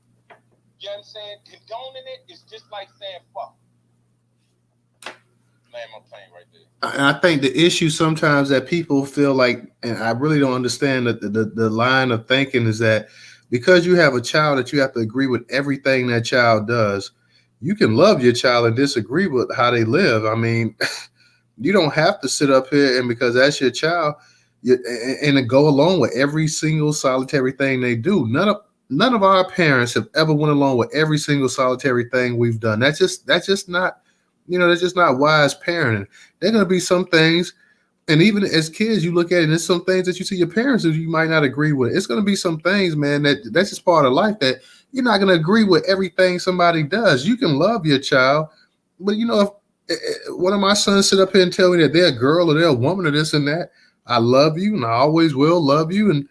You know what I'm saying? Condoning it is just like saying fuck. Man, I'm playing right there. And I think the issue sometimes that people feel like, and I really don't understand the line of thinking is that because you have a child that you have to agree with everything that child does. You can love your child and disagree with how they live. I mean, you don't have to sit up here and because that's your child, and go along with every single solitary thing they do. None of our parents have ever went along with every single solitary thing we've done. That's just not, that's just not wise parenting. There are going to be some things, and even as kids, you look at it, and there's some things that you see your parents do you might not agree with. It's going to be some things, man, that's just part of life that you're not going to agree with everything somebody does. You can love your child, but if one of my sons sit up here and tell me that they're a girl or they're a woman or this and that, I love you and I always will love you, and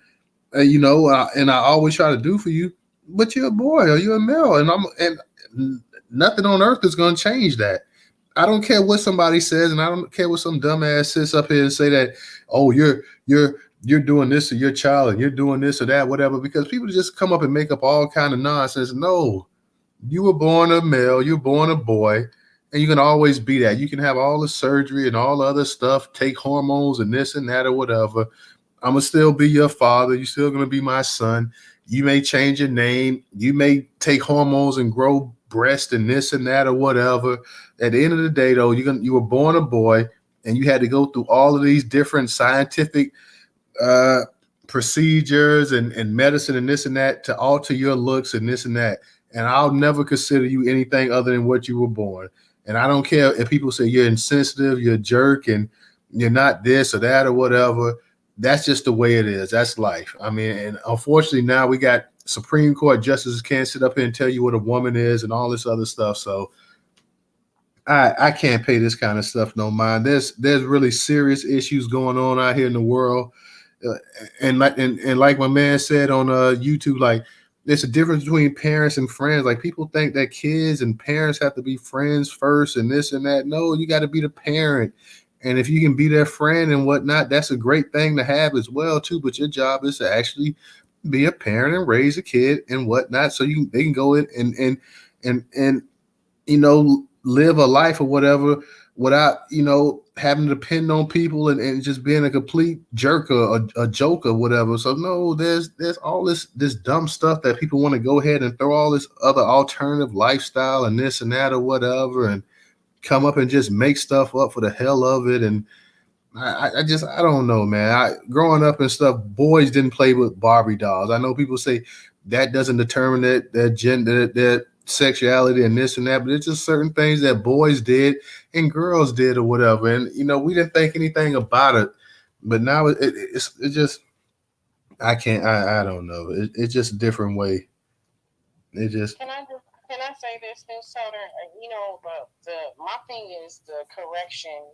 and I always try to do for you. But you're a boy or you're a male, and nothing on earth is going to change that. I don't care what somebody says, and I don't care what some dumbass sits up here and say that, oh, you're doing this to your child and you're doing this or that, whatever, because people just come up and make up all kind of nonsense. No, you were born a male, you're born a boy, and you can always be that. You can have all the surgery and all the other stuff, take hormones and this and that or whatever. I'm going to still be your father. You're still going to be my son. You may change your name. You may take hormones and grow breast and this and that or whatever. At the end of the day, though, you were born a boy, and you had to go through all of these different scientific procedures and medicine and this and that to alter your looks and this and that. And I'll never consider you anything other than what you were born. And I don't care if people say you're insensitive, you're a jerk, and you're not this or that or whatever. That's just the way it is. That's life. I mean, and unfortunately now we got Supreme Court justices can't sit up here and tell you what a woman is and all this other stuff. So I can't pay this kind of stuff no mind. There's really serious issues going on out here in the world. And like my man said on YouTube, like there's a difference between parents and friends. Like people think that kids and parents have to be friends first and this and that. No, you got to be the parent. And if you can be their friend and whatnot, that's a great thing to have as well too. But your job is to actually be a parent and raise a kid and whatnot, so they can go in and live a life or whatever without, having to depend on people and just being a complete jerk or a joke or whatever. So no, there's all this dumb stuff that people want to go ahead and throw all this other alternative lifestyle and this and that or whatever, and come up and just make stuff up for the hell of it. And I don't know, man. Growing up and stuff, boys didn't play with Barbie dolls. I know people say that doesn't determine their gender, their sexuality, and this and that, but it's just certain things that boys did and girls did or whatever. And we didn't think anything about it, but now it's just I can't. I don't know. It's just a different way. It just Can I say this, Newstoter? My thing is the correction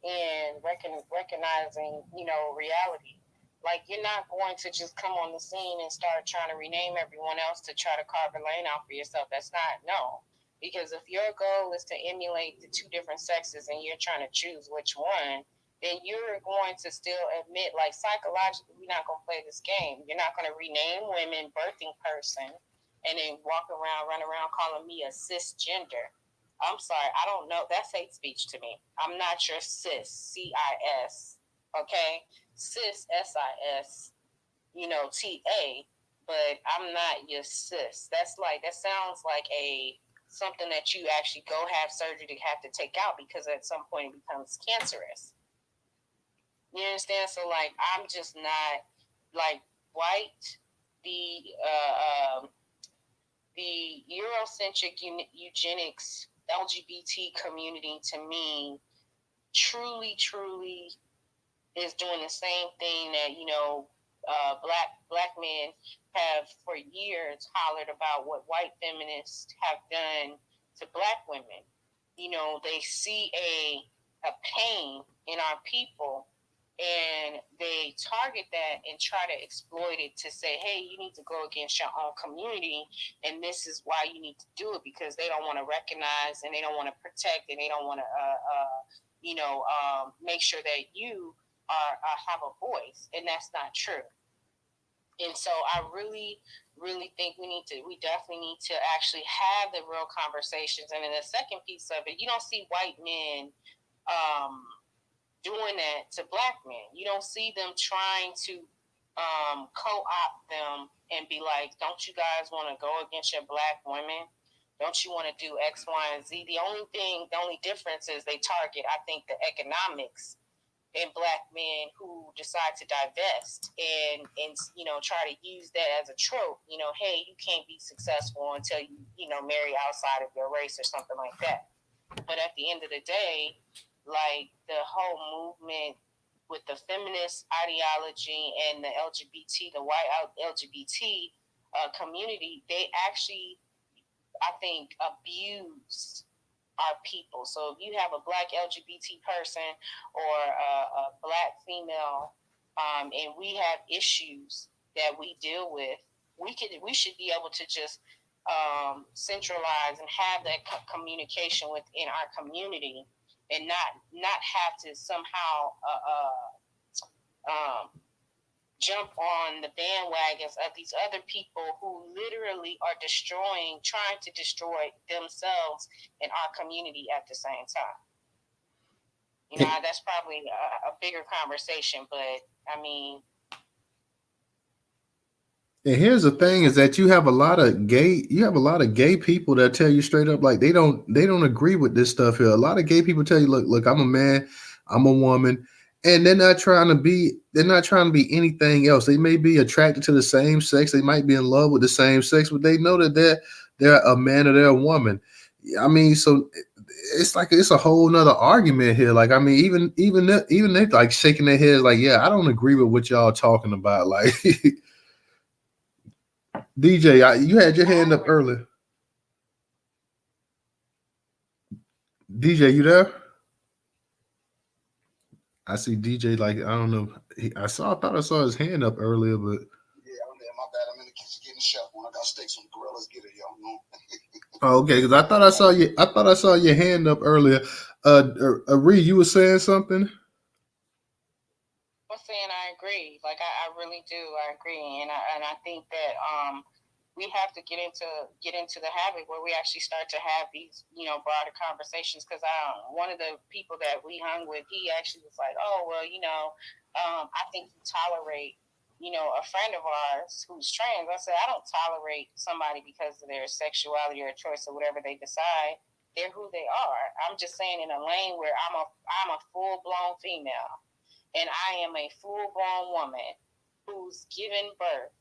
and recognizing, reality. Like, you're not going to just come on the scene and start trying to rename everyone else to try to carve a lane out for yourself. That's not, no. Because if your goal is to emulate the two different sexes and you're trying to choose which one, then you're going to still admit, like, psychologically, we're not going to play this game. You're not going to rename women birthing person and then run around calling me a cisgender. I'm sorry, I don't know. That's hate speech to me. I'm not your cis, C-I-S, okay? Cis, S-I-S, T-A, but I'm not your cis. That sounds like something that you actually go have surgery to have to take out because at some point it becomes cancerous. You understand? So, like, I'm just not, like, white, the Eurocentric eugenics LGBT community to me truly is doing the same thing that black men have for years hollered about what white feminists have done to black women. They see a pain in our people and they target that and try to exploit it to say, hey, you need to go against your own community, and this is why you need to do it, because they don't want to recognize and they don't want to protect and they don't want to, make sure that you have a voice, and that's not true. And so I really, really think we definitely need to actually have the real conversations. And then the second piece of it, you don't see white men doing that to black men. You don't see them trying to co-opt them and be like, don't you guys want to go against your black women? Don't you want to do X, Y, and Z? The only difference is they target, I think, the economics in black men who decide to divest and try to use that as a trope. Hey, you can't be successful until you marry outside of your race or something like that. But at the end of the day, like the whole movement with the feminist ideology and the LGBT, the white LGBT community, they actually, I think, abuse our people. So if you have a black LGBT person or a black female, and we have issues that we deal with, we should be able to just centralize and have that communication within our community, and not have to somehow jump on the bandwagons of these other people who literally are trying to destroy themselves and our community at the same time. That's probably a bigger conversation, but I mean. And here's the thing: is that you have a lot of gay people that tell you straight up, like they don't agree with this stuff here. A lot of gay people tell you, look, I'm a man, I'm a woman, and they're not trying to be anything else. They may be attracted to the same sex, they might be in love with the same sex, but they know that they're a man or they're a woman. I mean, so it's like it's a whole nother argument here. Like, I mean, even they like shaking their heads, like, yeah, I don't agree with what y'all talking about, like. DJ, you had your hand up earlier. DJ, you there? I see DJ, like, I don't know. I thought I saw his hand up earlier, but yeah, I'm there. My bad. I'm in the kitchen getting chef when I got steaks on the grill. Let's get it, y'all. Oh, okay, because I thought I saw your hand up earlier. Reed, you were saying something? I'm saying I agree. Like I really do. I agree, and I think that we have to get into the habit where we actually start to have these, broader conversations. Because one of the people that we hung with, he actually was like, oh, well, I think you tolerate, a friend of ours who's trans. I said, I don't tolerate somebody because of their sexuality or choice or whatever they decide. They're who they are. I'm just saying in a lane where I'm a full-blown female, and I am a full-grown woman who's given birth,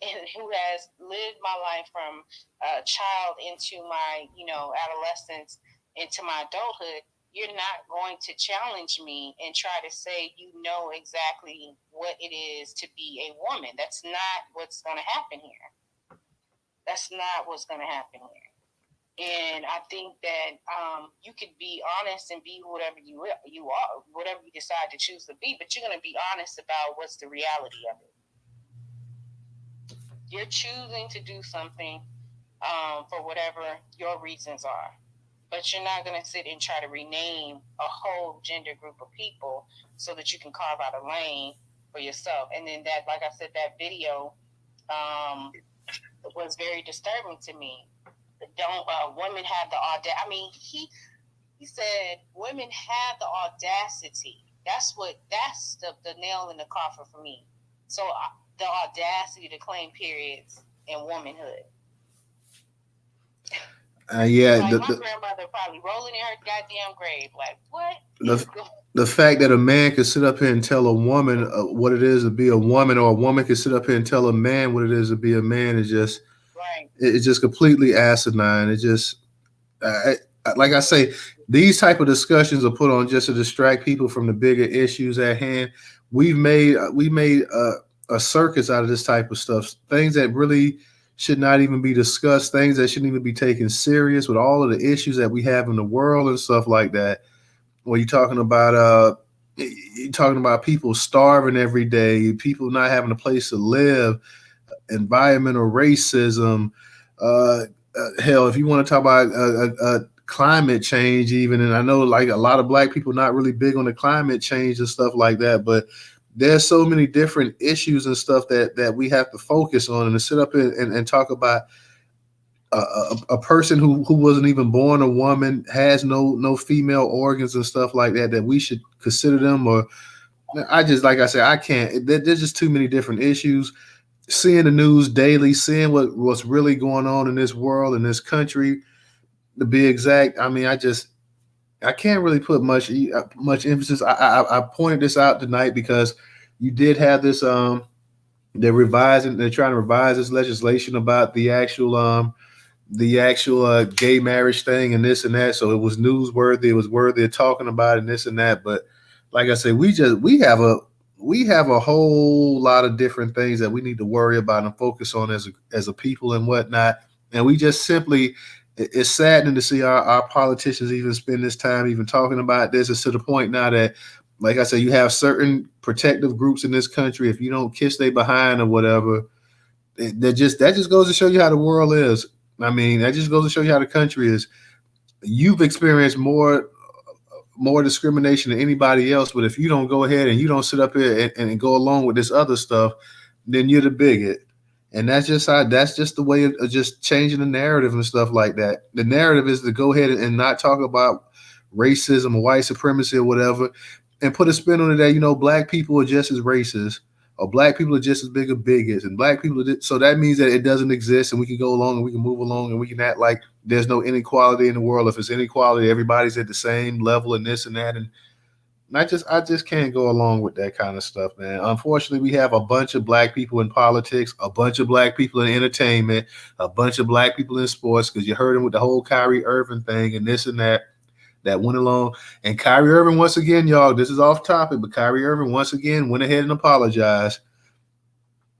and who has lived my life from a child into my, adolescence, into my adulthood. You're not going to challenge me and try to say you know exactly what it is to be a woman. That's not what's going to happen here. That's not what's going to happen here. And I think that you could be honest and be whatever you are, whatever you decide to choose to be, but you're going to be honest about what's the reality of it. You're choosing to do something for whatever your reasons are, but you're not going to sit and try to rename a whole gender group of people so that you can carve out a lane for yourself. And then that, like I said, that video was very disturbing to me. Women have the audacity. I mean, he said women have the audacity. That's the nail in the coffin for me. So the audacity to claim periods and womanhood. Yeah, like my grandmother probably rolling in her goddamn grave. Like, what? The fact that a man could sit up here and tell a woman what it is to be a woman, or a woman could sit up here and tell a man what it is to be a man, is just right. It's just completely asinine. It just, like I say, these type of discussions are put on just to distract people from the bigger issues at hand. We made a circus out of this type of stuff. Things that really should not even be discussed. Things that shouldn't even be taken serious, with all of the issues that we have in the world and stuff like that. When you're talking about people starving every day, people not having a place to live, environmental racism. Hell, if you want to talk about climate change, even, and I know like a lot of black people not really big on the climate change and stuff like that, but there's so many different issues and stuff that we have to focus on, and to sit up and talk about a person who wasn't even born a woman, has no female organs and stuff like that we should consider them. Or I just, like I said, I can't. There's just too many different issues. Seeing the news daily, seeing what's really going on in this world, in this country, to be exact. I mean, I can't really put much emphasis. I pointed this out tonight because you did have this. They're trying to revise this legislation about the actual gay marriage thing and this and that. So it was newsworthy. It was worthy of talking about and this and that. But like I said, we have a whole lot of different things that we need to worry about and focus on as a people and whatnot. And we just simply, it's saddening to see our politicians even spend this time even talking about this. It's to the point now that, like I said, you have certain protective groups in this country. If you don't kiss they behind or whatever, that just goes to show you how the world is. I mean, that just goes to show you how the country is. You've experienced more discrimination than anybody else, but if you don't go ahead and you don't sit up here and go along with this other stuff, then you're the bigot. And that's just the way of just changing the narrative and stuff like that. The narrative is to go ahead and not talk about racism or white supremacy or whatever, and put a spin on it that, black people are just as racist, or black people are just as big of bigots, and black people so that means that it doesn't exist, and we can go along and we can move along and we can act like there's no inequality in the world. If it's inequality, everybody's at the same level and this and that. And I just can't go along with that kind of stuff, man. Unfortunately, we have a bunch of black people in politics, a bunch of black people in entertainment, a bunch of black people in sports, because you heard him with the whole Kyrie Irving thing and this and that went along. And Kyrie Irving, once again, y'all, this is off topic, but Kyrie Irving once again went ahead and apologized.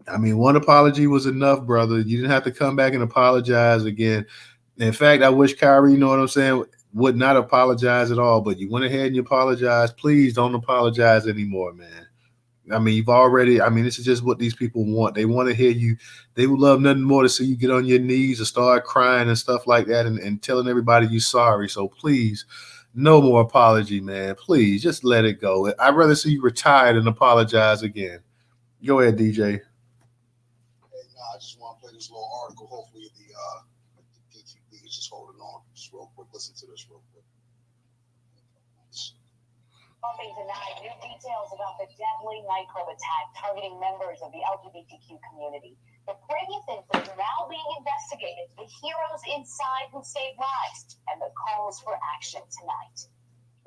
I mean, one apology was enough, brother. You didn't have to come back and apologize again. In fact, I wish Kyrie, you know what I'm saying, would not apologize at all, but you went ahead and you apologized. Please don't apologize anymore, man. I mean, this is just what these people want. They want to hear you. They would love nothing more to see you get on your knees and start crying and stuff like that and telling everybody you're sorry. So please, no more apology, man. Please, just let it go. I'd rather see you retired and apologize again. Go ahead, DJ. I just want to play this go. Hopefully the DQB is just holding on. Just real quick, listen to this real quick. Tonight, new details about the deadly nightclub attack targeting members of the LGBTQ community. The previous incident is now being investigated. The heroes inside who saved lives and the calls for action tonight.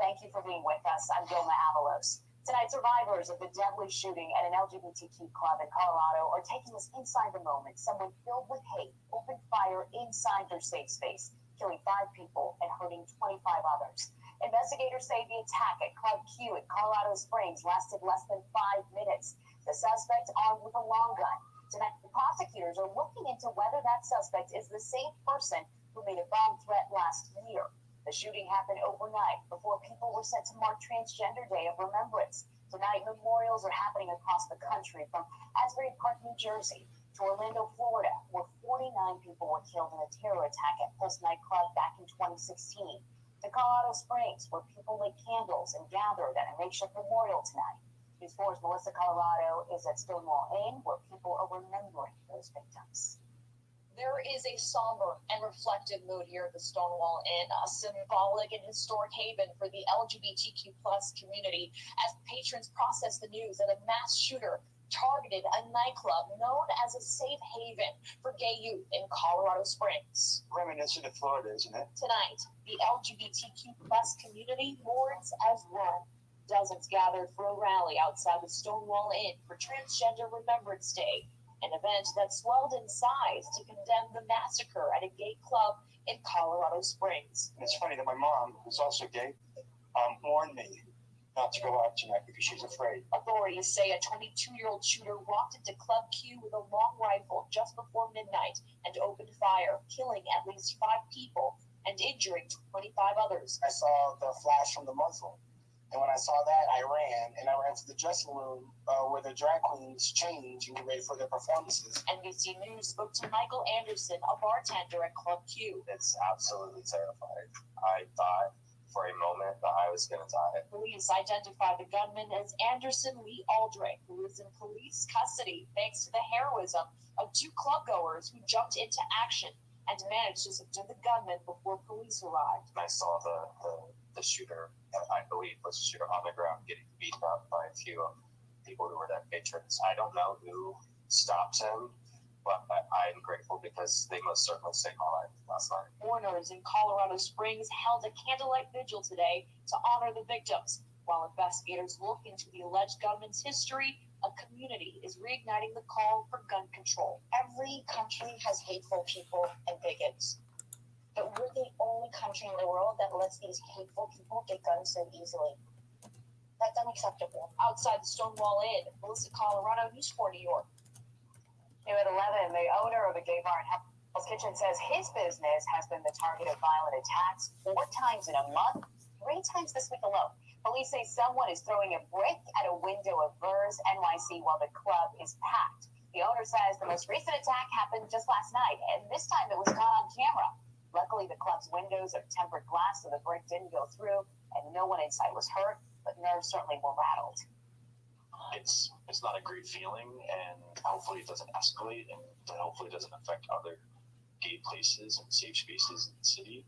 Thank you for being with us. I'm Gilma Avalos. Tonight, survivors of the deadly shooting at an LGBTQ club in Colorado are taking us inside the moment. Someone filled with hate opened fire inside their safe space, killing 5 people and hurting 25 others. Investigators say the attack at Club Q in Colorado Springs lasted less than 5 minutes. The suspect armed with a long gun. Tonight, the prosecutors are looking into whether that suspect is the same person who made a bomb threat last year. The shooting happened overnight before people were set to mark Transgender Day of Remembrance. Tonight, memorials are happening across the country, from Asbury Park, New Jersey, to Orlando, Florida, where 49 people were killed in a terror attack at Pulse nightclub back in 2016. To Colorado Springs, where people lit candles and gathered at a makeshift memorial tonight. News 4's Melissa Colorado is at Stonewall Inn, where people are remembering those victims. There is a somber and reflective mood here at the Stonewall Inn, a symbolic and historic haven for the LGBTQ plus community, as patrons process the news that a mass shooter targeted a nightclub known as a safe haven for gay youth in Colorado Springs. Reminiscent of Florida, isn't it? Tonight, the LGBTQ plus community mourns as one. Dozens gathered for a rally outside the Stonewall Inn for Transgender Remembrance Day, an event that swelled in size to condemn the massacre at a gay club in Colorado Springs. It's funny that my mom, who's also gay, warned me not to go out tonight because she's afraid. Authorities say a 22-year-old shooter walked into Club Q with a long rifle just before midnight and opened fire, killing at least 5 people and injuring 25 others. I saw the flash from the muzzle. And when I saw that, I ran to the dressing room where the drag queens change and get ready for their performances. NBC News spoke to Michael Anderson, a bartender at Club Q. It's absolutely terrifying. I thought for a moment that I was going to die. Police identified the gunman as Anderson Lee Aldrich, who is in police custody thanks to the heroism of 2 clubgoers who jumped into action and managed to subdue the gunman before police arrived. I saw the shooter, I believe was a shooter, on the ground getting beat up by a few people who were their patrons. I don't know who stopped him, but I'm grateful because they most certainly saved my life last night. Mourners in Colorado Springs held a candlelight vigil today to honor the victims. While investigators look into the alleged gunman's history, a community is reigniting the call for gun control. Every country has hateful people and bigots. But we're the only country in the world that lets these hateful people get guns so easily. That's unacceptable. Outside the Stonewall Inn, Melissa Colorado, News 4 New York. New at 11, the owner of a gay bar in Hell's Kitchen says his business has been the target of violent attacks 4 times in a month, 3 times this week alone. Police say someone is throwing a brick at a window of Burrs NYC while the club is packed. The owner says the most recent attack happened just last night, and this time it was caught on camera. Luckily, the club's windows are tempered glass, so the brick didn't go through, and no one inside was hurt, but nerves certainly were rattled. It's not a great feeling, and hopefully it doesn't escalate, and hopefully it doesn't affect other gay places and safe spaces in the city.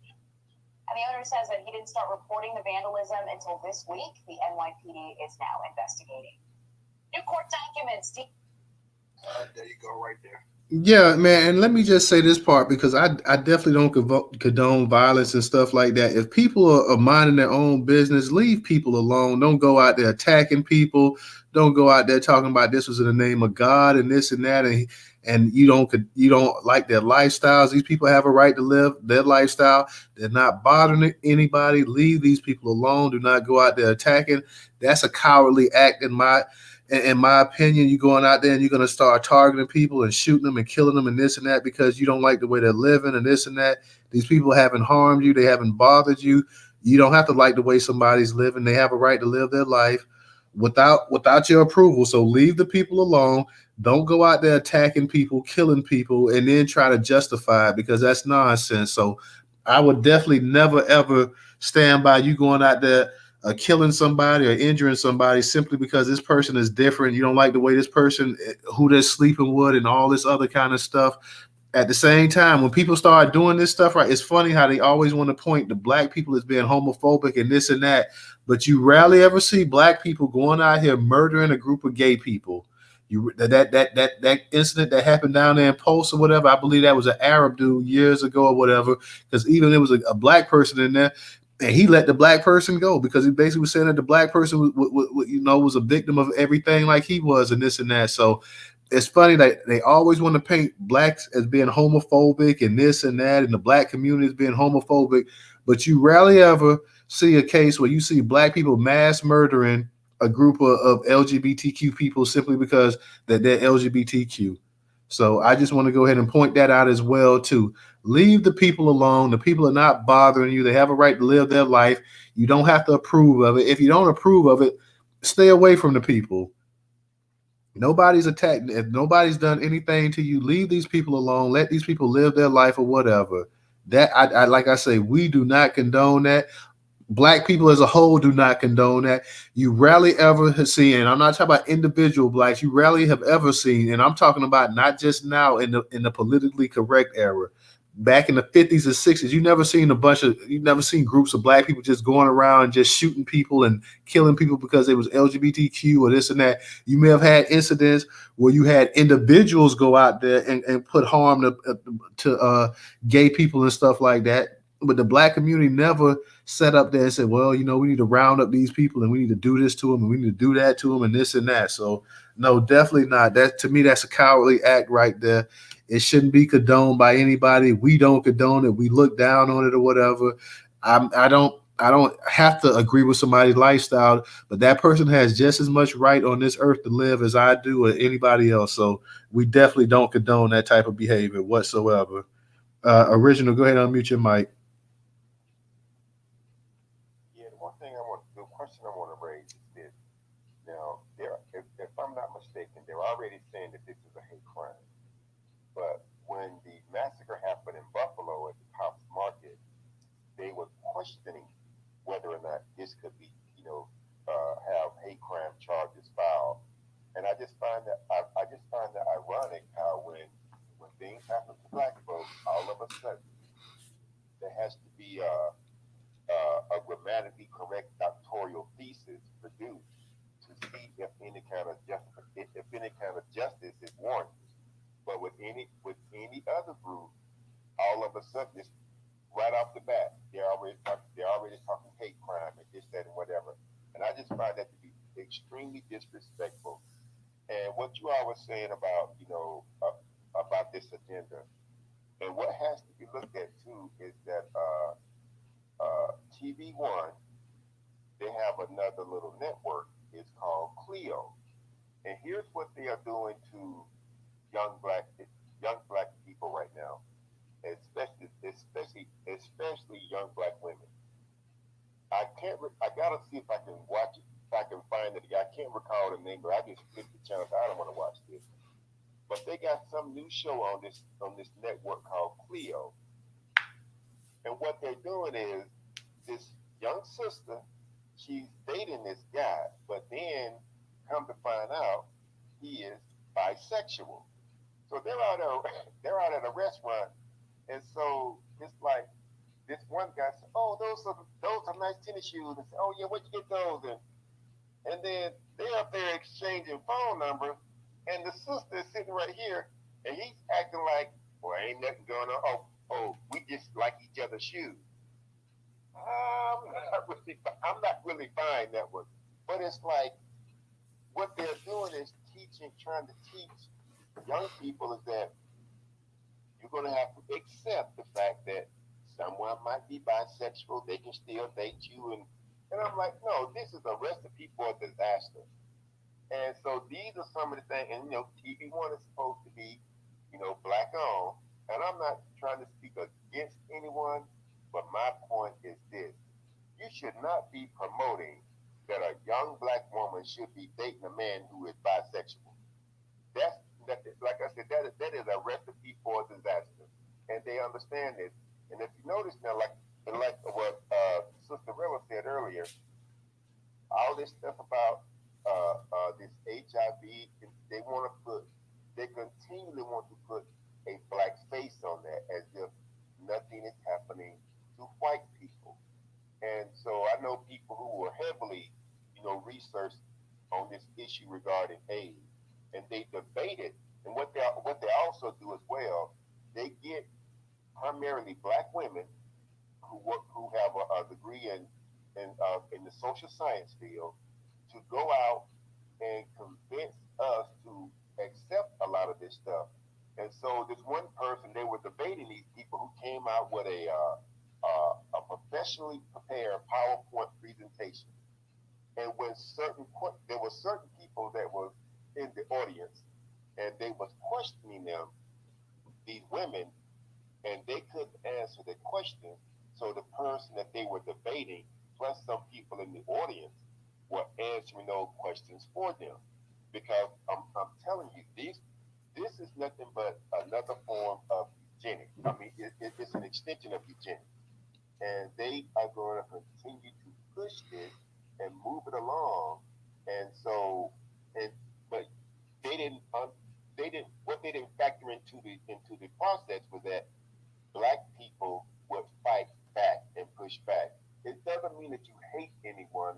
And the owner says that he didn't start reporting the vandalism until this week. The NYPD is now investigating. New court documents. There you go, right there. Yeah, man, and let me just say this part, because I definitely don't condone violence and stuff like that. If people are minding their own business, leave people alone. Don't go out there attacking people. Don't go out there talking about this was in the name of God and this and that, and you don't like their lifestyles. These people have a right to live their lifestyle. They're not bothering anybody. Leave these people alone. Do not go out there attacking. That's a cowardly act in my opinion. You're going out there and you're going to start targeting people and shooting them and killing them and this and that because you don't like the way they're living and this and that. These people haven't harmed you. They haven't bothered you. You don't have to like the way somebody's living. They have a right to live their life without your approval. So leave the people alone. Don't go out there attacking people, killing people, and then try to justify it, because that's nonsense. So I would definitely never, ever stand by you going out there killing somebody or injuring somebody simply because this person is different. You don't like the way this person, who they're sleeping with and all this other kind of stuff. at the same time, when people start doing this stuff, right, it's funny how they always want to point to black people as being homophobic and this and that, but you rarely ever see black people going out here murdering a group of gay people. That incident that happened down there in Post or whatever, I believe that was an Arab dude years ago or whatever, because even there was a black person in there, and he let the black person go because he basically was saying that the black person was a victim of everything like he was and this and that. So it's funny that they always want to paint blacks as being homophobic and this and that, and the black community as being homophobic, but you rarely ever see a case where you see black people mass murdering a group of LGBTQ people simply because that they're LGBTQ. So I just want to go ahead and point that out as well too. Leave the people alone. The people are not bothering you. They have a right to live their life. You don't have to approve of it. If you don't approve of it, stay away from the people. Nobody's attacked. If nobody's done anything to you, leave these people alone. Let these people live their life or whatever. That I like I say, we do not condone that. Black people as a whole do not condone that. You rarely ever have seen, and I'm not talking about individual blacks, you rarely have ever seen, and I'm talking about not just now in the politically correct era. Back in the 50s and 60s, you never seen groups of black people just going around and just shooting people and killing people because they was LGBTQ or this and that. You may have had incidents where you had individuals go out there and put harm to gay people and stuff like that. But the black community never set up there and said, well, we need to round up these people and we need to do this to them and we need to do that to them and this and that. So no, definitely not. That to me, that's a cowardly act right there. It shouldn't be condoned by anybody. We don't condone it. We look down on it or whatever. I don't have to agree with somebody's lifestyle, but that person has just as much right on this earth to live as I do or anybody else. So we definitely don't condone that type of behavior whatsoever. Original, go ahead and unmute your mic. Yeah, the question I want to raise is this. Now, if I'm not mistaken, they're already saying that this is a hate crime. But when the massacre happened in Buffalo at the Pops Market, they were questioning whether or not this could be, have hate crime charges filed. And I just find that ironic how when things happen to black folks, all of a sudden there has to be a grammatically correct doctoral thesis produced to see if any kind of justice is warranted. But with any other group, all of a sudden, just right off the bat, they're already talking hate crime and this, that, and whatever. And I just find that to be extremely disrespectful. And what you all were saying about about this agenda, and what has to be looked at too is that TV One, they have another little network. It's called Clio, and here's what they are doing to young black people right now, especially young black women. I gotta see if I can watch it, if I can find it. I can't recall the name, but I just flipped the channel. I don't want to watch this. But they got some new show on this network called Clio, and what they're doing is this young sister, she's dating this guy, but then come to find out he is bisexual. So they're out at a restaurant, and so it's like this one guy said, "Oh, those are nice tennis shoes." And said, "Oh yeah, where'd you get those?" And then they're up there exchanging phone numbers, and the sister is sitting right here, and he's acting like, "Well, ain't nothing going on. Oh, we just like each other's shoes." I'm not really buying that one, but it's like what they're doing is trying to teach young people is that you're going to have to accept the fact that someone might be bisexual, they can still date you, and I'm like, no, this is a recipe for disaster. And so these are some of the things, and TV One is supposed to be, black owned, and I'm not trying to speak against anyone, but my point is this: you should not be promoting that a young black woman should be dating a man who is bisexual. Like I said, that is a recipe for disaster, and they understand this. And if you notice now, like what Sister Rilla said earlier, all this stuff about this HIV, they continually want to put a black face on that, as if nothing is happening to white people. And so I know people who were heavily, researched on this issue regarding AIDS, and they debate it. And what they also do as well, they get primarily black women who have a degree in the social science field to go out and convince us to accept a lot of this stuff. And so this one person, they were debating these people who came out with a professionally prepared PowerPoint presentation. And when there were certain people that was in the audience, and they was questioning them, these women, and they couldn't answer the question. So the person that they were debating, plus some people in the audience, were answering those questions for them. Because I'm telling you, this is nothing but another form of eugenics. I mean, it's an extension of eugenics, and they are going to continue to push this and move it along. And so, and but they didn't. What they didn't factor into the process was that black people would fight back and push back. It doesn't mean that you hate anyone,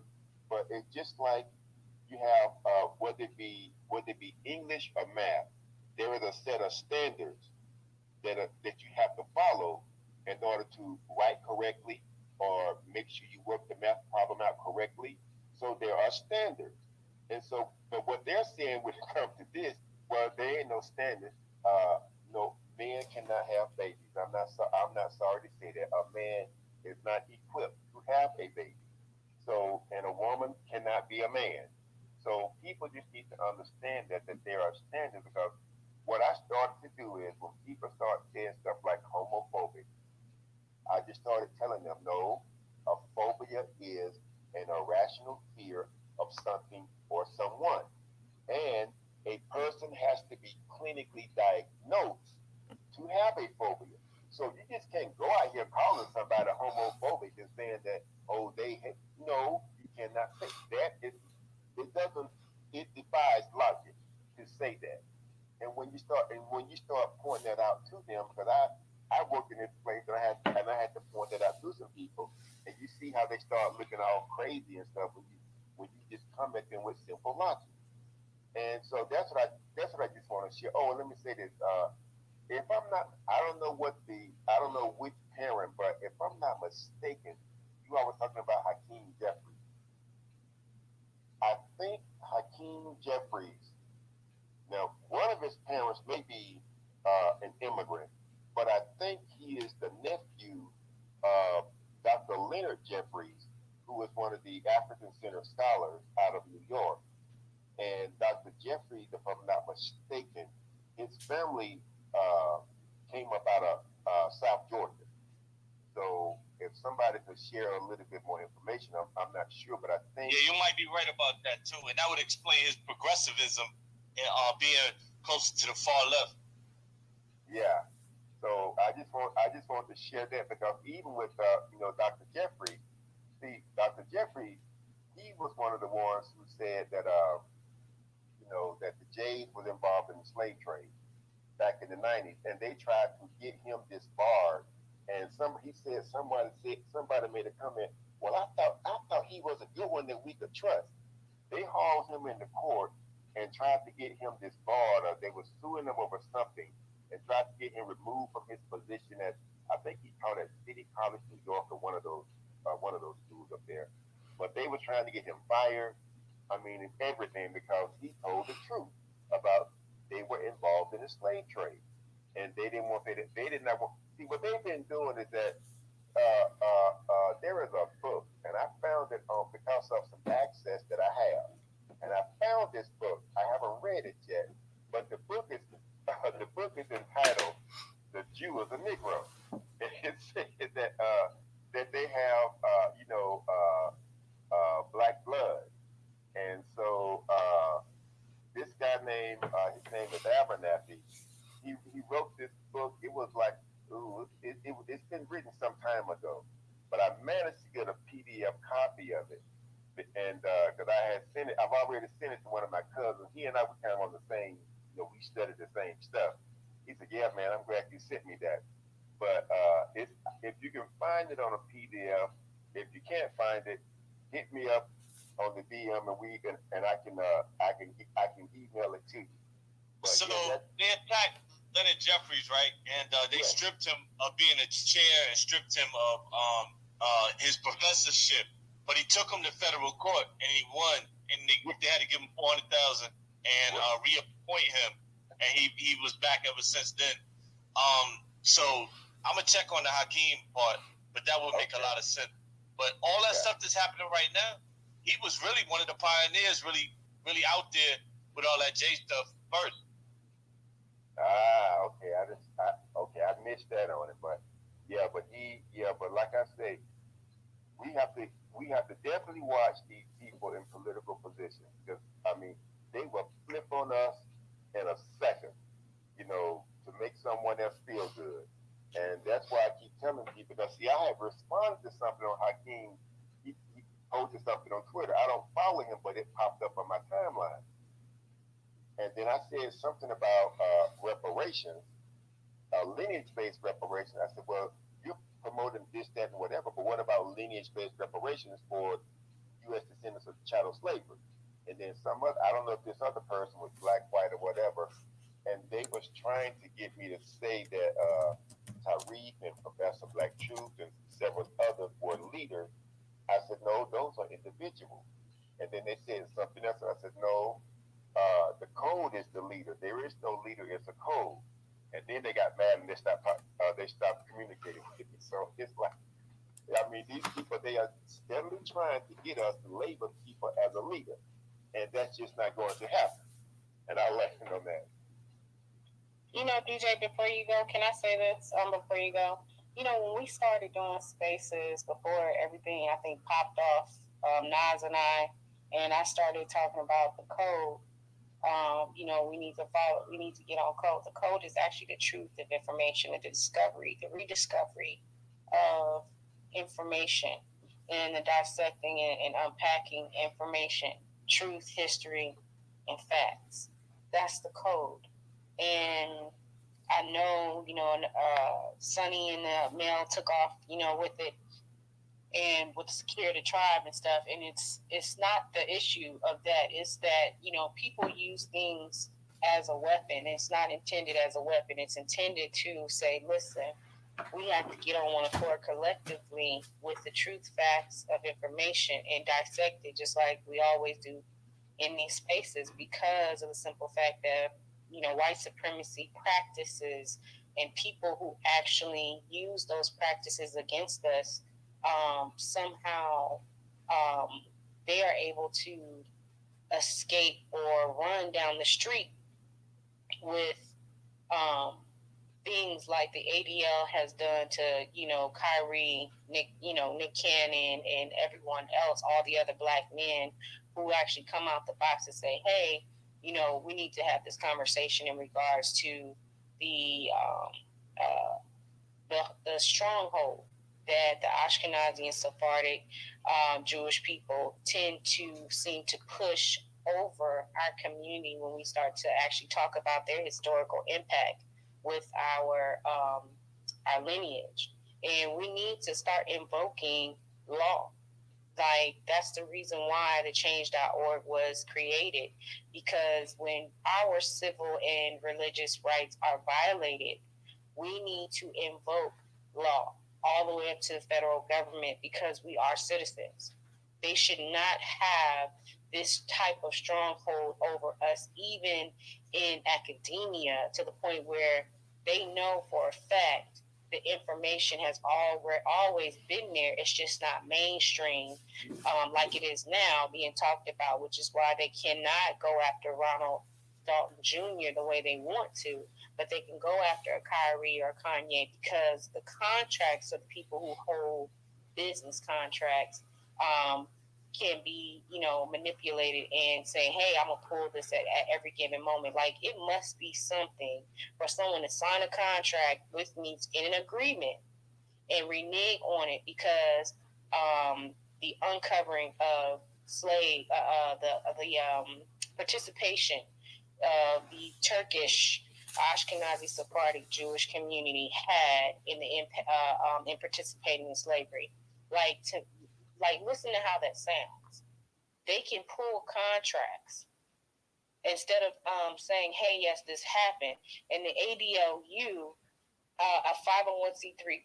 but it's just like you have whether it be English or math, there is a set of standards that you have to follow in order to write correctly or make sure you work the math problem out correctly. So there are standards. And so, but what they're saying when it comes to this, well, there ain't no standards. Men cannot have babies. I'm not sorry to say that a man is not equipped to have a baby. So, and a woman cannot be a man. So people just need to understand that there are standards, because what I started to do is when people start saying stuff like homophobic, I just started telling them, no, a phobia is an irrational fear of something or someone. And a person has to be clinically diagnosed to have a phobia. So you just can't go out here calling somebody homophobic and saying that, oh, they hate. No, you cannot say that. It doesn't, it defies logic to say that. And when you start pointing that out to them, because I worked in this place and I had to point that out to some people, and you see how they start looking all crazy and stuff when you just come at them with simple logic. And so that's what I just want to share. Oh, and let me say this. If I'm not, I don't know which parent, but if I'm not mistaken, you always talking about Hakeem Jeffries. I think Hakeem Jeffries. Now, one of his parents may be an immigrant, but I think he is the nephew of Dr. Leonard Jeffries, who was one of the African Center scholars out of New York. And Dr. Jeffries, if I'm not mistaken, his family came up out of South Georgia. So if somebody could share a little bit more information, I'm not sure, but I think Yeah, you might be right about that too, and that would explain his progressivism and being closer to the far left. yeah. So I just want to share that, because even with Dr. Jeffries, see Dr. Jeffries, he was one of the ones who said that that the Jays was involved in the slave trade back in the '90s, and they tried to get him disbarred. And he said somebody made a comment. Well, I thought he was a good one that we could trust. They hauled him into court and tried to get him disbarred, or they were suing him over something, and tried to get him removed from his position at, I think he taught at City College, New York, or one of those schools up there. But they were trying to get him fired. I mean, and everything, because he told the truth about they were involved in the slave trade, and they did not want. See, what they've been doing is that there is a book, and I found it because of some access that I have, and I found this book. I haven't read it yet, but the book is the book is entitled "The Jew is a Negro." It says that they have black blood, and so this guy named his name is Abernathy. He wrote this book. It was like, it's been written some time ago, but I managed to get a PDF copy of it, and because I had sent it, I've already sent it to one of my cousins. He and I were kind of on the same, we studied the same stuff, He said, "Yeah, man, I'm glad you sent me that." But if you can find it on a PDF, if you can't find it, hit me up on the DM and I can email it to you. But So yeah, they attacked Leonard Jeffries, right? And they stripped him of being a chair and stripped him of his professorship. But he took him to federal court and he won. And they had to give him $400,000 and reappoint him. And he was back ever since then. So I'm gonna check on the Hakeem part, but that would make a lot of sense. But all that stuff that's happening right now, he was really one of the pioneers, really out there with all that J stuff first. Okay. I missed that on it, but but like I say, we have to definitely watch these people in political positions because I mean they will flip on us in a second, to make someone else feel good, and that's why I keep telling people because see I have responded to something on Hakeem. He posted something on Twitter. I don't follow him, but it popped up on my timeline. And then I said something about reparations, lineage-based reparations. I said, well, you're promoting this, that, and whatever, but what about lineage-based reparations for U.S. descendants of chattel slavery? And then I don't know if this other person was black, white, or whatever, and they was trying to get me to say that Tariq and Professor Black Truth and several others were leaders. I said, no, those are individuals. And then they said something else, and I said, no, the code is the leader. There is no leader; it's a code. And then they got mad and they stopped communicating with me. So it's like, I mean, these people they are steadily trying to get us to label people as a leader, and that's just not going to happen. And I'll let you know that. DJ, before you go, can I say this? Before you go, when we started doing spaces before everything, I think popped off, Nas and I started talking about the code. We need to follow. We need to get on code. The code is actually the truth of information, the discovery, the rediscovery of information, and the dissecting and unpacking information, truth, history, and facts. That's the code. And I know, Sonny and the Mel took off, with it and with Secure the Tribe and stuff. And it's not the issue of that. It's that, people use things as a weapon. It's not intended as a weapon. It's intended to say, listen, we have to get on one accord collectively with the truth, facts of information and dissect it just like we always do in these spaces because of the simple fact that, white supremacy practices and people who actually use those practices against us somehow they are able to escape or run down the street with things like the ADL has done to, Kyrie, Nick Cannon, and everyone else, all the other black men who actually come out the box and say, hey, we need to have this conversation in regards to the stronghold that the Ashkenazi and Sephardic Jewish people tend to seem to push over our community when we start to actually talk about their historical impact with our lineage. And we need to start invoking law. Like, that's the reason why the change.org was created, because when our civil and religious rights are violated, we need to invoke law all the way up to the federal government because we are citizens. They should not have this type of stronghold over us, even in academia, to the point where they know for a fact the information has always been there. It's just not mainstream like it is now being talked about, which is why they cannot go after Ronald Dalton Jr. the way they want to, but they can go after a Kyrie or Kanye because the contracts of the people who hold business contracts can be, manipulated and say, hey, I'm going to pull this at every given moment. Like, it must be something for someone to sign a contract with me, get an agreement, and renege on it because the uncovering of slave, the participation of the Turkish Ashkenazi Sephardic Jewish community had in participating in slavery. Like listen to how that sounds. They can pull contracts instead of saying, "Hey, yes, this happened," and the ADLU, a 501c3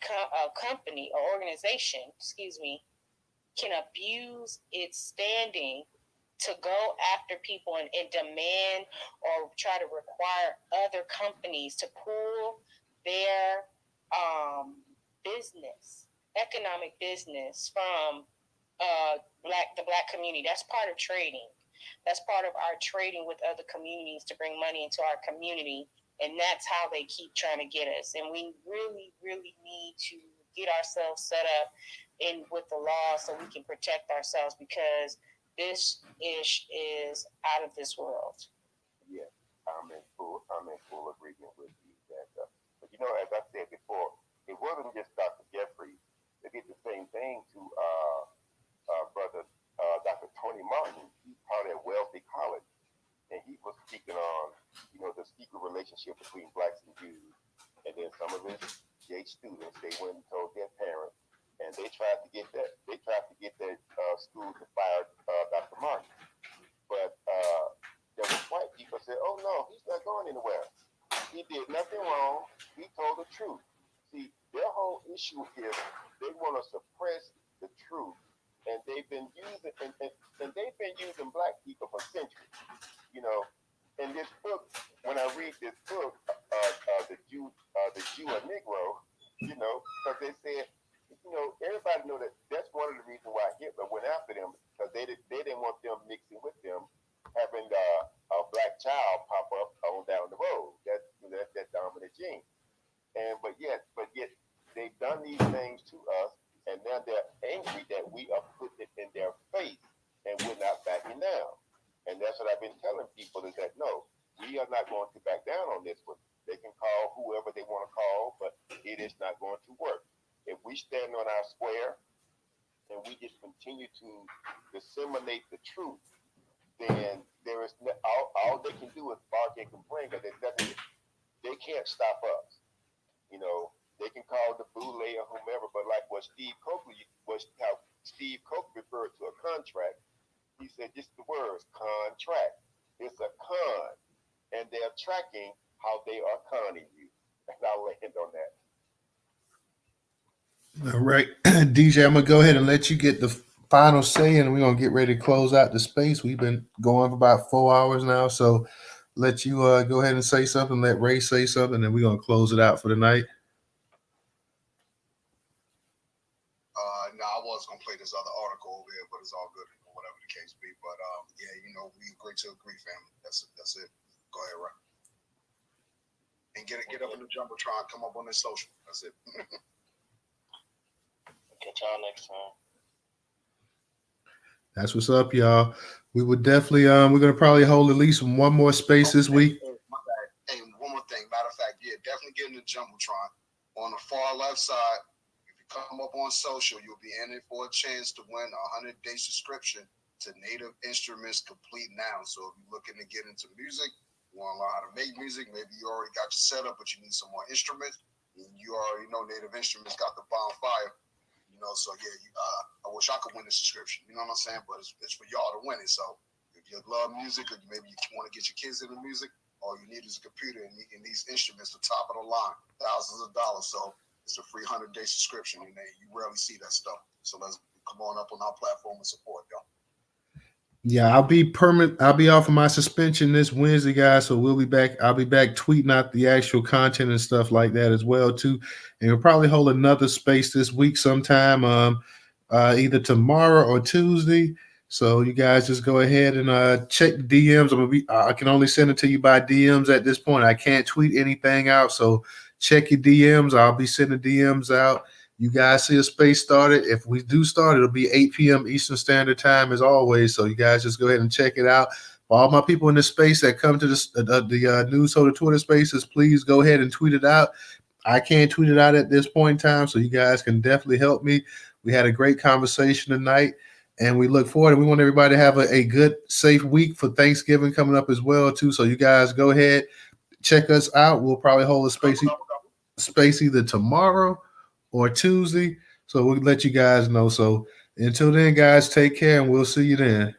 company or organization, can abuse its standing to go after people and demand or try to require other companies to pull their economic business from the black community. That's part of trading. That's part of our trading with other communities to bring money into our community. And that's how they keep trying to get us. And we really, really need to get ourselves set up with the law so we can protect ourselves, because this is out of this world. Yeah, I'm in full agreement with you. But as I said before, it wasn't just Dr. Jeffries. They did the same thing to brother Dr. Tony Martin. He taught at Wellesley College, and he was speaking on the secret relationship between blacks and Jews. And then some of his J students, they went and told their parents, and they tried to get that school to fire Dr. Martin. But there was white people said, "Oh no, he's not going anywhere. He did nothing wrong. He told the truth." See, their whole issue is they want to suppress the truth, and they've been using black people for centuries. In this book, when I read this book, the Jew and Negro, because they said, everybody know that's one of the reasons why Hitler went after them, because they didn't want them mixing with them, having a black child pop up on down the road. That's that dominant gene. But yet they've done these things to us, and now they're angry that we are putting it in their face, and we're not backing down. And that's what I've been telling people, is that no, we are not going to back down on this one. They can call whoever they want to call, but it is not going to work. If we stand on our square and we just continue to disseminate the truth, then there is all they can do is bark and complain, because they can't stop us. They can call the boule or whomever, but like what Steve Coker referred to a contract. He said just the words contract. It's a con, and they're tracking how they are conning you. And I'll land on that. All right, DJ, I'm gonna go ahead and let you get the final say, and we're gonna get ready to close out the space. We've been going for about 4 hours now, so let you go ahead and say something. Let Ray say something, and we're gonna close it out for the night. No, I was gonna play this other article over here, but it's all good, or whatever the case be. But we agree to agree, family. That's it. Go ahead, Ray. And get up in the jumbotron. Come up on this social. That's it. Catch y'all next time. That's what's up, y'all. We would definitely we're gonna probably hold at least one more space this week. Hey, one more thing. Matter of fact, definitely get in the jumbotron on the far left side. Come up on social, you'll be in it for a chance to win a 100-day subscription to Native Instruments Complete Now. So if you're looking to get into music, you want to learn how to make music, maybe you already got your setup, but you need some more instruments, and you already know Native Instruments got the bonfire. So I wish I could win the subscription. You know what I'm saying? But it's for y'all to win it. So if you love music, or maybe you want to get your kids into music, all you need is a computer, and these instruments, the top of the line, thousands of dollars. So it's a free 100-day subscription, and you rarely see that stuff. So let's come on up on our platform and support y'all. Yeah, I'll be off of my suspension this Wednesday, guys. So we'll be back. I'll be back tweeting out the actual content and stuff like that as well too. And we'll probably hold another space this week sometime, either tomorrow or Tuesday. So you guys just go ahead and check the DMs. I can only send it to you by DMs at this point. I can't tweet anything out. So check your DMs. I'll be sending DMs out. You guys see a space started. If we do start, it'll be 8 p.m. Eastern Standard Time as always. So you guys just go ahead and check it out. For all my people in this space that come to the Newstoter Twitter spaces, please go ahead and tweet it out. I can't tweet it out at this point in time, so you guys can definitely help me. We had a great conversation tonight, and we look forward. And we want everybody to have a good, safe week for Thanksgiving coming up as well too. So you guys go ahead. check us out. We'll probably hold a space either tomorrow or Tuesday. So we'll let you guys know. So until then, guys, take care and we'll see you then.